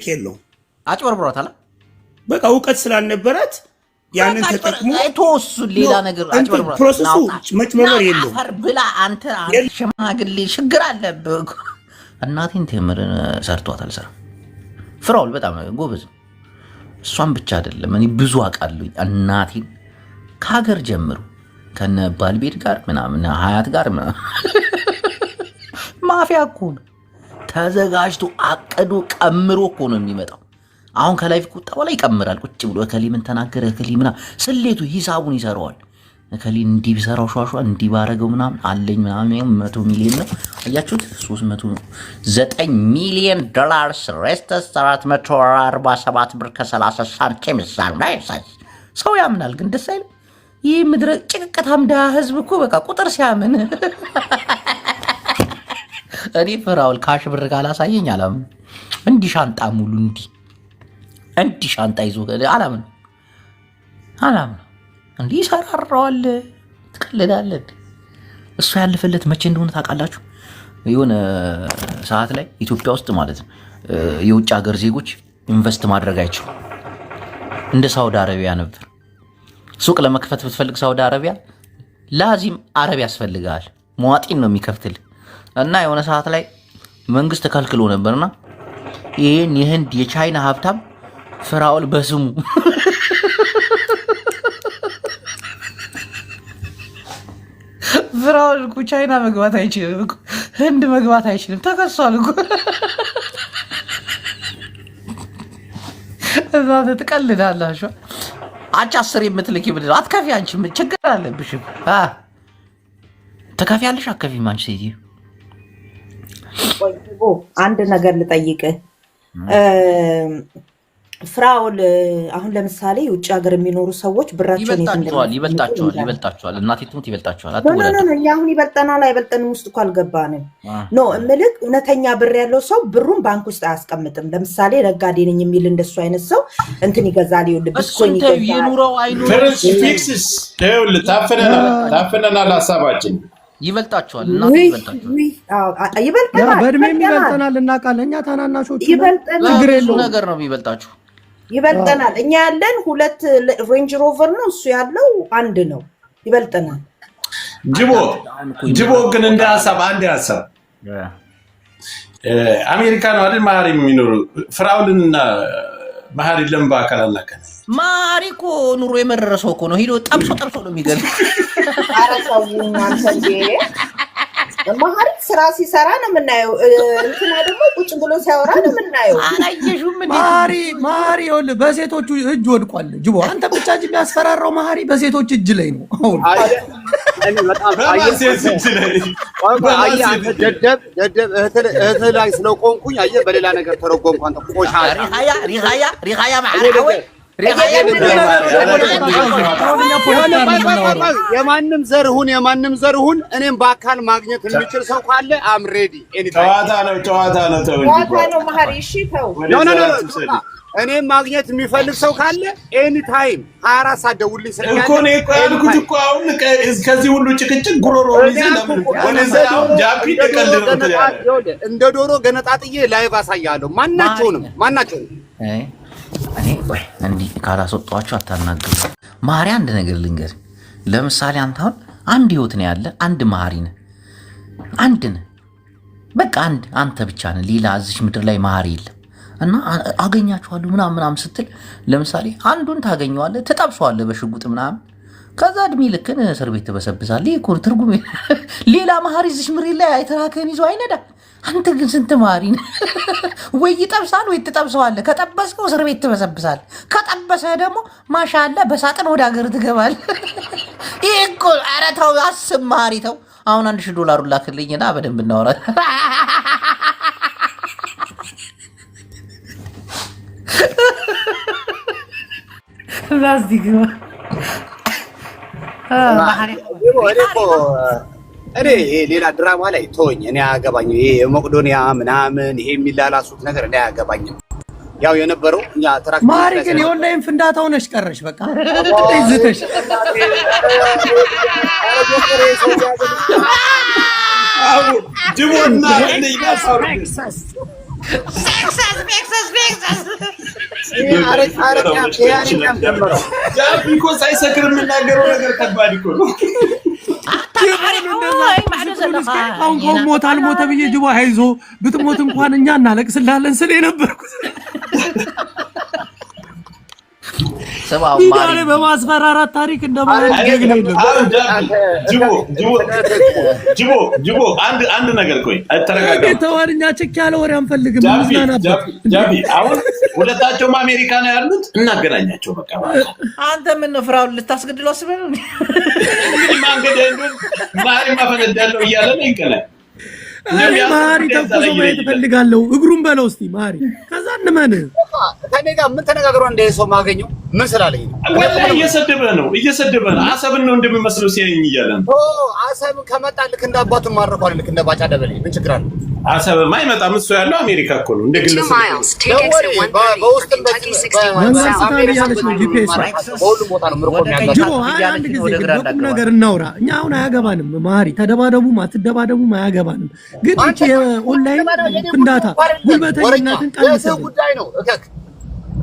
የለውም፣ አጭበርብሯታል። በቃ እውቀት ስላልነበራት ያንን ተጠቅሞ ቶስ ሌላ ነገር አጭበርብሯታል። ፕሮሰሱ መጭበርበር የለውም። አፈር ብላ አንተ ሽማግሌ ችግር አለብህ። እናቴን ቴምርን ሰርቷታል ስራ። ፍራውል በጣም ጎበዝ። እሷን ብቻ አይደለም እኔ ብዙ አውቃለሁ። እናቴን ከሀገር ጀምሮ ከነ ባልቤት ጋር ምናምን ሀያት ጋር ማፊያ እኮ ነው። ተዘጋጅቶ አቅዶ ቀምሮ እኮ ነው የሚመጣው። አሁን ከላይፍ ቁጣ ላይ ይቀምራል። ቁጭ ብሎ እከሌ ምን ተናገረ፣ እከሌ ምናምን ስሌቱ ሂሳቡን ይሰራዋል። እከሌ እንዲህ ቢሰራው ሿሿ እንዲህ ባረገው ምናምን አለኝ ምናምን 100 ሚሊዮን ነው አያችሁት? 309 ሚሊዮን ዶላር ሬስተስ 447 ብር ከ30 ሳንቲም ሰው ያምናል፣ ግን ደስ አይልም። ይህ ምድረ ጭቅቅታም ድሃ ህዝብ እኮ በቃ ቁጥር ሲያምን እኔ ፍራውል ካሽ ብር ካላሳየኝ አላምን። እንዲህ ሻንጣ ሙሉ እንዲህ ሻንጣ ይዞ አላምን እንዲህ ይሰራራዋል። ትቀልዳለህ። እሱ ያለፈለት መቼ እንደሆነ ታውቃላችሁ? የሆነ ሰዓት ላይ ኢትዮጵያ ውስጥ ማለት ነው የውጭ ሀገር ዜጎች ኢንቨስት ማድረግ አይችሉም። እንደ ሳውዲ አረቢያ ነበር። ሱቅ ለመክፈት ብትፈልግ ሳውዲ አረቢያ ላዚም አረብ ያስፈልጋል። መዋጢን ነው የሚከፍትል እና የሆነ ሰዓት ላይ መንግስት ተከልክሎ ነበርና ይህን የህንድ የቻይና ሀብታም ፍራውል በስሙ ፍራውል እኮ ቻይና መግባት አይችልም እኮ ህንድ መግባት አይችልም። ተከሷል እኮ እዛ ትቀልዳላችሁ። አንቺ 10 የምትልኪ ብለህ አትከፊ። አንቺ ምን ችግር አለብሽ? ትከፊያለሽ አትከፊም? አንቺ ሴትዮ አንድ ነገር ልጠይቅህ። ፍራውል አሁን ለምሳሌ ውጭ ሀገር የሚኖሩ ሰዎች ብራቸውን ይበልጣቸዋል። እናቴ ትሙት ይበልጣቸዋል። እኛ አሁን ይበልጠናል አይበልጠንም ውስጥ እኮ አልገባንም። ኖ እምልክ እውነተኛ ብር ያለው ሰው ብሩን ባንክ ውስጥ አያስቀምጥም። ለምሳሌ ነጋዴ ነኝ የሚል እንደሱ አይነት ሰው እንትን ይገዛል። ብስኮኝ ታፍነናል። ሀሳባችን ይበልጣቸዋል። በእድሜም ይበልጠናል እናውቃለን። እኛ ታናናሾቹ ችግር የለውም ነገር ነው የሚበልጣችሁ። ይበልጠናል። እኛ ያለን 2 ሬንጅ ሮቨር ነው፣ እሱ ያለው 1 ነው። ይበልጠናል። ጅቦ ግን እንደ ሀሳብ አንድ ሀሳብ አሜሪካ ነው አይደል መሀሪ የሚኖሩ ፍራውልንና መሀሪ ለምን በአካል አላገናኝ? መሀሪ እኮ ኑሮ የመረረሰው እኮ ነው። ሂዶ ጠብሶ ነው የሚገል። ኧረ ሰው እናንተ እንዴ! መሀሪ ስራ ሲሰራ ነው የምናየው። እንትና ደግሞ ቁጭ ብሎ ሲያወራ ነው የምናየው። አላየሽውም እንዴ? መሀሪ ይኸውልህ በሴቶቹ እጅ ወድቋል። ጅቦ አንተ ብቻ እንጂ የሚያስፈራራው መሀሪ በሴቶች እጅ ላይ ነው። አሁን ደደብ እህትህ ላይ ስለቆንኩኝ አየህ፣ በሌላ ነገር ተረጎምኩ። አንተ ቆሻሻ ሪሃያ ማዕራወይ የማንም ዘር ሁን እኔም በአካል ማግኘት የሚችል ሰው ካለ አም ሬዲ። ጨዋታ ነው። መሀሪ እሺ ተው። እኔም ማግኘት የሚፈልግ ሰው ካለ ኤኒ ታይም 24 ሰዓት ደውልኝ ስለያለ እኮ ነው ያልኩት እኮ። አሁን ከዚህ ሁሉ ጭቅጭቅ ጉሮሮ ይዘህ ለምን ወደዛው ጃፒ ተቀልደው እንደ ዶሮ ገነጣጥዬ ላይቭ አሳያለሁ። ማናቸውንም እኔ ቆይ እንዲህ ካላስወጣኋቸው አታናግሩ። ማሪ አንድ ነገር ልንገር። ለምሳሌ አንተ አሁን አንድ ህይወት ነው ያለ፣ አንድ ማሪ ነህ፣ አንድ ነህ፣ በቃ አንተ ብቻ ነህ። ሌላ እዚህ ምድር ላይ ማሪ የለም። እና አገኛቸዋለሁ ምናምን ስትል ለምሳሌ አንዱን ታገኘዋለህ፣ ትጠብሰዋለህ በሽጉጥ ምናምን፣ ከዛ እድሜ ልክን እስር ቤት ትበሰብሳለህ። ይሄ እኮ ትርጉም። ሌላ መሀሪ እዚህ ምድር ላይ አይተራከን ይዞ አይነዳ። አንተ ግን ስንት መሀሪ ነህ? ወይ ይጠብሳል ወይ ትጠብሰዋለህ። ከጠበስከው እስር ቤት ትበሰብሳለህ። ከጠበሰህ ደግሞ ማሻአላ በሳጥን ወደ ሀገር ትገባለህ። ይሄ እኮ ኧረ ተው፣ አስብ መሀሪ ተው። አሁን $1000 ላክልኝና በደንብ እናወራ። ላስቲክ እኔ ሌላ ድራማ ላይ ተወኝ። እኔ አያገባኝም። ይሄ የመቄዶንያ ምናምን ይሄ የሚላላሱት ነገር እኔ አያገባኝም። ያው የነበረው እኛ ትራክተር ማሪ ግን የኦንላይን ፍንዳታ ሆነሽ ቀረሽ። በቃ ይዝተሽ ጅቦና ጃፒ እኮ ሳይሰክር የምናገረው ነገር ከባድ እኮ ነው። አሁን ሞት አልሞተ ብዬ ጅቦ አይዞ ብትሞት እንኳን እኛ እናለቅስላለን ስለ የነበርኩት ሚዲያ ላይ በማስፈራራት ታሪክ እንደማለት ጅቦ አንድ ነገር ቆይ ተረጋጋ። ተዋርኛ ችክ ያለ ወሬ አንፈልግም። ጃፒ አሁን ሁለታቸውም አሜሪካ ነው ያሉት፣ እናገናኛቸው በቃ። አንተ ምን ነው ፍራውን ልታስገድለው አስበህ ነው? እንግዲህ ማንገድ ማሪ ማፈነዳለው እያለ ነው ይንቀላል። ማሪ ተኩሶ ማየት እፈልጋለሁ። እግሩን በለው እስቲ ማሪ። ከዛ እንመን ከኔ ጋር ምን ተነጋግረው እንደ ሰው ማገኘው ምን ስላለኝ ወላሂ እየሰደበህ ነው። አሰብን ነው እንደሚመስለው ሲያየኝ እያለ ነው። አሰብ ከመጣ ልክ እንደ አባቱ ማረኳል፣ ልክ እንደ ባጫ ደበሌ ምን ችግር አለ? አሰብማ አይመጣም። እሱ ያለው አሜሪካ እኮ ነው። እንደ ግለሰብ በውስጥም በሁሉም ቦታ ነው ምርኮ ጅቦ አንድ ጊዜ በቁም ነገር እናውራ። እኛ አሁን አያገባንም። ማሪ ተደባደቡም አትደባደቡም አያገባንም። ግን እቺ የኦንላይን ፍንዳታ ጉልበተኝነትን ቀንሰው ጉዳይ ነው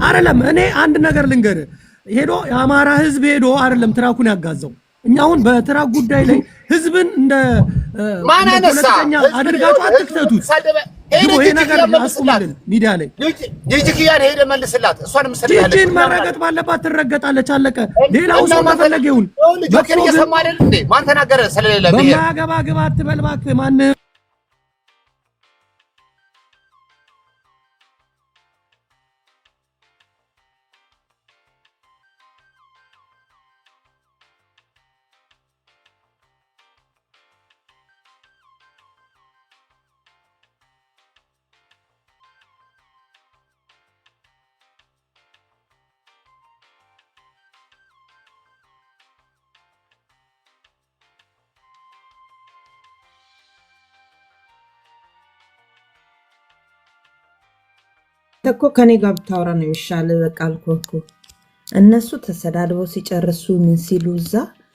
አይደለም። እኔ አንድ ነገር ልንገርህ፣ ሄዶ የአማራ ህዝብ ሄዶ አይደለም ትራኩን ያጋዛው። እኛ አሁን በትራክ ጉዳይ ላይ ህዝብን እንደ ፖለቲከኛ አድርጋችሁ አትክተቱት። ይሄ ነገር አስቁምልን። ሚዲያ ላይ ጂጂኪያን ሄደ መልስላት። እሷን ጂጂን መረገጥ ባለባት ትረገጣለች። አለቀ። ሌላው ሰው ተፈለገ ይሁን። ጆከር እየሰማ አይደል እንዴ? ማን ተናገረ? ስለሌለ በማያገባ ግባ አትበል እባክህ። ማን እኮ ከኔ ጋር ብታወራ ነው የሚሻል። በቃ አልኩህ እኮ እነሱ ተሰዳድበው ሲጨርሱ ምን ሲሉ እዛ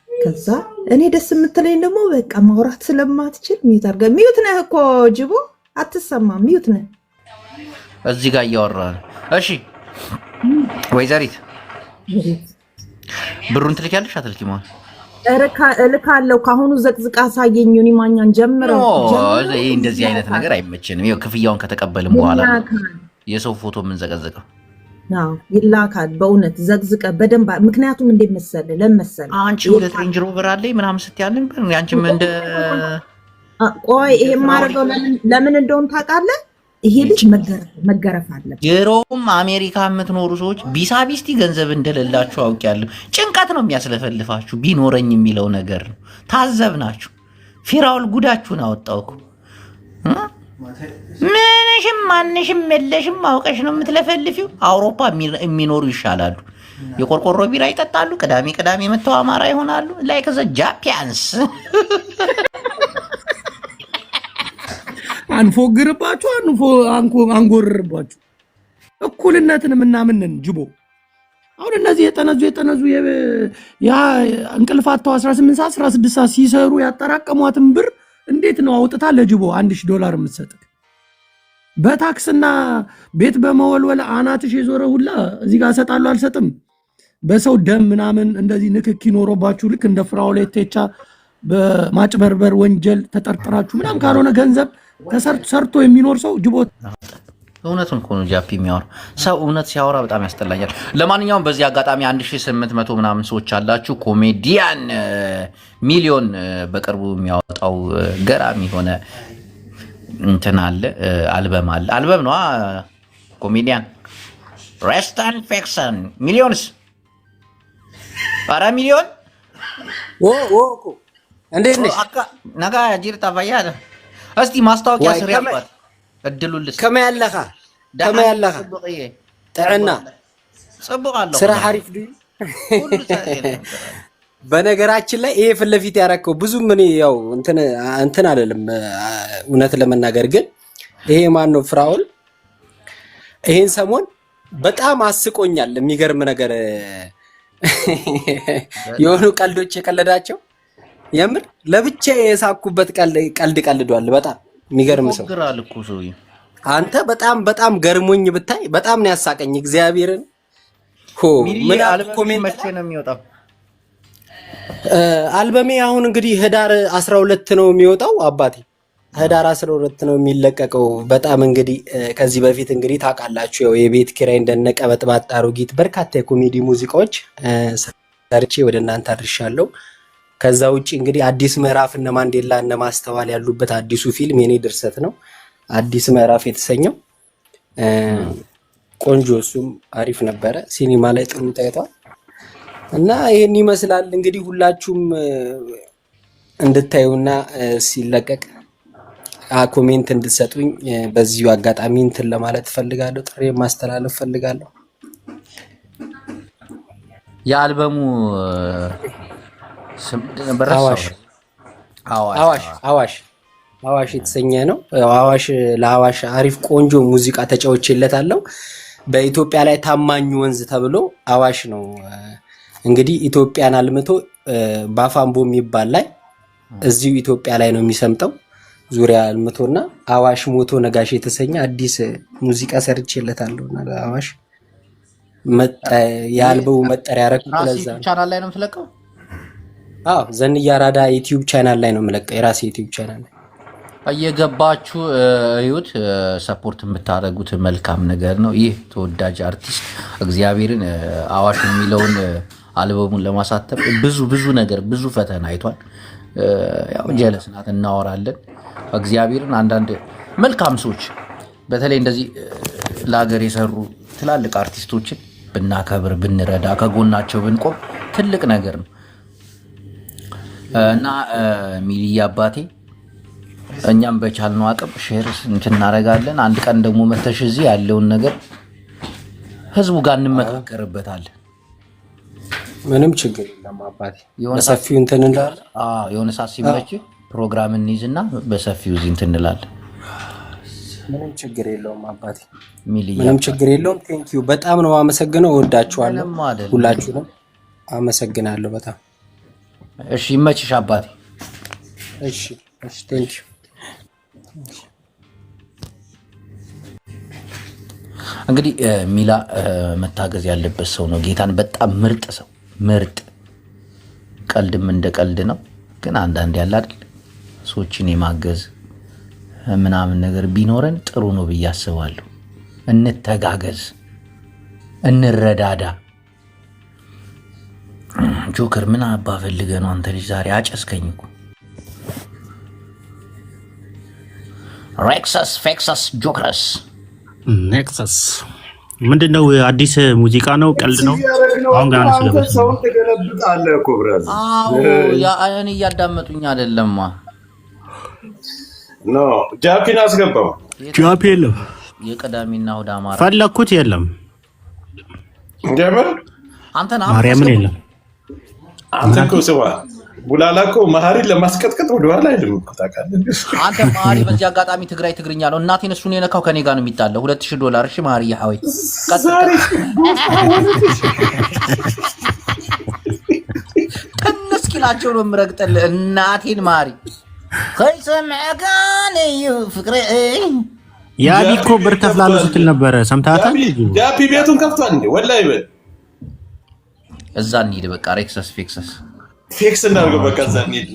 ከዛ እኔ ደስ የምትለኝ ደግሞ በቃ ማውራት ስለማትችል ሚዩት አድርገህ። ሚዩት ነህ እኮ ጅቦ አትሰማም። ሚዩት ነህ እዚህ ጋር እያወራህ ነው። እሺ ወይዘሪት ብሩን ትልኪያለሽ አትልኪም? እልካለሁ። ከአሁኑ ዘቅዝቃ አሳየኝ። ዩኒ ማኛን ጀምረው። ይሄ እንደዚህ አይነት ነገር አይመችንም። ይኸው ክፍያውን ከተቀበልን በኋላ የሰው ፎቶ የምንዘቀዘቀው ይላካል። በእውነት ዘቅዝቀ በደንብ። ምክንያቱም እንዴት መሰለህ ለመሰለህ አንቺ 2 ሬንጅ ሮቨር አለኝ ምናምን ስትያልን አንቺም እንደ ቆይ ይሄ የማደርገው ለምን እንደሆነ ታውቃለህ? ይሄ ልጅ መገረፍ አለበት። ድሮም አሜሪካ የምትኖሩ ሰዎች ቢሳቢስቲ ገንዘብ እንደሌላችሁ አውቄያለሁ። ጭንቀት ነው የሚያስለፈልፋችሁ። ቢኖረኝ የሚለው ነገር ነው። ታዘብናችሁ። ፊራውል ጉዳችሁን አወጣው እኮ። ምንሽም ማንሽም የለሽም አውቀሽ ነው የምትለፈልፊው። አውሮፓ የሚኖሩ ይሻላሉ። የቆርቆሮ ቢራ ይጠጣሉ። ቅዳሜ መተው አማራ ይሆናሉ። ላይክ ዘ ጃፒያንስ አንፎግርባችሁ አንጎርርባችሁ እኩልነትን ምናምንን ጅቦ አሁን እነዚህ የጠነዙ ያ እንቅልፋቸው 18 ሰዓት 16 ሰዓት ሲሰሩ ያጠራቀሟትን ብር እንዴት ነው አውጥታ ለጅቦ $1000 የምትሰጥ? በታክስና ቤት በመወልወል አናትሽ የዞረ ሁላ እዚህ ጋር እሰጣለሁ አልሰጥም። በሰው ደም ምናምን እንደዚህ ንክኪ ኖሮባችሁ ልክ እንደ ፍራኦል ቴቻ በማጭበርበር ወንጀል ተጠርጥራችሁ ምናምን ካልሆነ ገንዘብ ሰርቶ የሚኖር ሰው ጅቦ እውነቱን እኮ ነው ጃፒ የሚያወራው ሰው እውነት ሲያወራ በጣም ያስጠላኛል። ለማንኛውም በዚህ አጋጣሚ 1800 ምናምን ሰዎች አላችሁ። ኮሜዲያን ሚሊዮን በቅርቡ የሚያወጣው ገራሚ ሆነ እንትን አለ አልበም ነው። ኮሜዲያን ሬስታን ፌክሰን ሚሊዮንስ ኧረ ሚሊዮን እንዴት ነሽ? ነጋ ጅርታ ፈያደ እስቲ ማስታወቂያ ስሪ ያልኳት እድሉልስ ከመያለኻ ጥዕና ጽቡቃለሁ ስራ ሐሪፍ ዱ በነገራችን ላይ ይሄ ፊት ለፊት ያረከው ብዙ ምን ያው እንትን አይደለም። እውነት ለመናገር ግን ይሄ ማን ነው ፍራኦል ይሄን ሰሞን በጣም አስቆኛል። የሚገርም ነገር የሆኑ ቀልዶች የቀለዳቸው የምር ለብቻ የሳኩበት ቀልድ ቀልዷል። በጣም የሚገርም ሰው አንተ በጣም ገርሞኝ ብታይ በጣም ነው ያሳቀኝ። እግዚአብሔርን ምን ኮሜንት መቼ ነው የሚወጣው? አልበሜ አሁን እንግዲህ ህዳር 12 ነው የሚወጣው። አባቴ ህዳር 12 ነው የሚለቀቀው። በጣም እንግዲህ ከዚህ በፊት እንግዲህ ታውቃላችሁ ያው የቤት ኪራይ እንደነቀ በጥባጣ አሮጊት በርካታ የኮሜዲ ሙዚቃዎች ሰርቼ ወደ እናንተ አድርሻለሁ። ከዛ ውጪ እንግዲህ አዲስ ምዕራፍ እነ ማንዴላ እነ ማስተዋል ያሉበት አዲሱ ፊልም የኔ ድርሰት ነው። አዲስ ምዕራፍ የተሰኘው ቆንጆ እሱም አሪፍ ነበረ። ሲኒማ ላይ ጥሩ ታይቷል እና ይሄን ይመስላል እንግዲህ ሁላችሁም እንድታዩና ሲለቀቅ ኮሜንት እንድትሰጡኝ በዚሁ አጋጣሚ እንትን ለማለት ፈልጋለሁ። ጥሪ ማስተላለፍ ፈልጋለሁ። የአልበሙ ስም ነበር አዋሽ የተሰኘ ነው። አዋሽ ለአዋሽ አሪፍ ቆንጆ ሙዚቃ ተጫውቼለታለሁ። በኢትዮጵያ ላይ ታማኙ ወንዝ ተብሎ አዋሽ ነው እንግዲህ ኢትዮጵያን አልምቶ ባፋምቦ የሚባል ላይ እዚሁ ኢትዮጵያ ላይ ነው የሚሰምጠው ዙሪያ አልምቶና አዋሽ ሞቶ ነጋሽ የተሰኘ አዲስ ሙዚቃ ሰርቼለታለሁ። አዋሽ የአልበሙ መጠሪያ ያረኩት ለዛ ነው። ቻናል ላይ ነው የምትለቀው? አዎ ዘንያ ራዳ ዩቲዩብ ቻናል ላይ ነው የምለቀው። የራሴ ዩቲዩብ ቻናል ላይ እየገባችሁ እዩት። ሰፖርት የምታደርጉት መልካም ነገር ነው። ይህ ተወዳጅ አርቲስት እግዚአብሔርን አዋሽ የሚለውን አልበሙን ለማሳተም ብዙ ነገር ብዙ ፈተና አይቷል። ያው ጀለስ ናት እናወራለን። እግዚአብሔርን አንዳንድ መልካም ሰዎች በተለይ እንደዚህ ለሀገር የሰሩ ትላልቅ አርቲስቶችን ብናከብር ብንረዳ ከጎናቸው ብንቆም ትልቅ ነገር ነው እና ሚሊያ አባቴ እኛም በቻልነው አቅም ሼር እንትን እናደርጋለን። አንድ ቀን ደግሞ መተሽ እዚህ ያለውን ነገር ህዝቡ ጋር እንመካከርበታለን። ምንም ችግር የለም አባቴ። በሰፊው እንትን እንላለን። የሆነ ሰዓት ሲመች ፕሮግራም እንይዝና በሰፊው እዚህ እንትን እንላለን። ምንም ችግር የለውም አባቴ፣ ምንም ችግር የለውም። ቴንኪዩ በጣም ነው አመሰግነው። እወዳችኋለሁ ሁላችሁንም አመሰግናለሁ በጣም። እሺ ይመችሽ አባቴ። እሺ ቴንኪዩ። እንግዲህ ሚላ መታገዝ ያለበት ሰው ነው። ጌታን በጣም ምርጥ ሰው ምርጥ ቀልድም እንደ ቀልድ ነው። ግን አንዳንድ ያለ አይደል ሰዎችን የማገዝ ምናምን ነገር ቢኖረን ጥሩ ነው ብዬ አስባለሁ። እንተጋገዝ፣ እንረዳዳ። ጆከር ምን አባ ፈልገህ ነው አንተ ልጅ ዛሬ አጨስከኝ እኮ። ሬክሰስ ፌክሰስ ጆከርስ ኔክሰስ ምንድነው? አዲስ ሙዚቃ ነው? ቀልድ ነው? አሁን ገና ስለበስ ሰውን ትገለብጣለህ እኮ ብራዘር። እኔ እያዳመጡኝ አይደለማ። ኖ ጃፒን አስገባው። ጃፒ የለም። የቀዳሚና እሑድ አማራ ፈለኩት የለም። ጀመር አንተና ማርያምን የለም አንተ እኮ ስማ ቡላላ እኮ መሀሪን ለማስቀጥቀጥ ወደኋላ አይልም እኮ ታውቃለህ። አንተ መሀሪ በዚህ አጋጣሚ ትግርኛ ነው። እናቴን እሱን የነካው ከኔ ጋር ነው የሚጣለው። $2000 እሺ መሀሪ ያሐወይ ከነስኪላቸው ነው የምረግጥልህ እናቴን መሀሪ ከይሰማጋን ፍቅሬ ያዲ እኮ ብር ከፍላለሁ ስትል ነበረ። ሰምታታል? ዳፒ ቤቱን ከፍቷል እንዴ? ወላሂ በል እዛ እንሂድ በቃ ሬክሰስ ፊክሰስ ፊክስ እናድርገው በቃ እዛ እንሂድ።